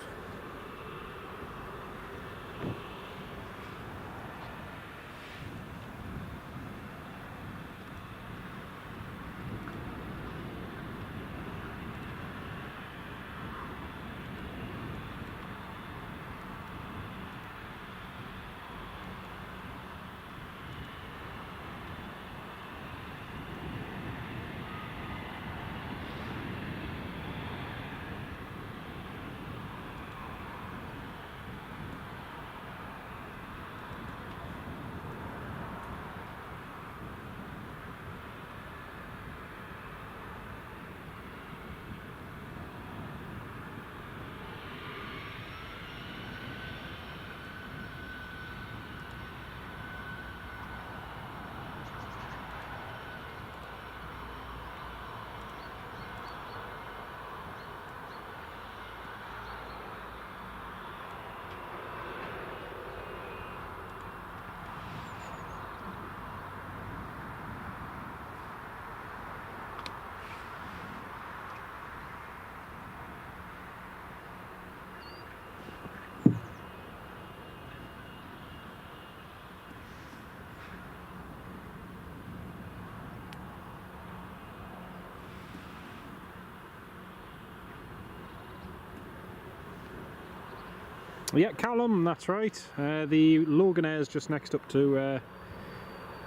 Yeah, Callum, that's right. The Loganair is just next up to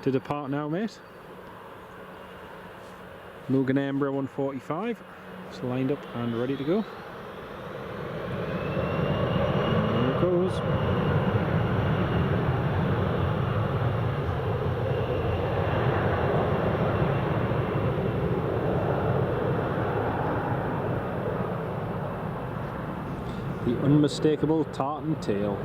depart now, mate. Loganair Embraer 145. It's lined up and ready to go. There it goes. The unmistakable tartan tail.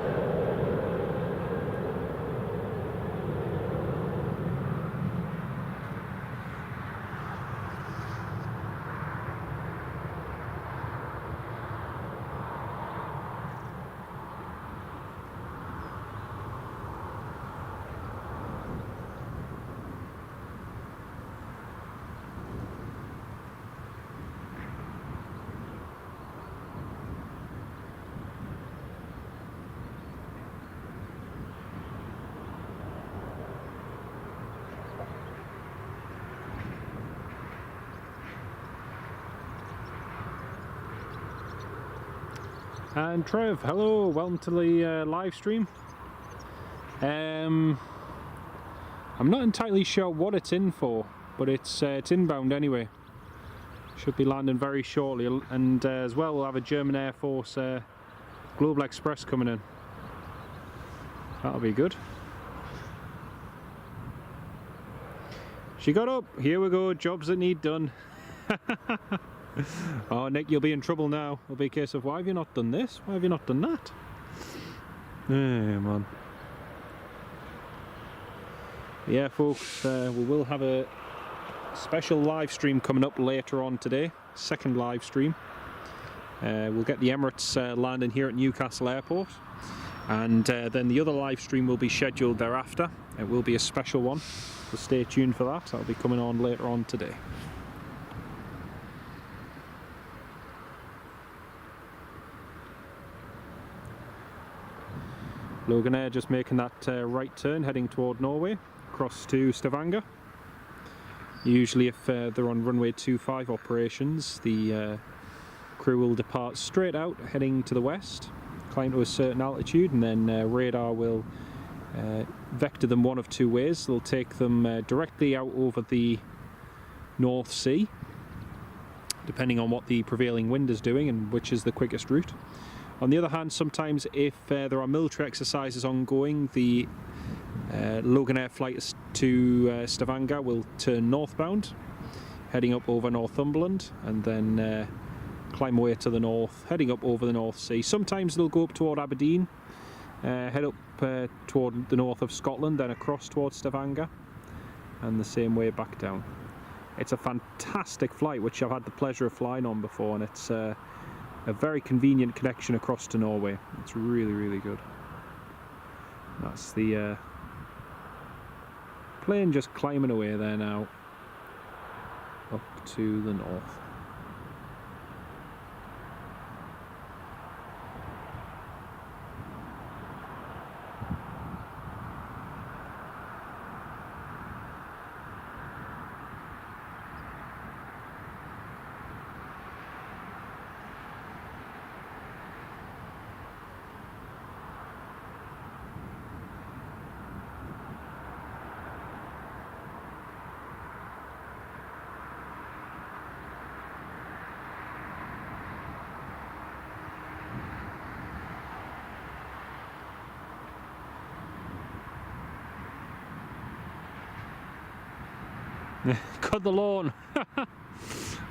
And Trev, hello, welcome to the live stream. I'm not entirely sure what it's in for, but it's inbound anyway. Should be landing very shortly, and as well we'll have a German Air Force Global Express coming in. That'll be good. She got up, here we go, jobs that need done. Oh, Nick, you'll be in trouble now. It'll be a case of, why have you not done this? Why have you not done that? Man. Yeah, folks, we will have a special live stream coming up later on today. Second live stream. We'll get the Emirates landing here at Newcastle Airport. And then the other live stream will be scheduled thereafter. It will be a special one. So stay tuned for that. That'll be coming on later on today. Loganair just making that right turn heading toward Norway, across to Stavanger. Usually if they're on runway 25 operations, the crew will depart straight out heading to the west, climb to a certain altitude, and then radar will vector them one of two ways. They'll take them directly out over the North Sea, depending on what the prevailing wind is doing and which is the quickest route. On the other hand, sometimes if there are military exercises ongoing, the Loganair flight to Stavanger will turn northbound, heading up over Northumberland, and then climb away to the north, heading up over the North Sea. Sometimes they'll go up toward Aberdeen, head up toward the north of Scotland, then across towards Stavanger, and the same way back down. It's a fantastic flight, which I've had the pleasure of flying on before, and it's a very convenient connection across to Norway. It's really, really good. That's the plane just climbing away there now, up to the north. Cut the lawn.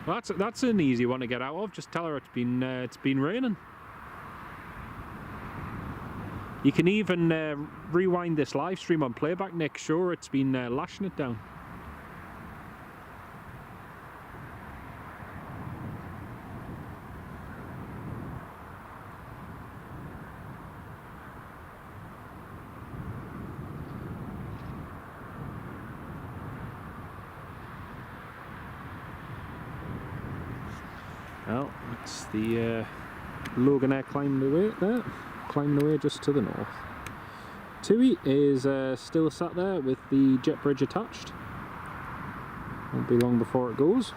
That's an easy one to get out of. Just tell her it's been raining. You can even rewind this live stream on playback, Nick. Sure, it's been lashing it down. Well, it's the Loganair climbing away there, climbing away just to the north. Tui is still sat there with the jet bridge attached. Won't be long before it goes.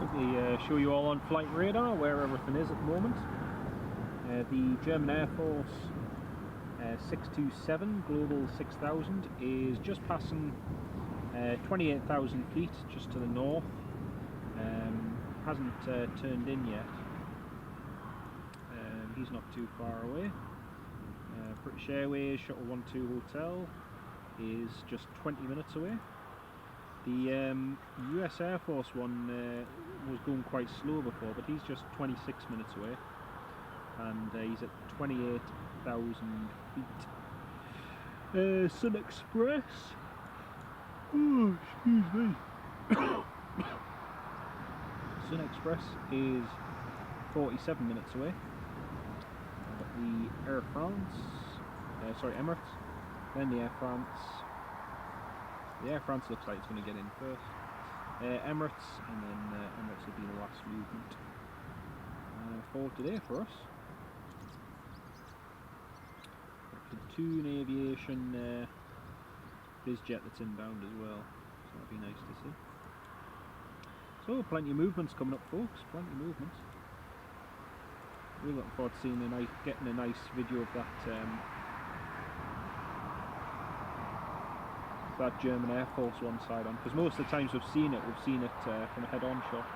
quickly show you all on flight radar where everything is at the moment. The German Air Force 627 Global 6000 is just passing 28,000 feet just to the north. Hasn't turned in yet. He's not too far away. British Airways Shuttle 12 Hotel is just 20 minutes away. The US Air Force one was going quite slow before, but he's just 26 minutes away, and he's at 28,000 feet. Sun Express, oh, excuse me. Sun Express is 47 minutes away. The Air France, sorry, Emirates, then the Air France. The Air France looks like it's going to get in first. Emirates, and then Emirates will be the last movement for today for us. Cancun Aviation EasyJet that's inbound as well, so that'll be nice to see. So plenty of movements coming up, folks. Plenty of movements. Really looking forward to seeing getting a nice video of that German Air Force one side on, because most of the times we've seen it from a head-on shot.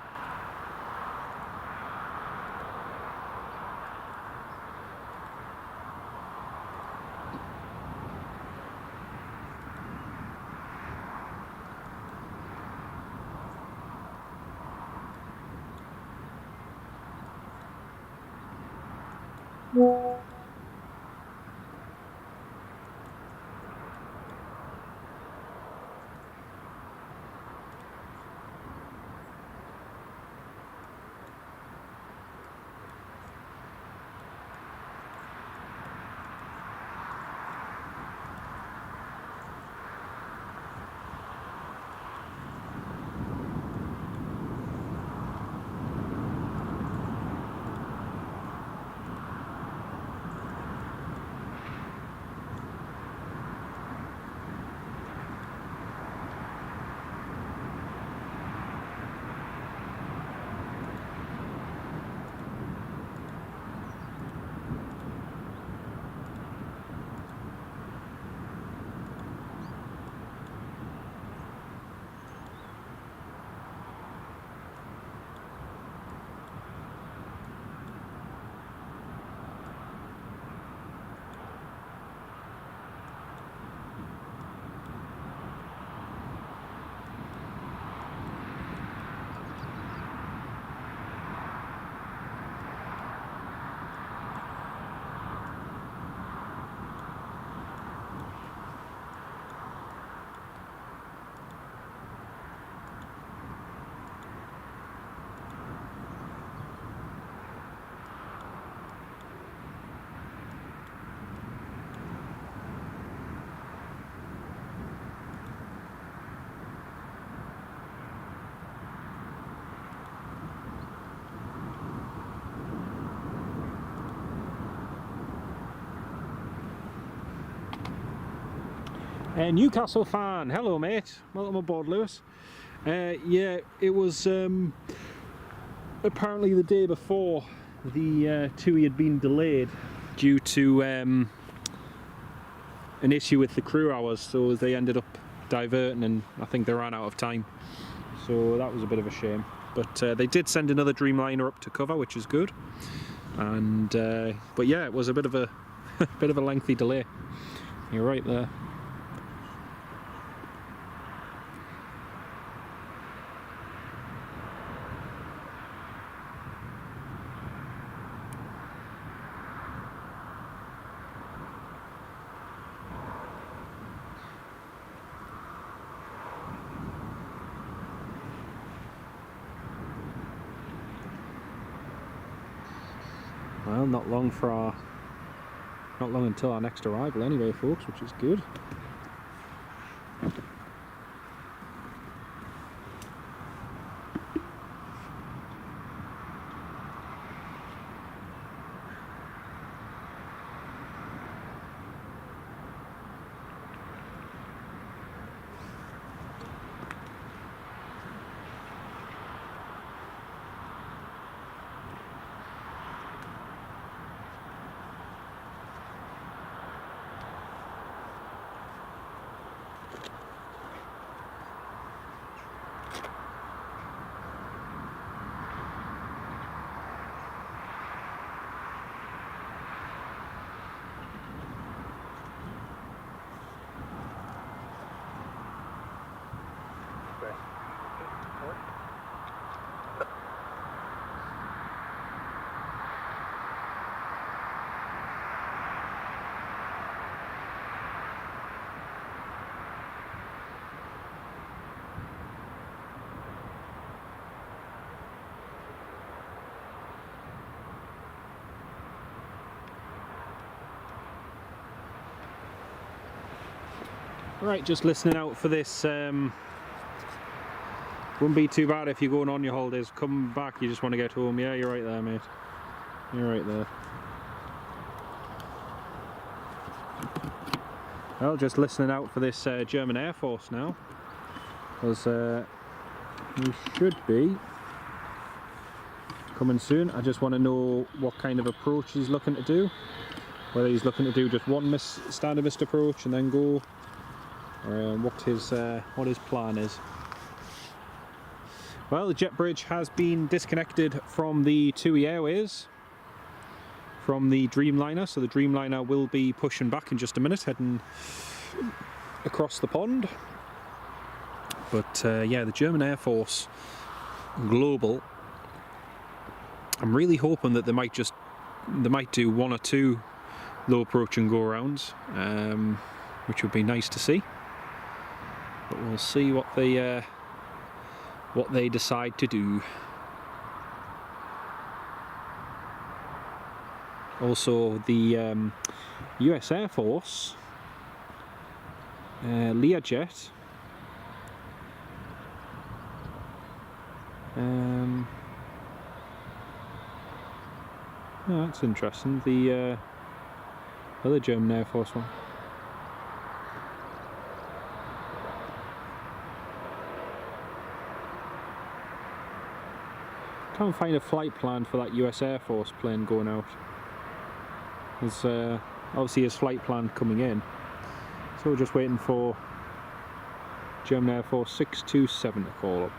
Newcastle fan, hello mate, welcome aboard Lewis. Yeah, it was apparently the day before the TUI had been delayed due to an issue with the crew hours, so they ended up diverting and I think they ran out of time, so that was a bit of a shame. But they did send another Dreamliner up to cover, which is good. And but yeah, it was a bit of a bit of a lengthy delay. You're right there. Well, not long until our next arrival anyway, folks, which is good. Right, just listening out for this. Wouldn't be too bad if you're going on your holidays. Come back, you just want to get home. Yeah, you're right there, mate. You're right there. Well, just listening out for this German Air Force now, because we should be coming soon. I just want to know what kind of approach he's looking to do. Whether he's looking to do just one standard missed approach and then go, or what his plan is. Well, the jet bridge has been disconnected from the TUI Airways, from the Dreamliner, so the Dreamliner will be pushing back in just a minute, heading across the pond. But yeah, the German Air Force Global, I'm really hoping that they might do one or two low approach and go arounds, which would be nice to see. But we'll see what they decide to do. Also, the US Air Force Learjet oh, that's interesting. The other German Air Force one. Can't find a flight plan for that US Air Force plane going out. There's obviously his flight plan coming in, so we're just waiting for German Air Force 627 to call up.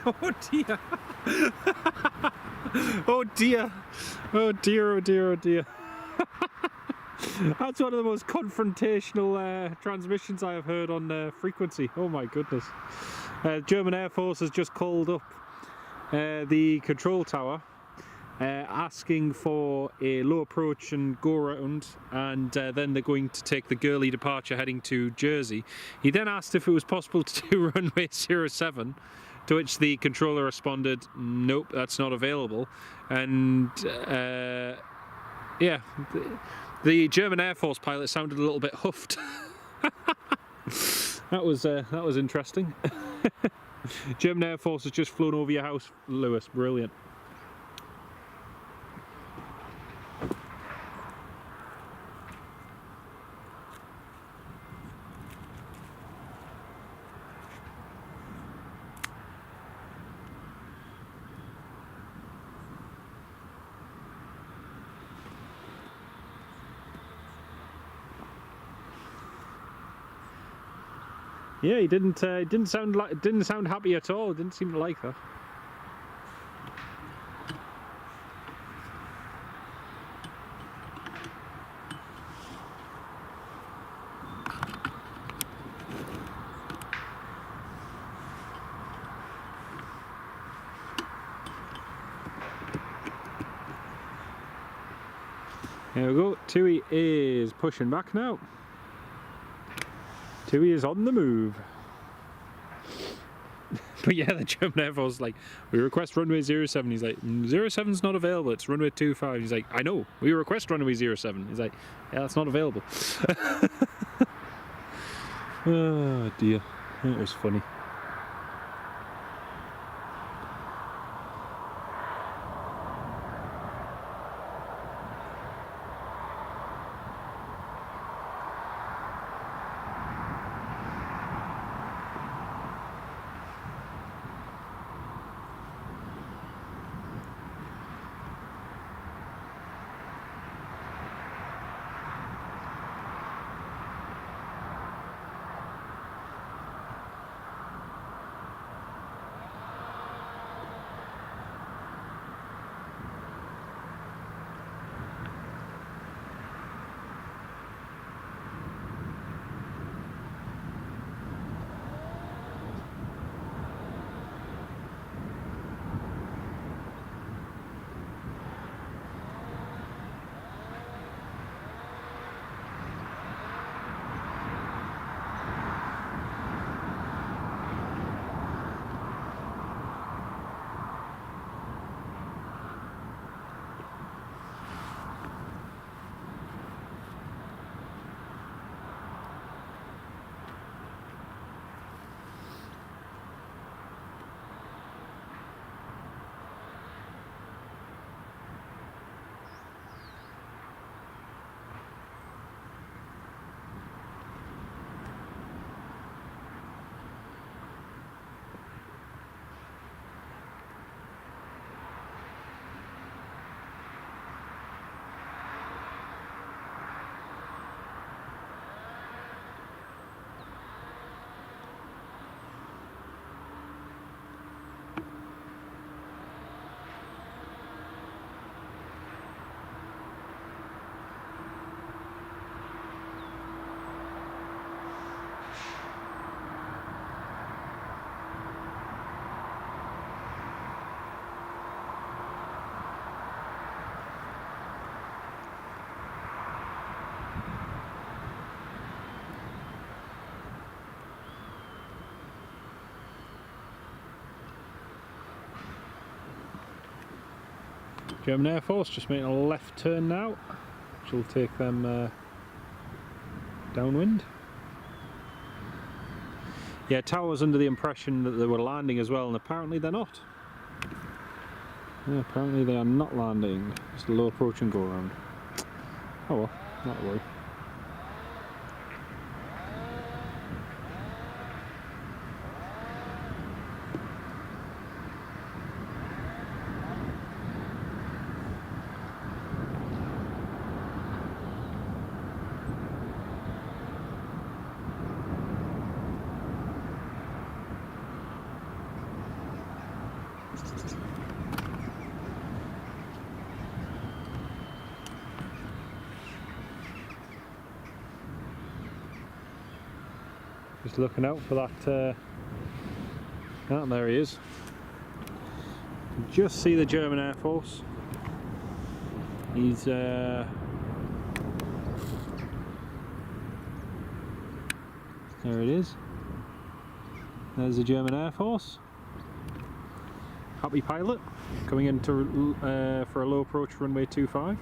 Oh dear! Oh dear! Oh dear! Oh dear! Oh dear! That's one of the most confrontational transmissions I have heard on frequency. Oh my goodness! German Air Force has just called up the control tower, asking for a low approach and go around, and then they're going to take the Gurley departure heading to Jersey. He then asked if it was possible to do runway 07. To which the controller responded, nope, that's not available. And yeah, the German Air Force pilot sounded a little bit huffed. That was interesting. German Air Force has just flown over your house, Lewis. Brilliant. Yeah, he didn't sound happy at all. Didn't seem to like that. There we go. TUI is pushing back now. Tui is on the move. But yeah, the German Air Force is like, we request runway 07. He's like, 07's not available, it's runway 25. He's like, I know, we request runway 07. He's like, yeah, that's not available. Oh dear, it was funny. German Air Force just making a left turn now, which will take them downwind. Yeah, Tower was under the impression that they were landing as well, and apparently they're not. Yeah, apparently they are not landing. It's a low approach and go around. Oh well, not to worry. Just looking out for that. Oh, there he is. Just see the German Air Force. He's there it is. There's the German Air Force. Happy pilot coming into for a low approach runway 25.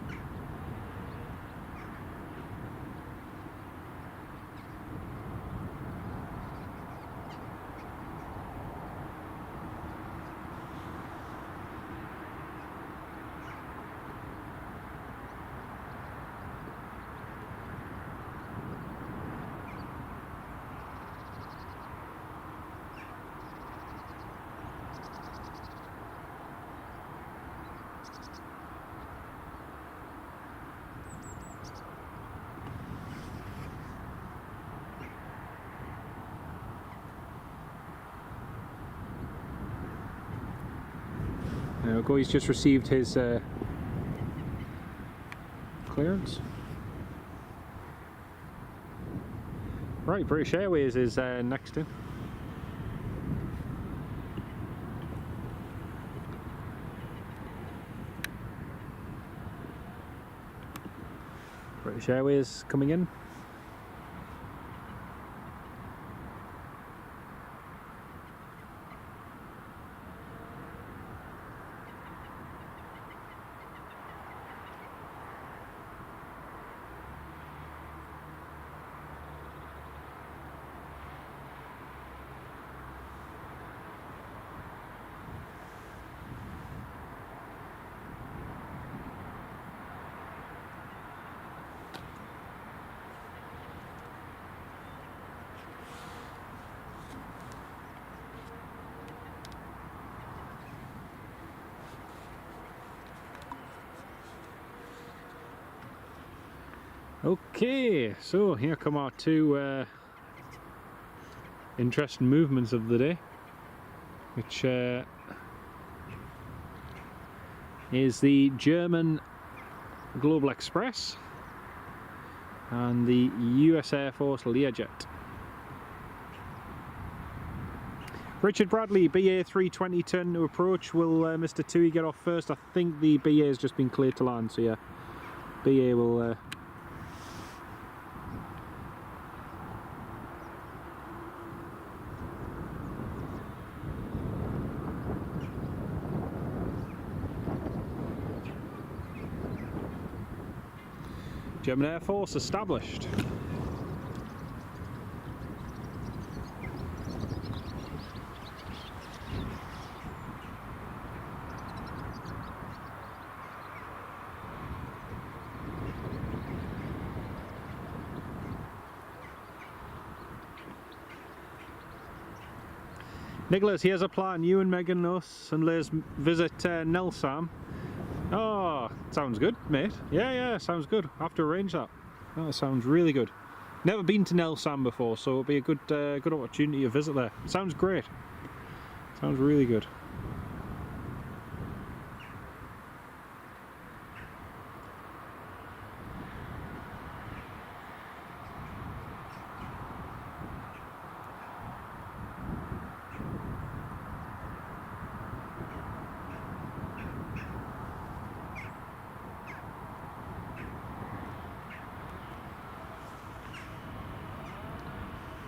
There we go, he's just received his clearance. Right, British Airways is next in. British Airways coming in. Okay, so here come our two interesting movements of the day, which is the German Global Express and the US Air Force Learjet. Richard Bradley, BA 320 turn to approach. Will Mr. Tui get off first? I think the BA has just been cleared to land, so yeah, BA will German Air Force established. Nicholas, here's a plan. You and Megan, us, and Liz visit Nelsam. Oh, sounds good, mate. Yeah, sounds good. I have to arrange that. That sounds really good. Never been to Nelsam before, so it'll be a good good opportunity to visit there. Sounds great. Sounds really good.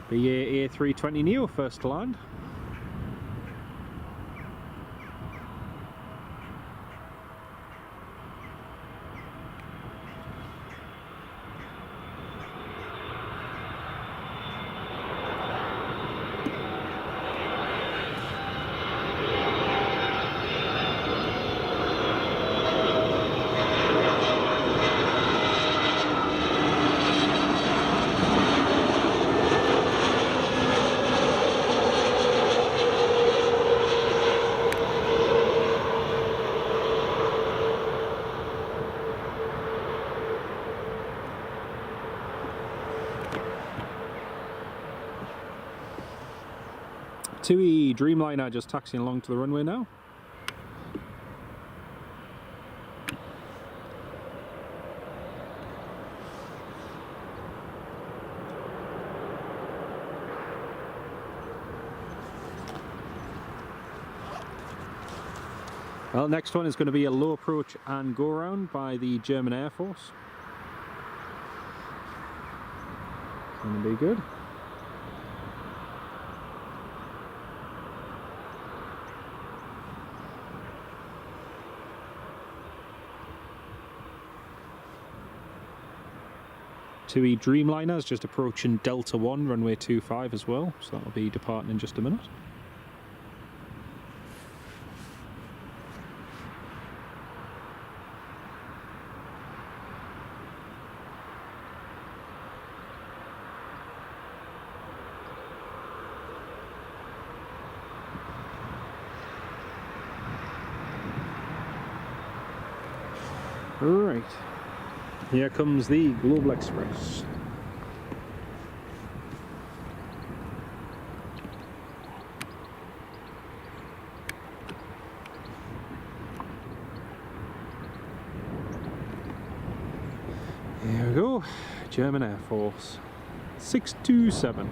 The A320 Neo first to land. TUI Dreamliner just taxiing along to the runway now. Well, next one is going to be a low approach and go around by the German Air Force. It's going to be good. TUI Dreamliner is just approaching Delta 1, runway 25 as well, so that'll be departing in just a minute. Right. Here comes the Global Express. Here we go, German Air Force 627.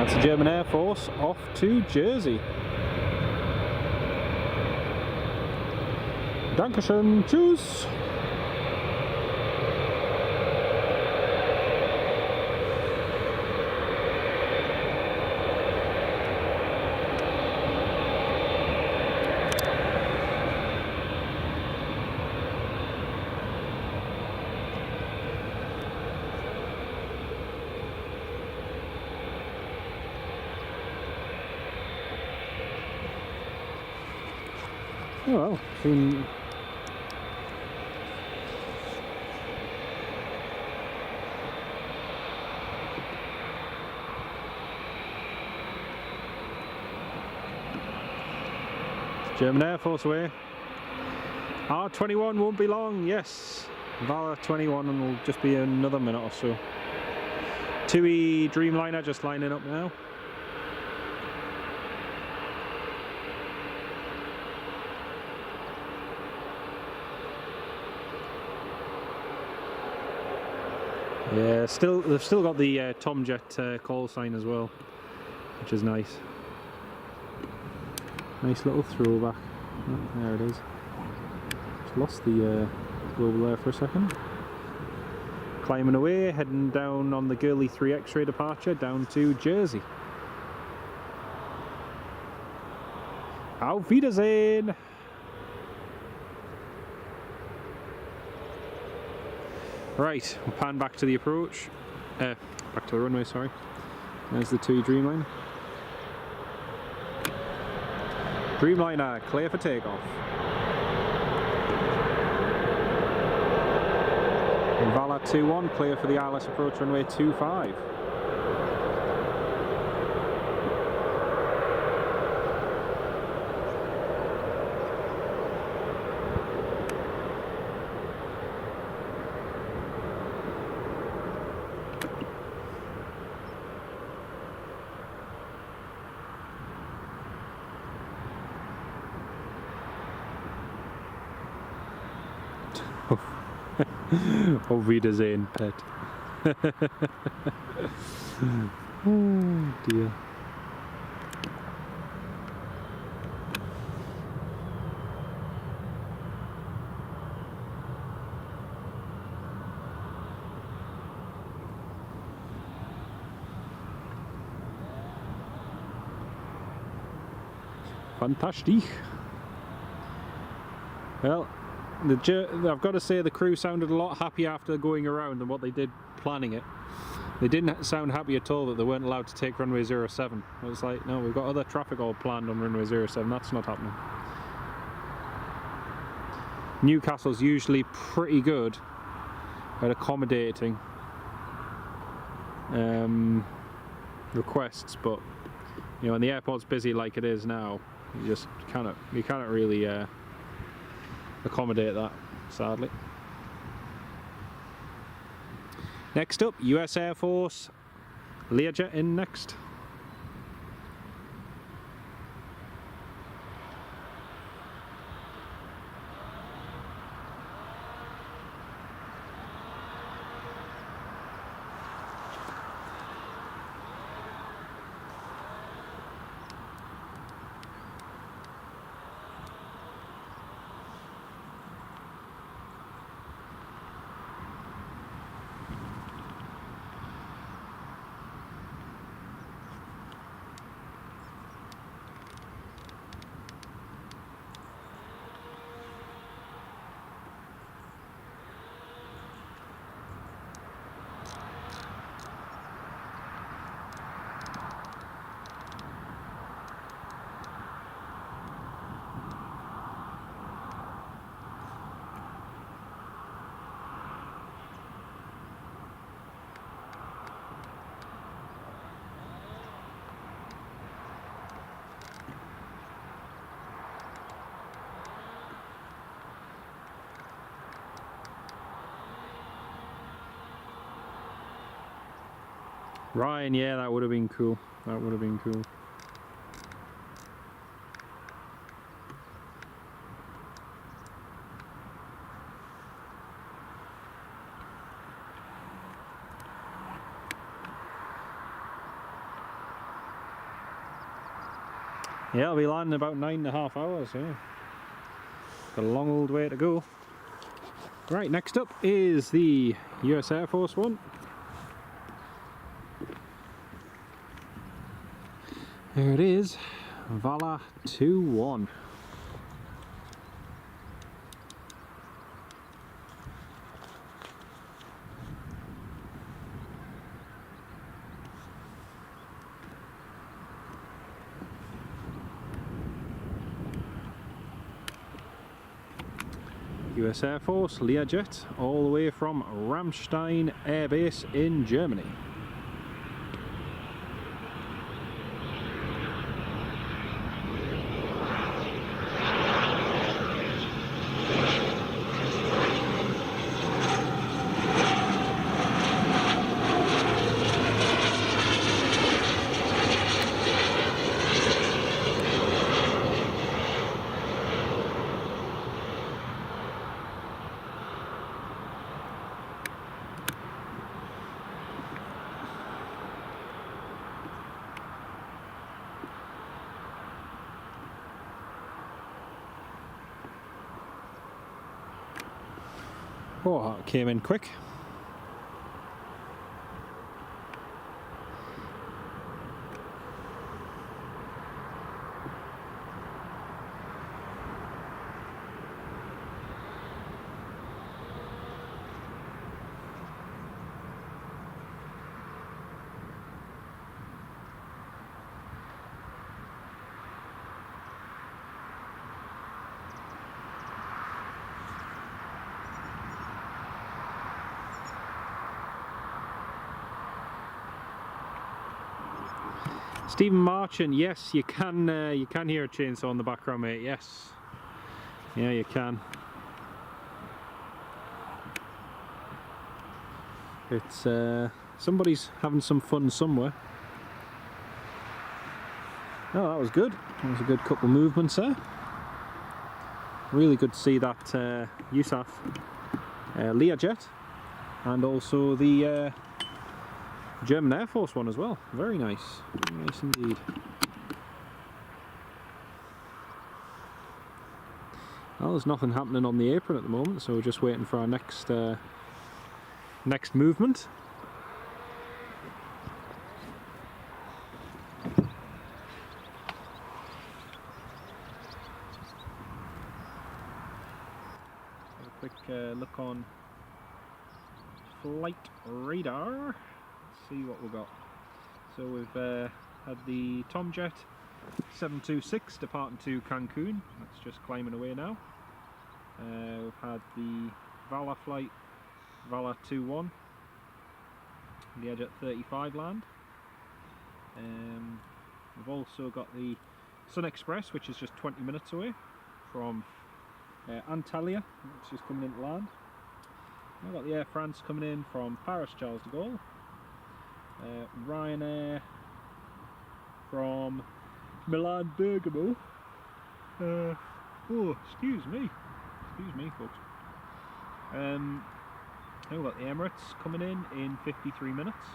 That's the German Air Force off to Jersey. Dankeschön, tschüss. Oh well, seen. German Air Force away. R21 won't be long, yes. Valor 21 and will just be another minute or so. 2E Dreamliner just lining up now. Yeah, they've still got the Tomjet call sign as well, which is nice. Nice little throwback. Oh, there it is. Just lost the global there for a second. Climbing away, heading down on the Gurley 3 X-ray departure down to Jersey. Auf Wiedersehen! Right, we'll pan back to the approach. Back to the runway, sorry. There's the 2E Dreamliner. Dreamliner, clear for takeoff. Valor 21, clear for the ILS approach runway 25. Auf Wiedersehen, Pet. Oh dear. Fantastic. Well, I've got to say the crew sounded a lot happier after going around than what they did planning it. They didn't sound happy at all that they weren't allowed to take runway 07. I was like, no, we've got other traffic all planned on runway 07, that's not happening. Newcastle's usually pretty good at accommodating requests, but you know, when the airport's busy like it is now, you cannot really accommodate that, sadly. Next up, US Air Force, Learjet in next. Ryan, yeah, that would have been cool. That would have been cool. Yeah, I'll be landing about 9.5 hours, yeah. Got a long old way to go. Right, next up is the US Air Force one. There it is, Vala 21. US Air Force, Learjet, all the way from Ramstein Air Base in Germany. Oh, that came in quick. Stephen Marchand, yes, you can hear a chainsaw in the background, mate. Yes, yeah, you can. It's somebody's having some fun somewhere. Oh, that was good. That was a good couple of movements there. Really good to see that USAF Learjet, and also the German Air Force one as well. Very nice. Very nice indeed. Well, there's nothing happening on the apron at the moment, so we're just waiting for our next movement. Have a quick look on flight radar. See what we've got. So we've had the Tomjet 726 departing to Cancun. That's just climbing away now. We've had the Vala flight, Vala 21, the Edge at 35 land. We've also got the Sun Express, which is just 20 minutes away from Antalya, which is coming into land. We've got the Air France coming in from Paris Charles de Gaulle. Ryanair from Milan Bergamo. Oh, excuse me folks. We've got the Emirates coming in 53 minutes.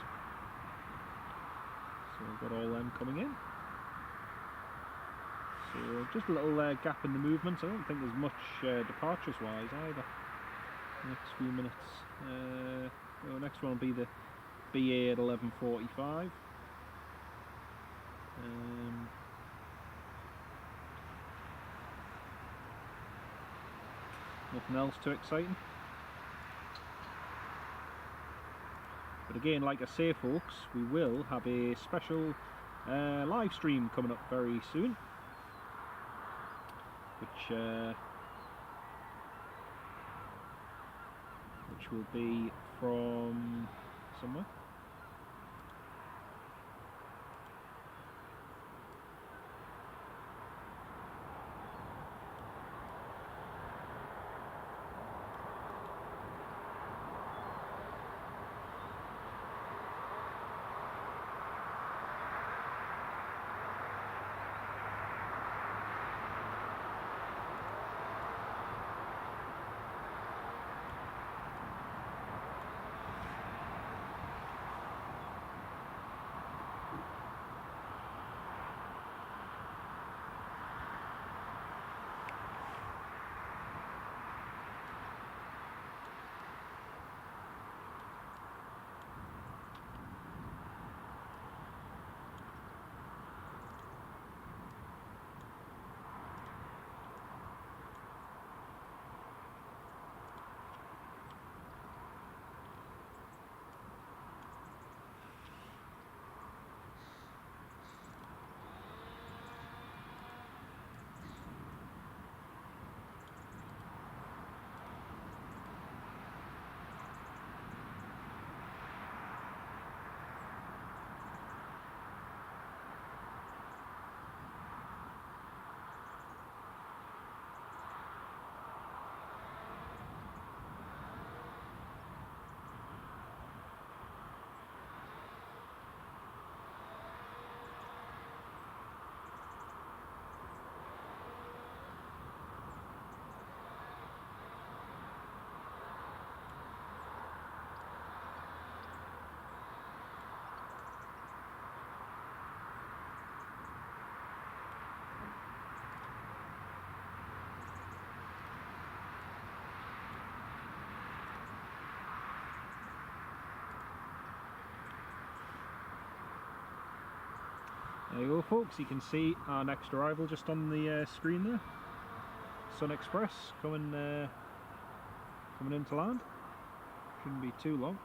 So we've got all them coming in. So just a little gap in the movements. I don't think there's much departures wise either. Next few minutes. The next one will be the BA at 11:45. Nothing else too exciting. But again, like I say folks, we will have a special live stream coming up very soon, which will be from somewhere. There you go, folks, you can see our next arrival just on the screen there. Sun Express coming into land. Shouldn't be too long.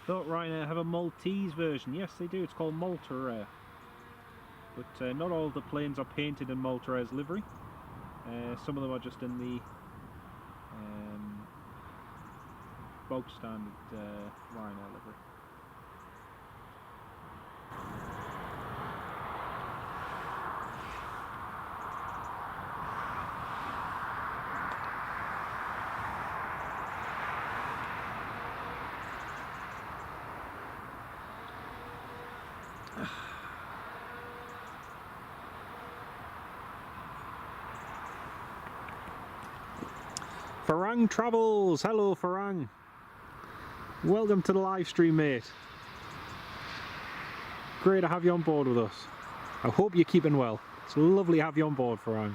Thought Ryanair have a Maltese version. Yes, they do. It's called Malta Air. But not all of the planes are painted in Malta Air's livery. Some of them are just in the bog standard Ryanair livery. Farang Travels, hello Farang. Welcome to the live stream, mate. Great to have you on board with us. I hope you're keeping well. It's lovely to have you on board, Farang.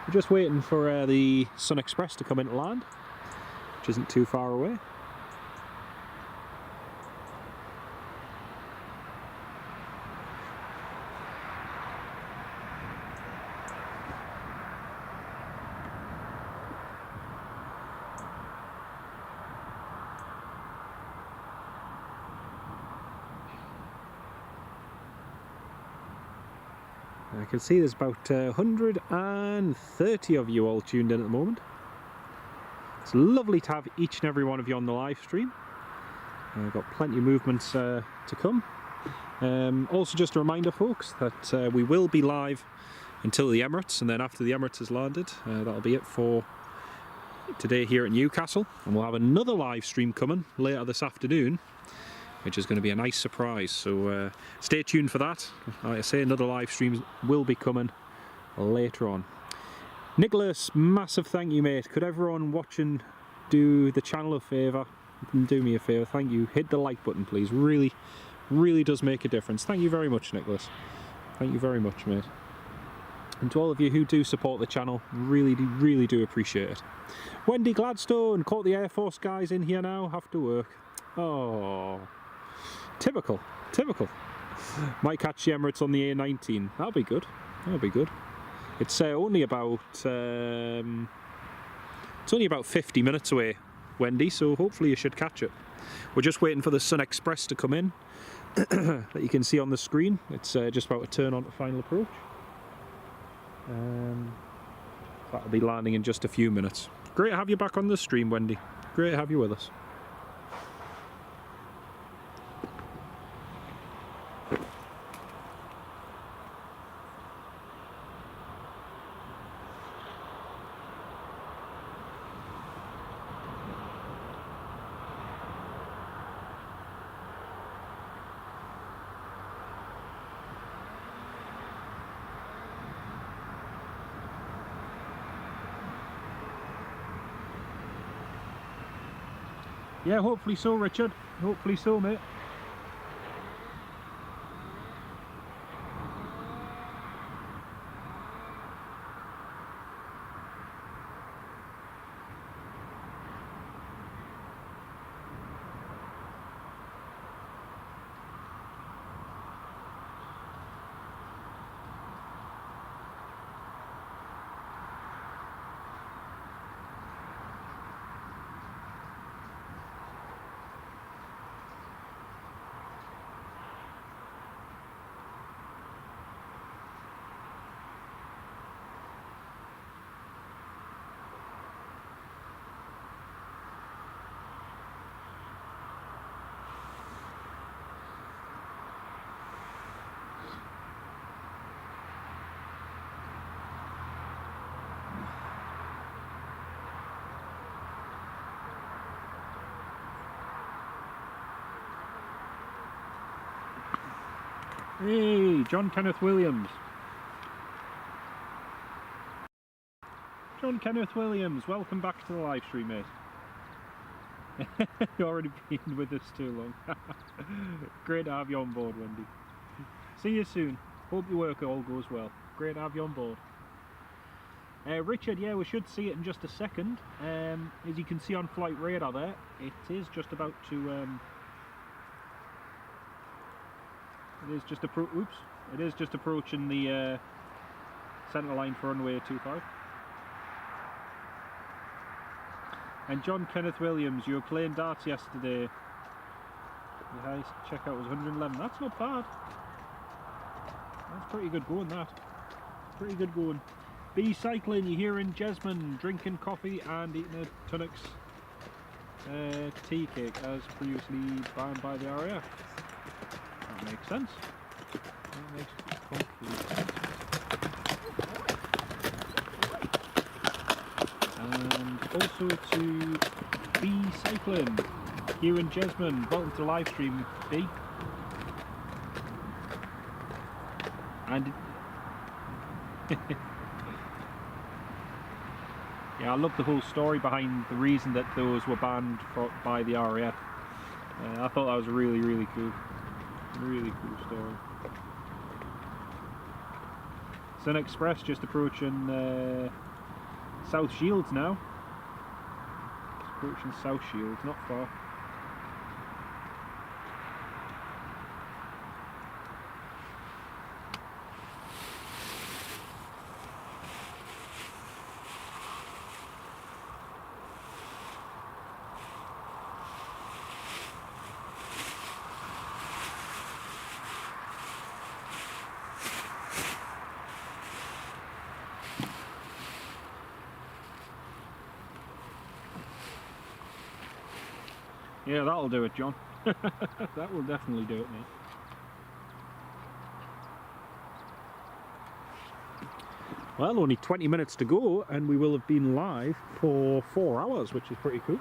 We're just waiting for the Sun Express to come into land, which isn't too far away. I can see there's about 130 of you all tuned in at the moment. It's lovely to have each and every one of you on the live stream. I've got plenty of movements to come. Also just a reminder, folks, that we will be live until the Emirates, and then after the Emirates has landed, that'll be it for today here at Newcastle. And we'll have another live stream coming later this afternoon, which is going to be a nice surprise, so stay tuned for that. Like I say, another live stream will be coming later on. Nicholas, massive thank you, mate. Could everyone watching do the channel a favour? Do me a favour, thank you. Hit the like button, please. Really, really does make a difference. Thank you very much, Nicholas. Thank you very much, mate. And to all of you who do support the channel, really do appreciate it. Wendy Gladstone, caught the Air Force guys in here now, have to work. Oh. Typical. Might catch the Emirates on the A19. That'll be good. It's only about 50 minutes away, Wendy. So hopefully you should catch it. We're just waiting for the Sun Express to come in, that you can see on the screen. It's just about to turn on to final approach. That'll be landing in just a few minutes. Great to have you back on the stream, Wendy. Great to have you with us. Yeah, hopefully so, Richard. Hopefully so, mate. Hey, John Kenneth Williams. John Kenneth Williams, welcome back to the live stream, mate. You've already been with us too long. Great to have you on board, Wendy. See you soon. Hope your work all goes well. Great to have you on board. Richard, yeah, we should see it in just a second. As you can see on flight radar there, it is just about to... it is just approaching the centre line for runway 25. And John Kenneth Williams, you were playing darts yesterday. The highest checkout was 111. That's not bad. That's pretty good going, that. Pretty good going. B cycling, you're here in Jesmond, drinking coffee and eating a Tunnocks tea cake as previously banned by the RAF. That makes sense. That makes complete sense. And also to B cycling, here in Jesmond, welcome to the live stream, B. And yeah, I love the whole story behind the reason that those were banned by the RAF. I thought that was really, really cool. Really cool story. Sun Express just approaching South Shields now. Just approaching South Shields, not far. Yeah, that'll do it, John. That will definitely do it, mate. Well, only 20 minutes to go and we will have been live for 4 hours, which is pretty cool.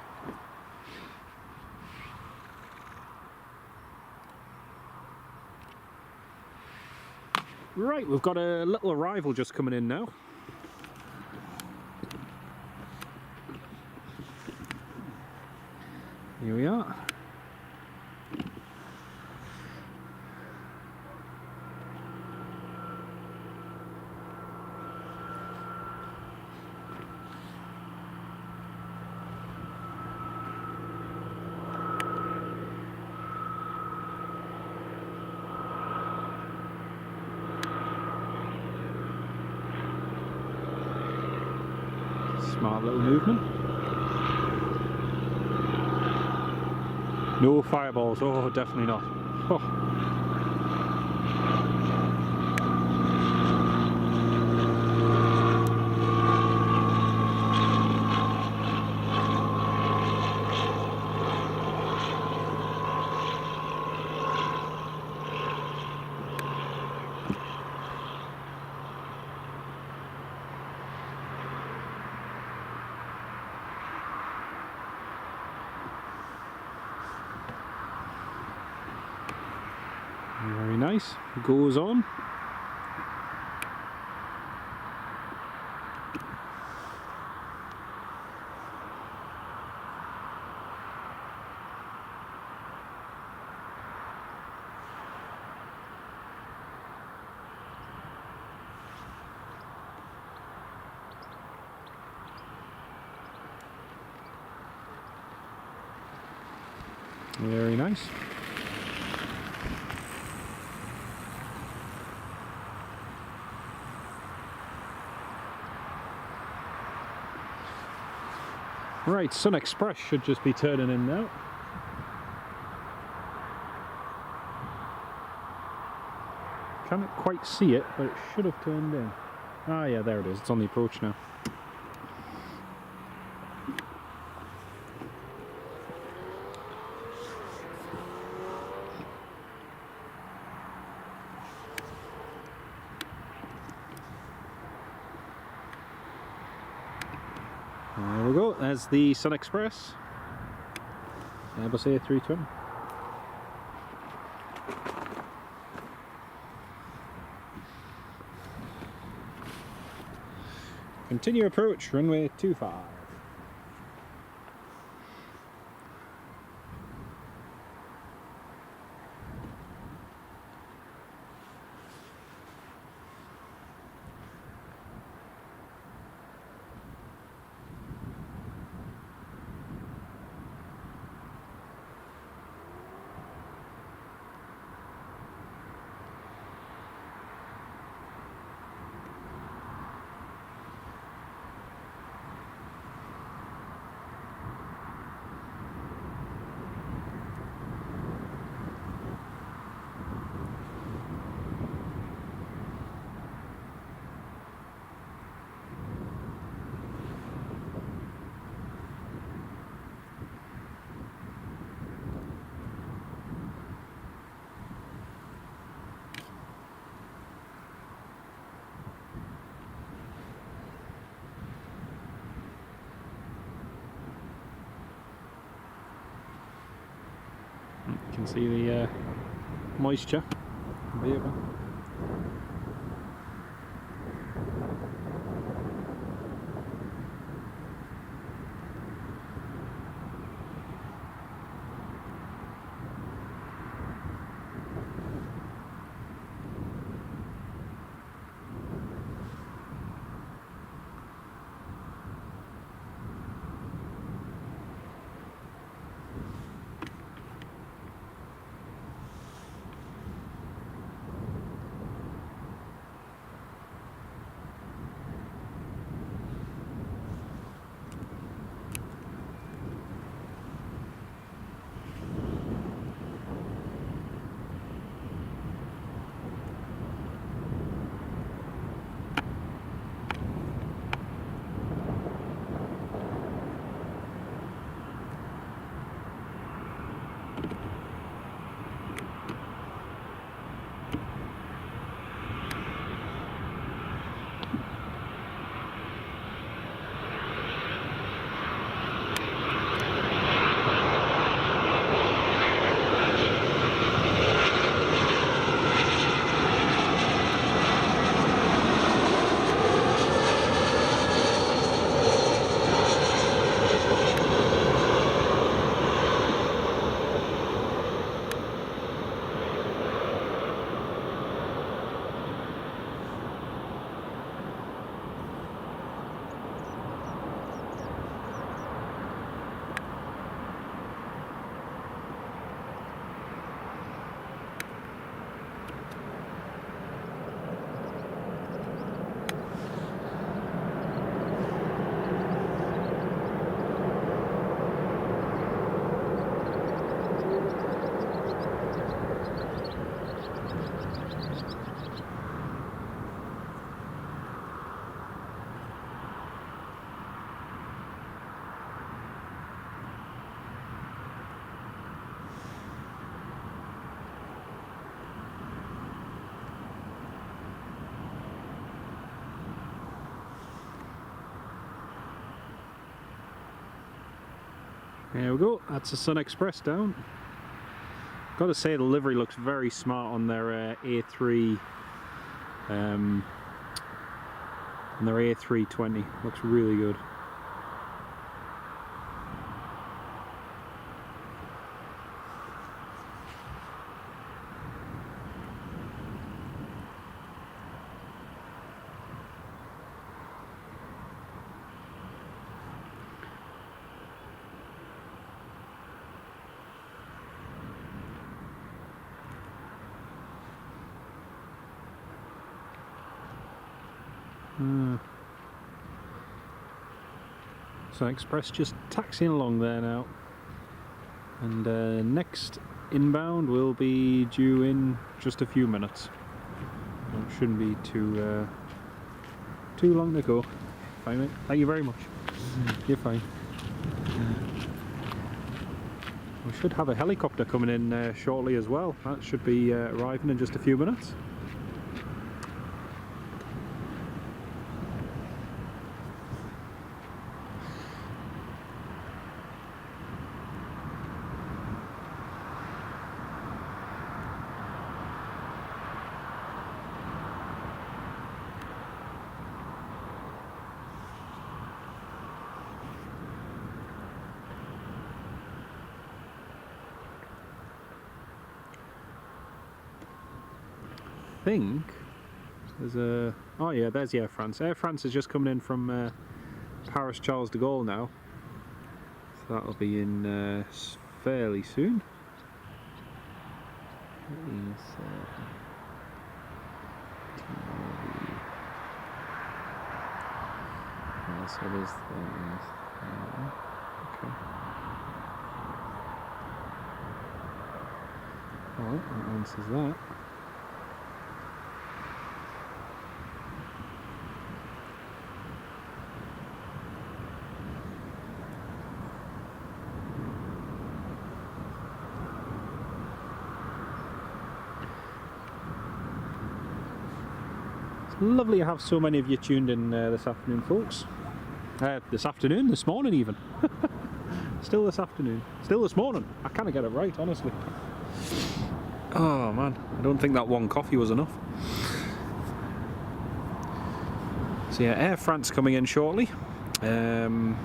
Right, we've got a little arrival just coming in now. Here we are. Smart little movement. No fireballs, oh definitely not. Oh. Very nice. Goes on. Very nice. Right, Sun Express should just be turning in now. Can't quite see it, but it should have turned in. Ah yeah, there it is, it's on the approach now. There we go, there's the Sun Express, Airbus A320. Continue approach, runway 25. You can see the moisture in the vehicle. There we go, that's the Sun Express down. Got to say the livery looks very smart on their A3 and their A320, looks really good. Sun Express just taxiing along there now, and next inbound will be due in just a few minutes. It shouldn't be too long to go. Fine, mate. Thank you very much. You're fine. We should have a helicopter coming in shortly as well. That should be arriving in just a few minutes. Think there's a there's Air France. Air France is just coming in from Paris Charles de Gaulle now, so that'll be in fairly soon. So there's okay. Well, that answers that. Lovely to have so many of you tuned in this afternoon, folks. This morning even. Still this afternoon. Still this morning. I kind of get it right, honestly. Oh man, I don't think that one coffee was enough. So yeah, Air France coming in shortly. Then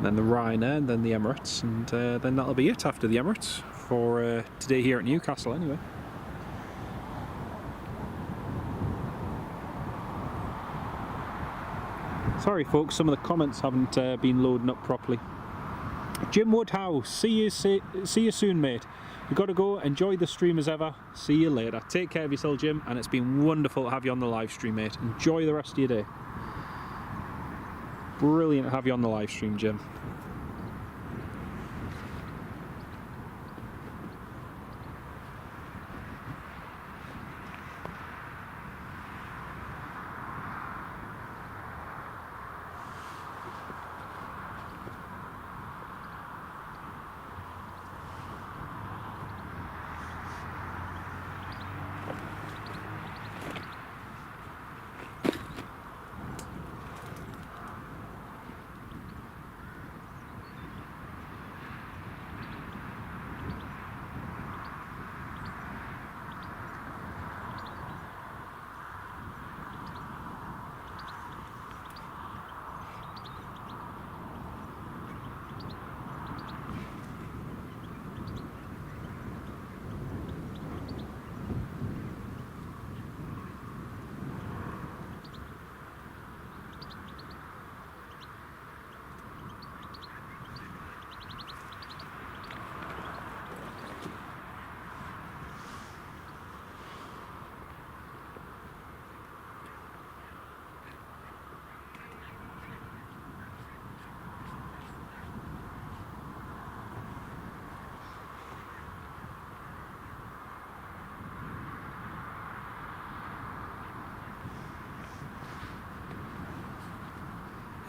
the Ryanair, and then the Emirates, and then that'll be it after the Emirates for today here at Newcastle anyway. Sorry folks, some of the comments haven't been loading up properly. Jim Woodhouse, see you soon mate. We've got to go, enjoy the stream as ever, see you later. Take care of yourself Jim, and it's been wonderful to have you on the live stream mate. Enjoy the rest of your day. Brilliant to have you on the live stream Jim.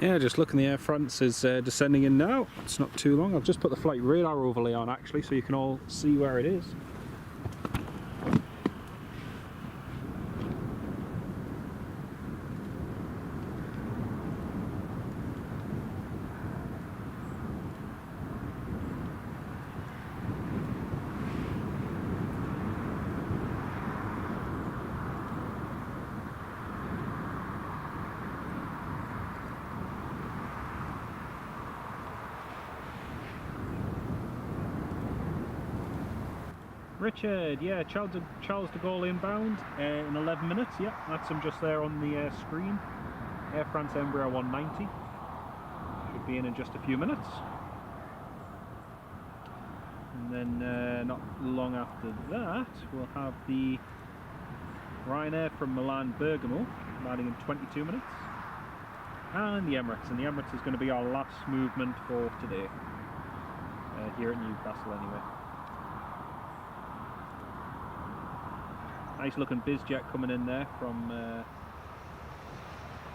Yeah, just looking, the Air France is descending in now. It's not too long. I've just put the flight radar overlay on actually, so you can all see where it is. Richard, yeah, Charles de Gaulle inbound in 11 minutes, yeah, that's him just there on the screen. Air France Embraer 190, should be in just a few minutes. And then not long after that, we'll have the Ryanair from Milan Bergamo, landing in 22 minutes. And the Emirates is going to be our last movement for today, here at Newcastle anyway. Nice looking BizJet coming in there from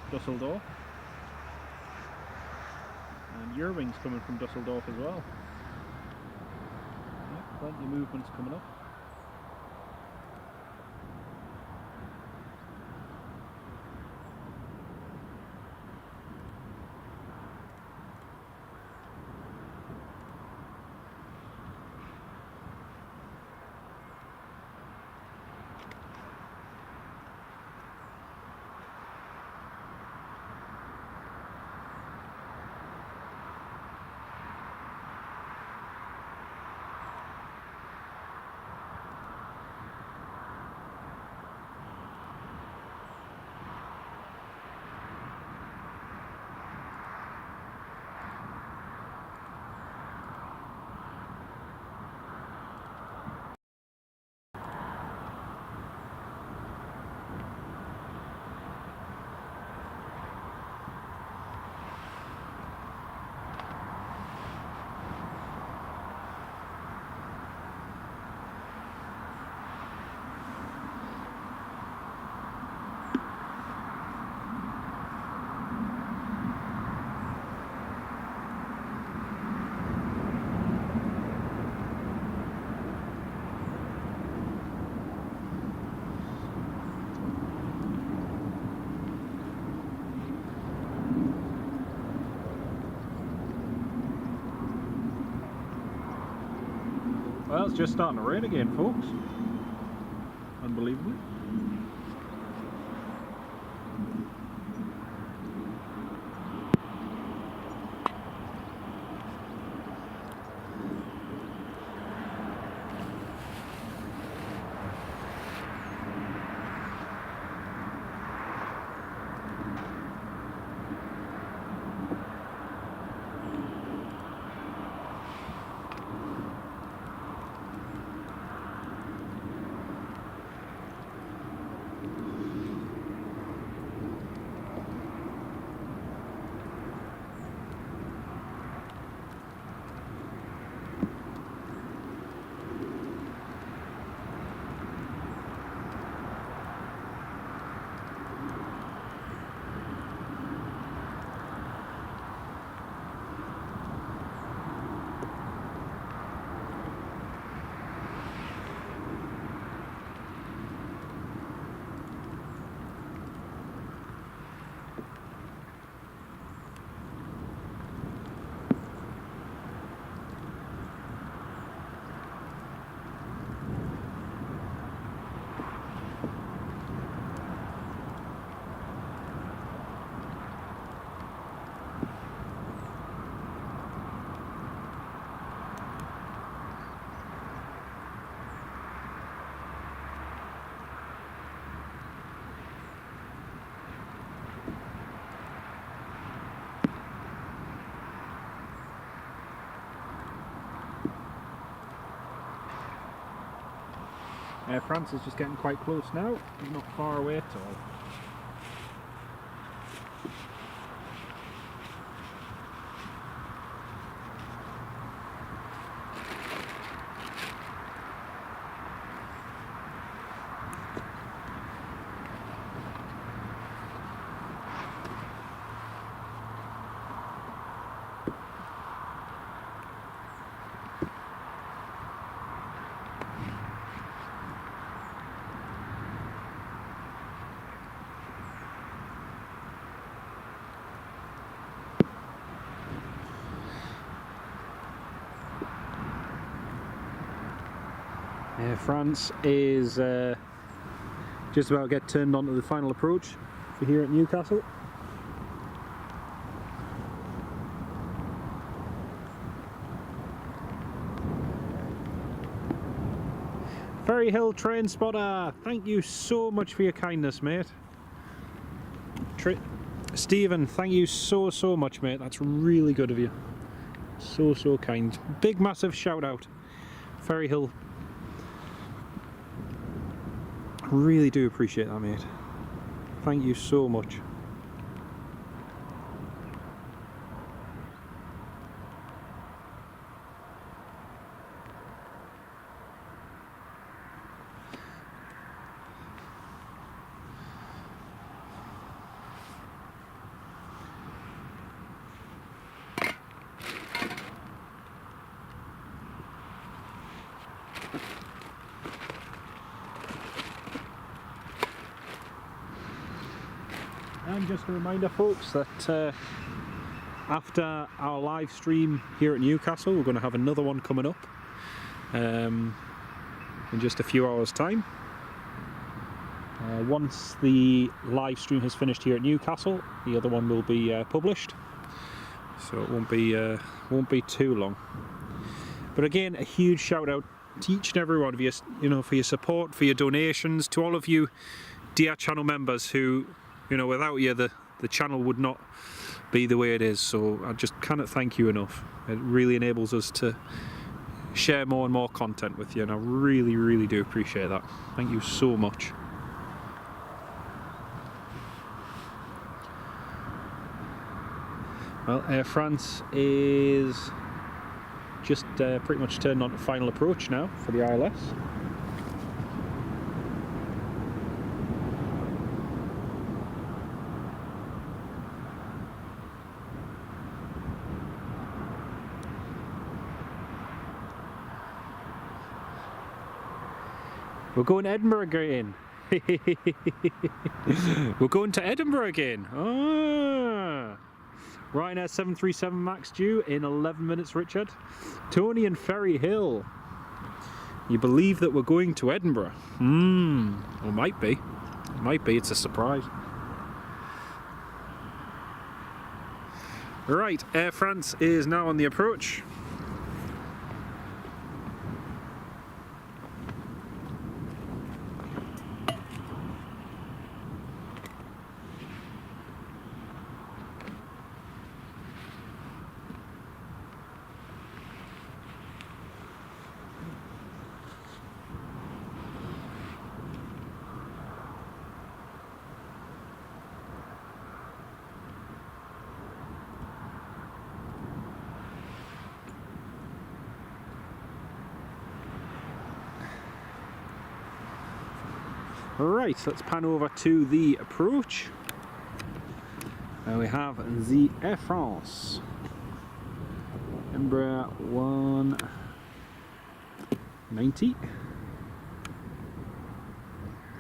Dusseldorf. And Eurowings coming from Dusseldorf as well. Yeah, plenty of movements coming up. Well, it's just starting to rain again, folks. Unbelievably. Air France is just getting quite close now, not far away at all. Air France is just about to get turned onto the final approach for here at Newcastle. Ferry Hill train spotter, thank you so much for your kindness, mate. Stephen, thank you so much, mate. That's really good of you. So kind. Big massive shout out. Ferry Hill. Really do appreciate that, mate. Thank you so much. And just a reminder, folks, that after our live stream here at Newcastle, we're going to have another one coming up in just a few hours' time. Once the live stream has finished here at Newcastle, the other one will be published, so it won't be too long. But again, a huge shout out to each and every one of you, for your support, for your donations, to all of you dear channel members who, without you the channel would not be the way it is. So I just cannot thank you enough. It really enables us to share more and more content with you, and I really do appreciate that. Thank you so much. Well, Air France is just pretty much turned on to final approach now for the ILS. We're going to Edinburgh again. We're going to Edinburgh again. Ah. Ryanair 737 MAX due in 11 minutes, Richard. Tony and Ferry Hill. You believe that we're going to Edinburgh? Or might be. It might be, it's a surprise. Right, Air France is now on the approach. Right, let's pan over to the approach. We have the Air France Embraer 190.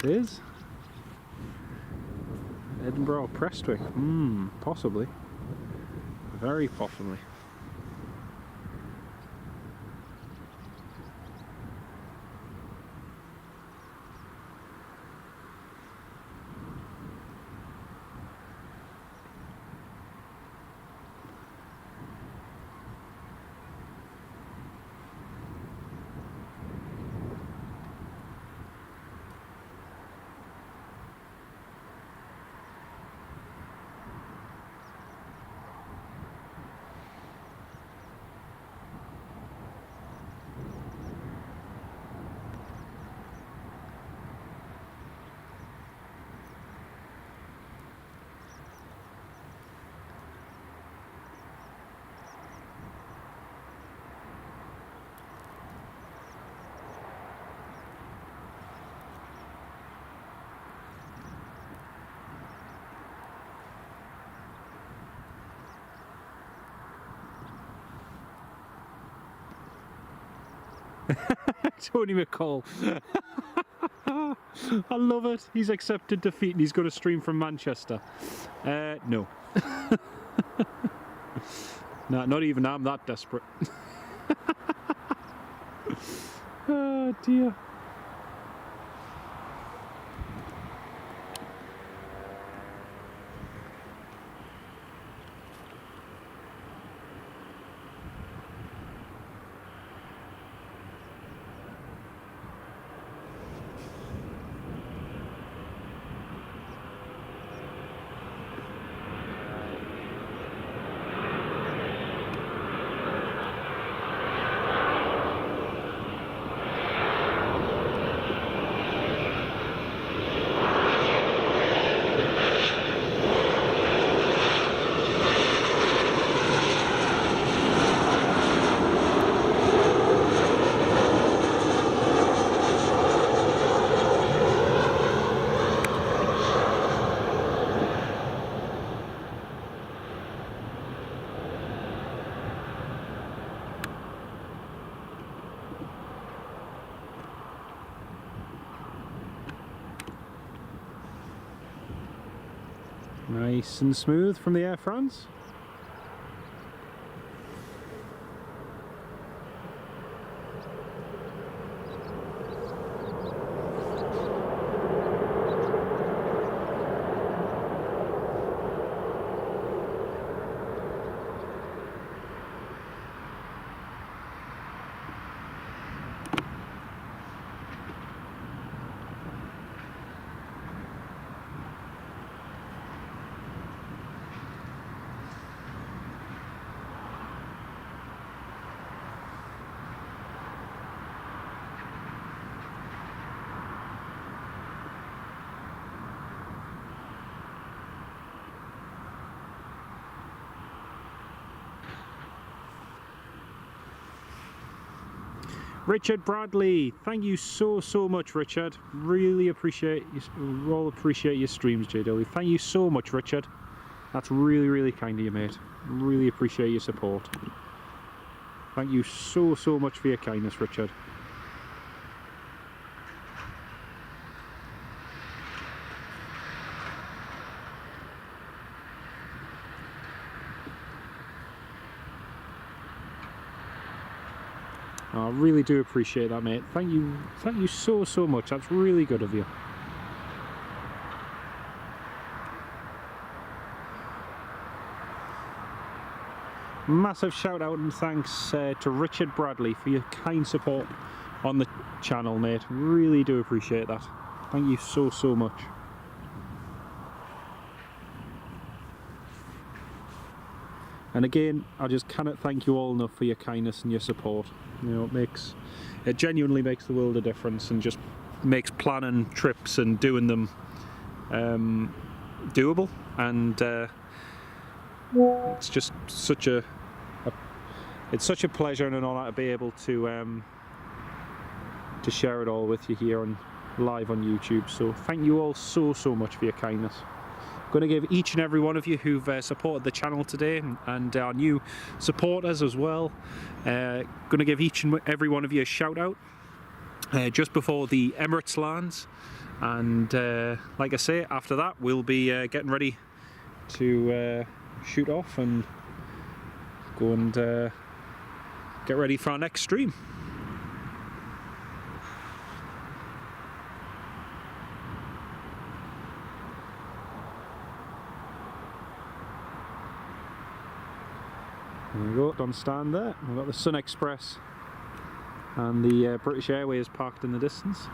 It is Edinburgh or Prestwick? Possibly. Very possibly. Tony McCall. I love it. He's accepted defeat and he's going to stream from Manchester. No. Nah, not even I'm that desperate. Oh dear. Nice and smooth from the Air France. Richard Bradley, thank you so much, Richard. Really appreciate you. We all appreciate your streams, JW. Thank you so much, Richard. That's really kind of you, mate. Really appreciate your support. Thank you so much for your kindness, Richard. I really do appreciate that, mate. Thank you so much. That's really good of you. Massive shout out and thanks to Richard Bradley for your kind support on the channel, mate. Really do appreciate that. Thank you so much. And again, I just cannot thank you all enough for your kindness and your support. You know, it genuinely makes the world a difference, and just makes planning trips and doing them doable. And it's just such a pleasure and an honour to be able to share it all with you here live on YouTube. So thank you all so much for your kindness. I'm going to give each and every one of you who've supported the channel today, and our new supporters as well, going to give each and every one of you a shout out just before the Emirates lands. And like I say, after that we'll be getting ready to shoot off and go and get ready for our next stream. There we go, on stand there. We've got the Sun Express and the British Airways parked in the distance.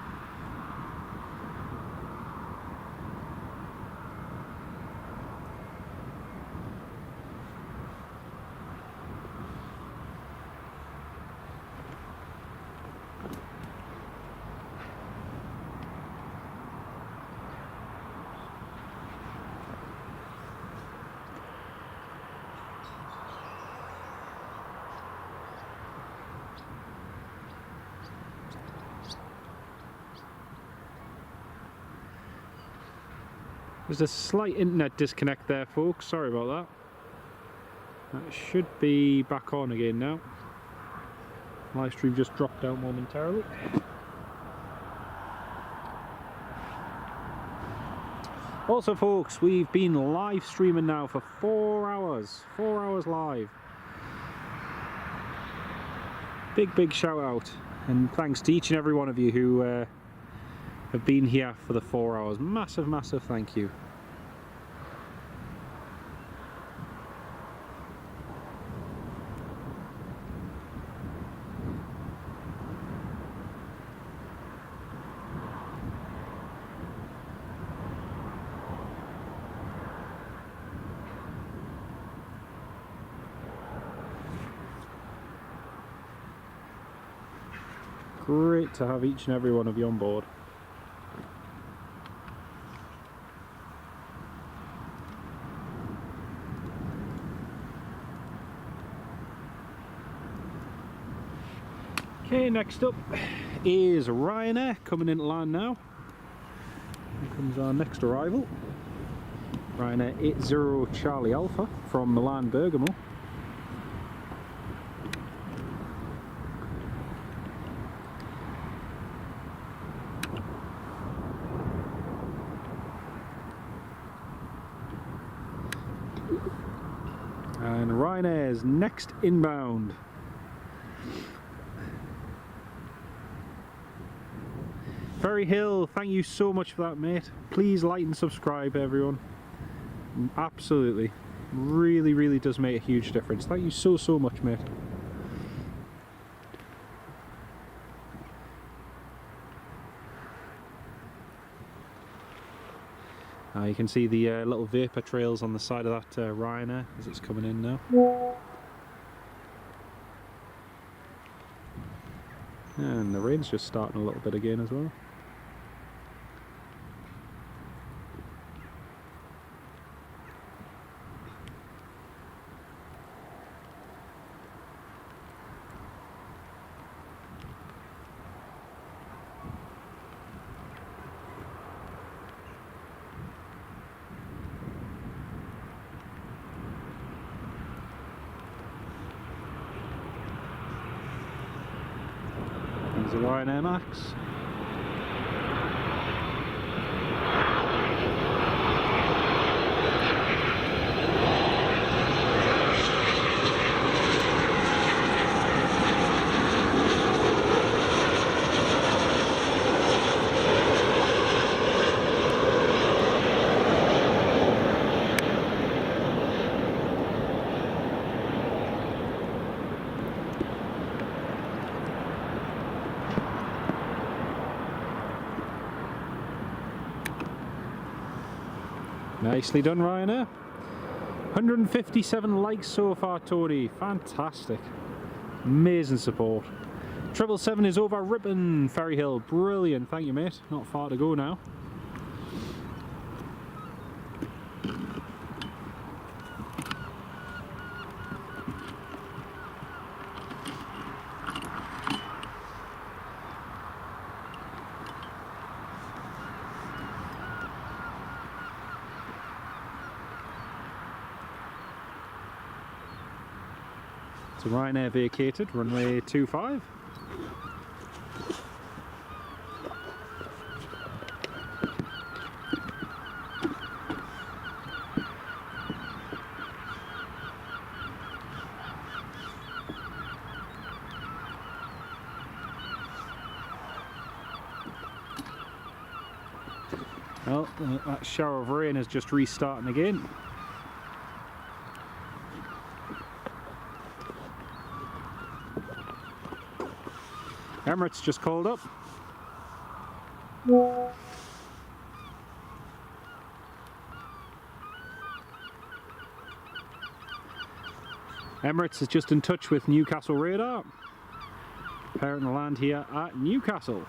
There's a slight internet disconnect there, folks, sorry about that. That should be back on again now. Live stream just dropped out momentarily. Also folks, we've been live streaming now for 4 hours. 4 hours live. Big shout out, and thanks to each and every one of you who have been here for the 4 hours. Massive thank you. Great to have each and every one of you on board. Okay, next up is Ryanair coming into land now. Here comes our next arrival. Ryanair 80 Charlie Alpha from Milan Bergamo. And Ryanair's next inbound. Ferry Hill, thank you so much for that, mate. Please like and subscribe, everyone. Absolutely. Really does make a huge difference. Thank you so much, mate. You can see the little vapour trails on the side of that Ryanair as it's coming in now. And the rain's just starting a little bit again as well. There's a Ryanair Max. Nicely done, Ryanair. 157 likes so far, Tony. Fantastic. Amazing support. 777 is over Ripon, Ferry Hill. Brilliant. Thank you, mate. Not far to go now. So Ryanair vacated, runway 25. Well, that shower of rain is just restarting again. Emirates just called up. Emirates is just in touch with Newcastle radar. Preparing to land here at Newcastle.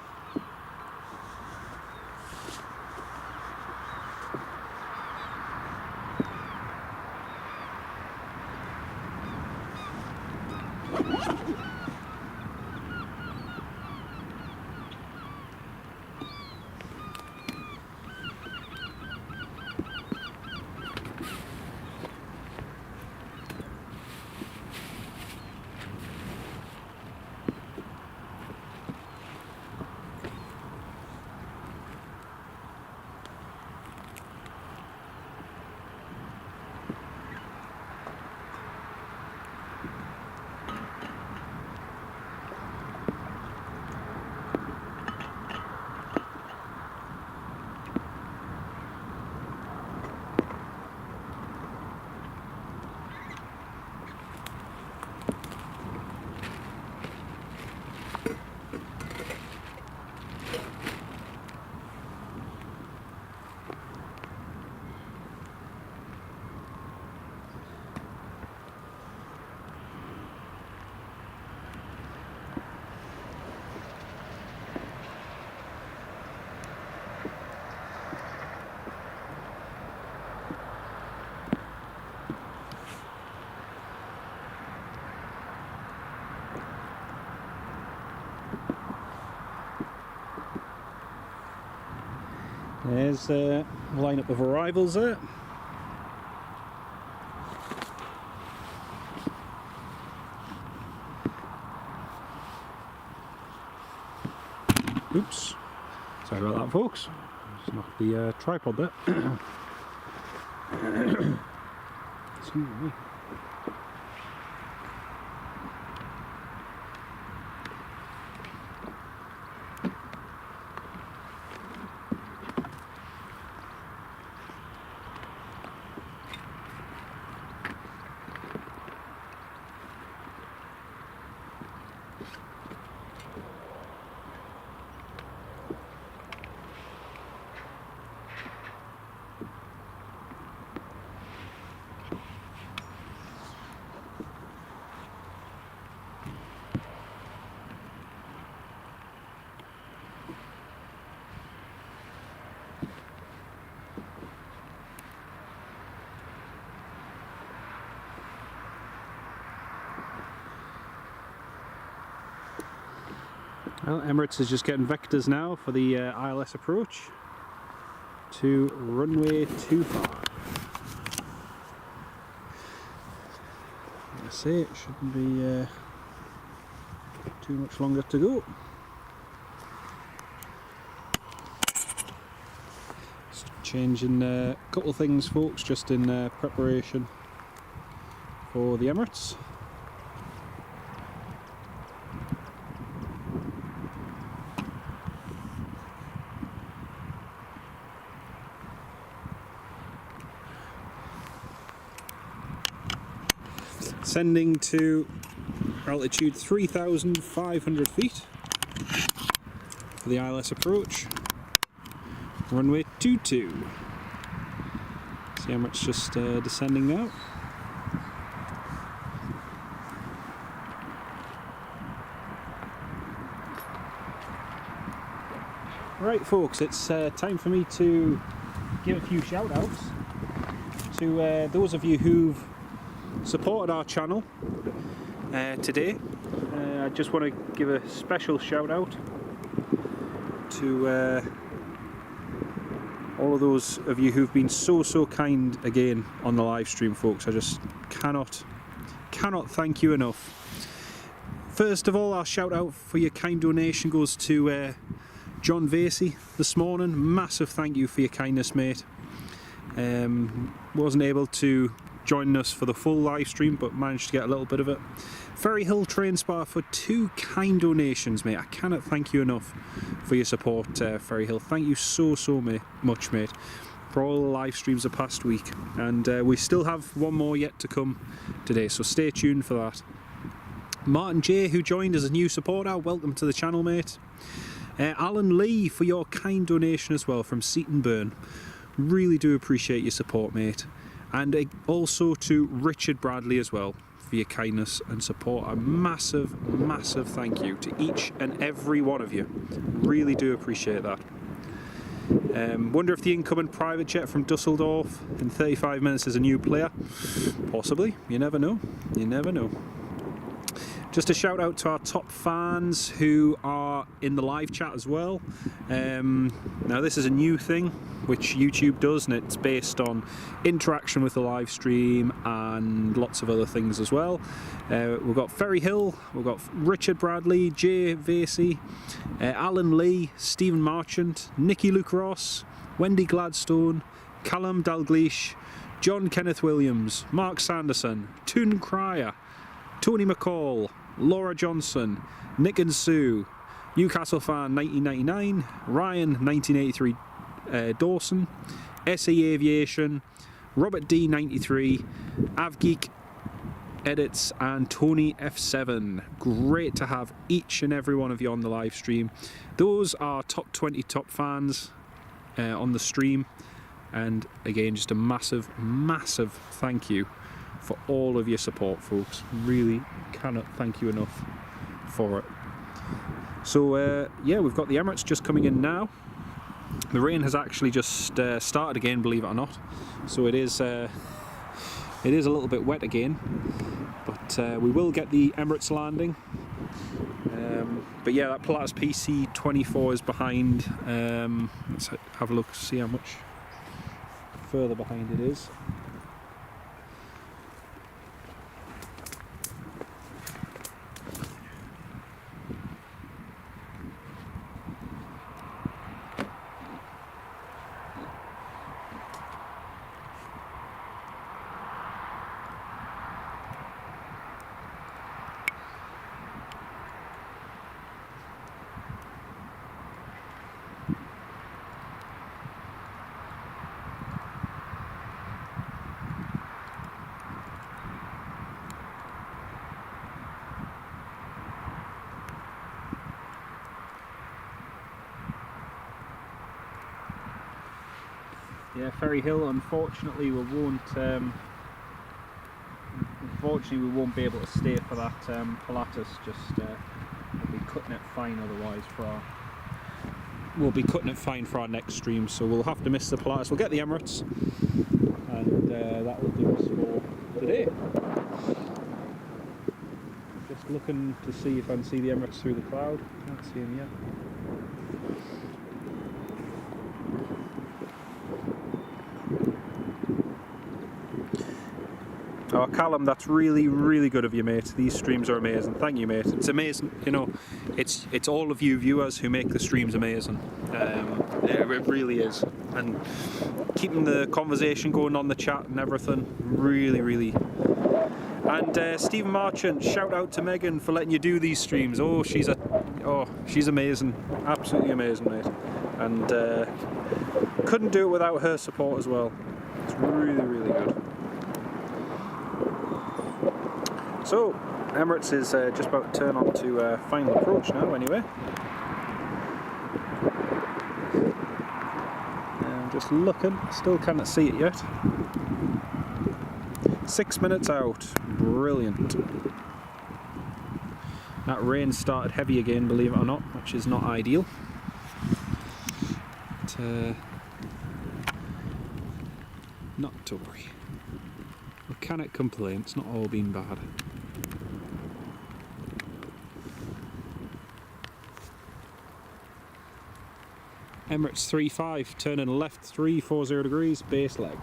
There's a lineup of arrivals there. Oops, sorry about that, folks. Just knocked the tripod there. Excuse me. Well, Emirates is just getting vectors now for the ILS approach to runway 25. Like I say, it shouldn't be too much longer to go. Just changing a couple of things, folks, just in preparation for the Emirates. Ascending to altitude 3,500 feet for the ILS approach, runway 22. The Emirates just descending now. Right folks, it's time for me to give a few shout outs to those of you who've supported our channel today. I just want to give a special shout out to all of those of you who've been so kind again on the live stream, folks. I just cannot thank you enough. First of all, our shout out for your kind donation goes to John Vasey this morning. Massive thank you for your kindness, mate. Wasn't able to join us for the full live stream, but managed to get a little bit of it. Ferry Hill Train Spa for 2 kind donations, mate. I cannot thank you enough for your support, Ferry Hill. Thank you so much, mate, for all the live streams the past week. And we still have one more yet to come today, so stay tuned for that. Martin J, who joined as a new supporter, welcome to the channel, mate. Alan Lee for your kind donation as well from Seaton Burn. Really do appreciate your support, mate. And also to Richard Bradley as well for your kindness and support. A massive thank you to each and every one of you. Really do appreciate that. Wonder if the incoming private jet from Dusseldorf in 35 minutes is a new player. Possibly. You never know. You never know. Just a shout out to our top fans who are in the live chat as well. Now this is a new thing which YouTube does, and it's based on interaction with the live stream and lots of other things as well. We've got Ferry Hill, we've got Richard Bradley, Jay Vasey, Alan Lee, Stephen Marchant, Nikki Luke Ross, Wendy Gladstone, Callum Dalgleish, John Kenneth Williams, Mark Sanderson, Toon Cryer, Tony McCall, Laura Johnson, Nick and Sue, Newcastle Fan 1999, Ryan 1983, Dawson, SE Aviation, Robert D 93, Avgeek Edits, and Tony F7. Great to have each and every one of you on the live stream. Those are top 20 top fans on the stream, and again just a massive thank you for all of your support, folks. Really cannot thank you enough for it. So yeah, we've got the Emirates just coming in now. The rain has actually just started again, believe it or not. So it is a little bit wet again, but we will get the Emirates landing. But yeah, that Pilatus PC24 is behind. Let's have a look, see how much further behind it is. Yeah, Ferry Hill. Unfortunately, we won't be able to stay for that Pilatus. Just we'll be cutting it fine otherwise for our. We'll be cutting it fine for our next stream, so we'll have to miss the Pilatus. We'll get the Emirates, and that will do us for today. Just looking to see if I can see the Emirates through the cloud. Can't see him yet. Oh, Callum, that's really good of you, mate. These streams are amazing. Thank you, mate. It's amazing. You know, it's all of you viewers who make the streams amazing. It really is. And keeping the conversation going on the chat and everything, really. And Stephen Marchant, shout out to Megan for letting you do these streams. Oh, she's amazing. Absolutely amazing, mate. And couldn't do it without her support as well. It's really good. So, Emirates is just about to turn on to final approach now, anyway. And Just looking, still can't see it yet. 6 minutes out, brilliant. That rain started heavy again, believe it or not, which is not ideal. But, not to worry. We cannot complain, it's not all been bad. Emirates 3-5, turning left 340 degrees, base leg.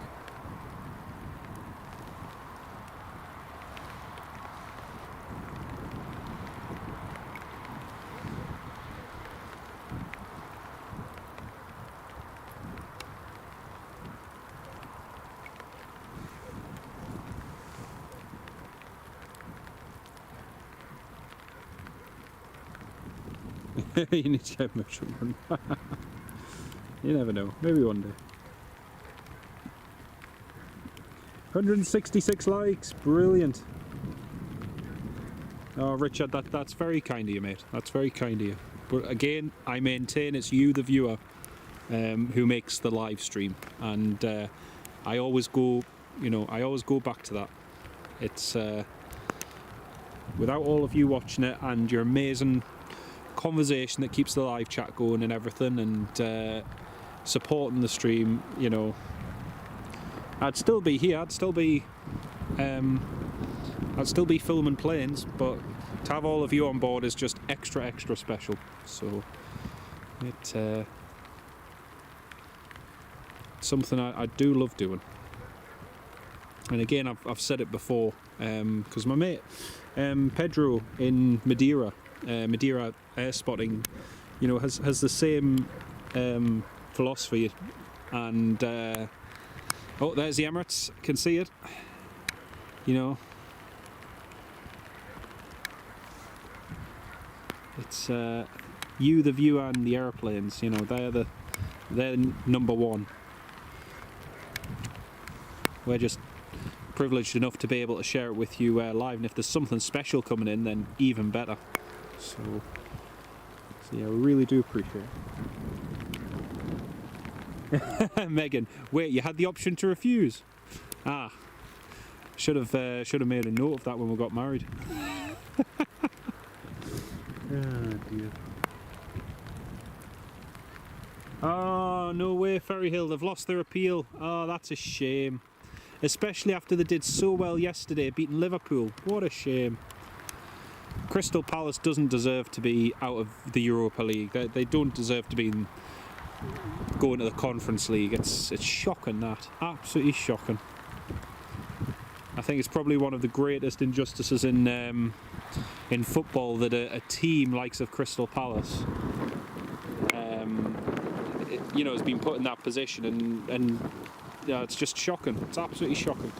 You need to get much run. You never know, maybe one day. 166 likes, brilliant. Oh Richard, that's very kind of you, mate. That's very kind of you. But again, I maintain it's you, the viewer, who makes the live stream, and I always go, I always go back to that. It's without all of you watching it and your amazing conversation that keeps the live chat going and everything, and supporting the stream, I'd still be here, I'd still be filming planes, but to have all of you on board is just extra special. So it's something I do love doing. And again, I've said it before, because my mate Pedro in Madeira Airspotting, has the same philosophy, and oh, there's the Emirates, can see it, it's you, the viewer, and the airplanes, they're number one. We're just privileged enough to be able to share it with you live, and if there's something special coming in, then even better. So yeah, we really do appreciate it. Megan, wait, you had the option to refuse? Ah, should have made a note of that when we got married. Oh dear. Oh, no way, Ferry Hill, they've lost their appeal. Oh, that's a shame. Especially after they did so well yesterday, beating Liverpool. What a shame. Crystal Palace doesn't deserve to be out of the Europa League. They don't deserve to be going to the Conference League. It's shocking, that. Absolutely shocking. I think it's probably one of the greatest injustices in football that a team likes of Crystal Palace has been put in that position, and it's just shocking. It's absolutely shocking.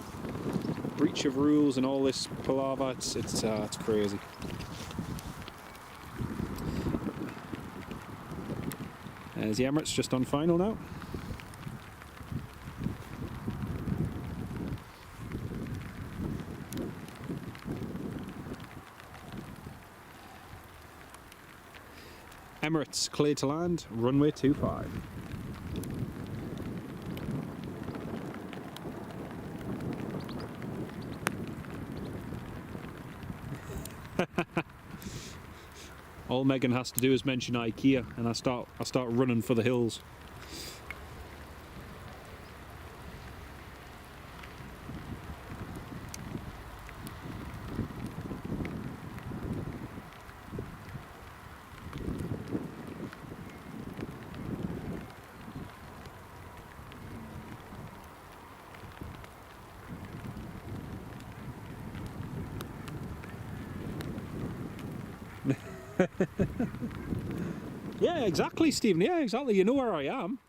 Breach of rules and all this palaver. It's crazy. There's the Emirates just on final now. Emirates clear to land, runway 25. All Megan has to do is mention IKEA, and I start running for the hills. Yeah, exactly, Stephen. Yeah, exactly. You know where I am.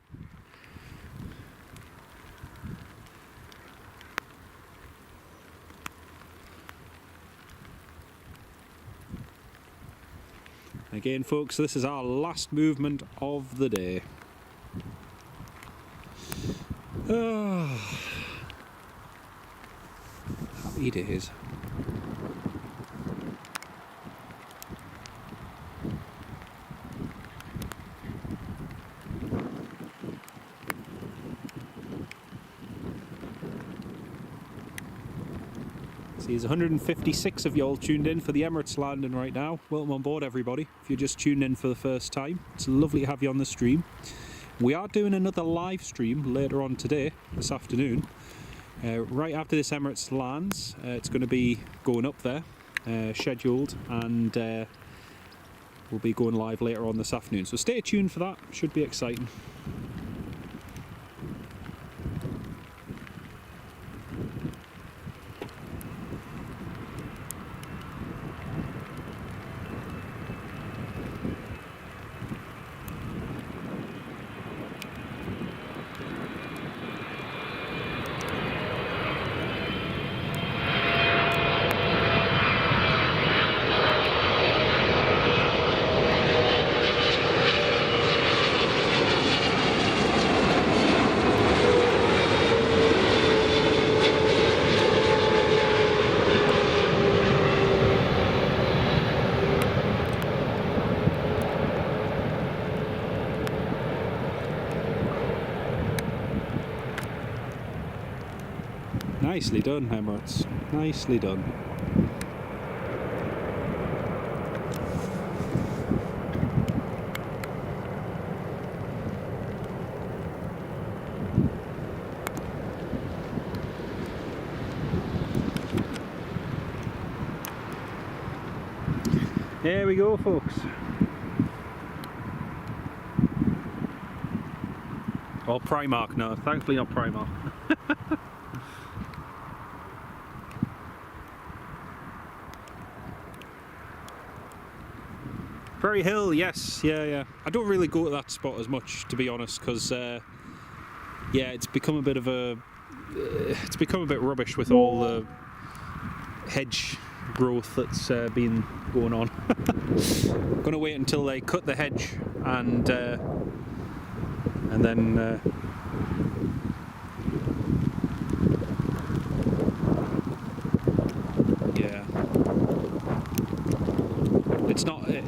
Again, folks, this is our last movement of the day. Happy days. See, there's 156 of you all tuned in for the Emirates landing right now. Welcome on board, everybody. If you're just tuning in for the first time, it's lovely to have you on the stream. We are doing another live stream later on today, this afternoon. Right after this Emirates lands, it's going to be going up there, scheduled, and we'll be going live later on this afternoon. So stay tuned for that, should be exciting. Nicely done, Emirates. Nicely done. There we go, folks. Oh, Primark, no, thankfully not Primark. Ferry Hill, yes, yeah. I don't really go to that spot as much, to be honest, because yeah, it's become a bit rubbish with all the hedge growth that's been going on. I'm gonna wait until they cut the hedge and then yeah.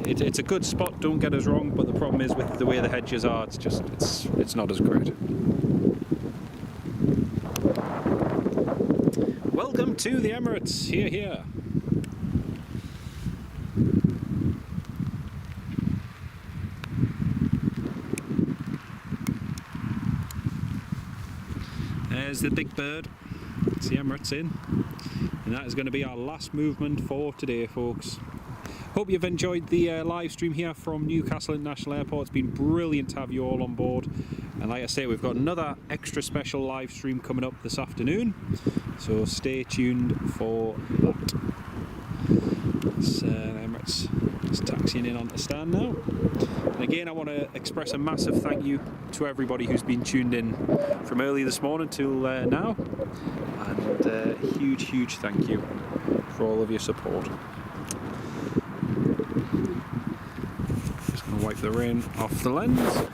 It's a good spot, don't get us wrong, but the problem is with the way the hedges are, it's not as great. Welcome to the Emirates, here. There's the big bird, it's the Emirates in, and that is going to be our last movement for today, folks. Hope you've enjoyed the live stream here from Newcastle International Airport. It's been brilliant to have you all on board. And like I say, we've got another extra special live stream coming up this afternoon. So stay tuned for that. It's Emirates is taxiing in onto the stand now. And again, I want to express a massive thank you to everybody who's been tuned in from early this morning till now. And huge thank you for all of your support. Wipe the rain off the lens. There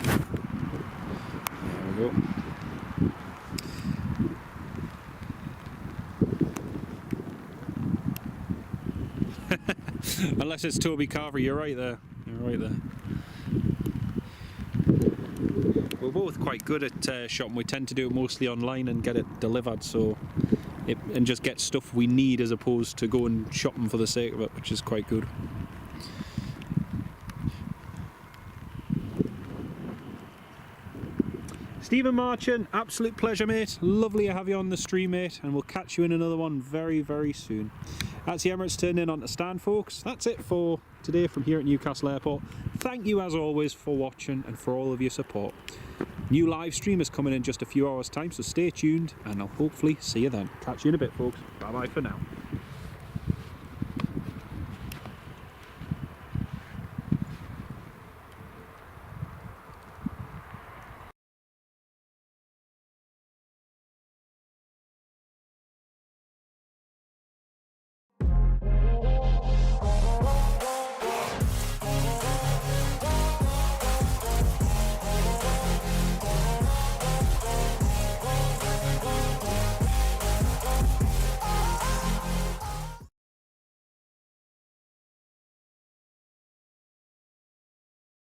we go. Unless it's Toby Carver, you're right there. We're both quite good at shopping. We tend to do it mostly online and get it delivered, and just get stuff we need as opposed to going shopping for the sake of it, which is quite good. Stephen Marchant, absolute pleasure, mate. Lovely to have you on the stream, mate, and we'll catch you in another one very soon. That's the Emirates turning in on the stand, folks. That's it for today from here at Newcastle Airport. Thank you as always for watching and for all of your support. New live stream is coming in just a few hours time, so stay tuned and I'll hopefully see you then. Catch you in a bit, folks. Bye bye for now.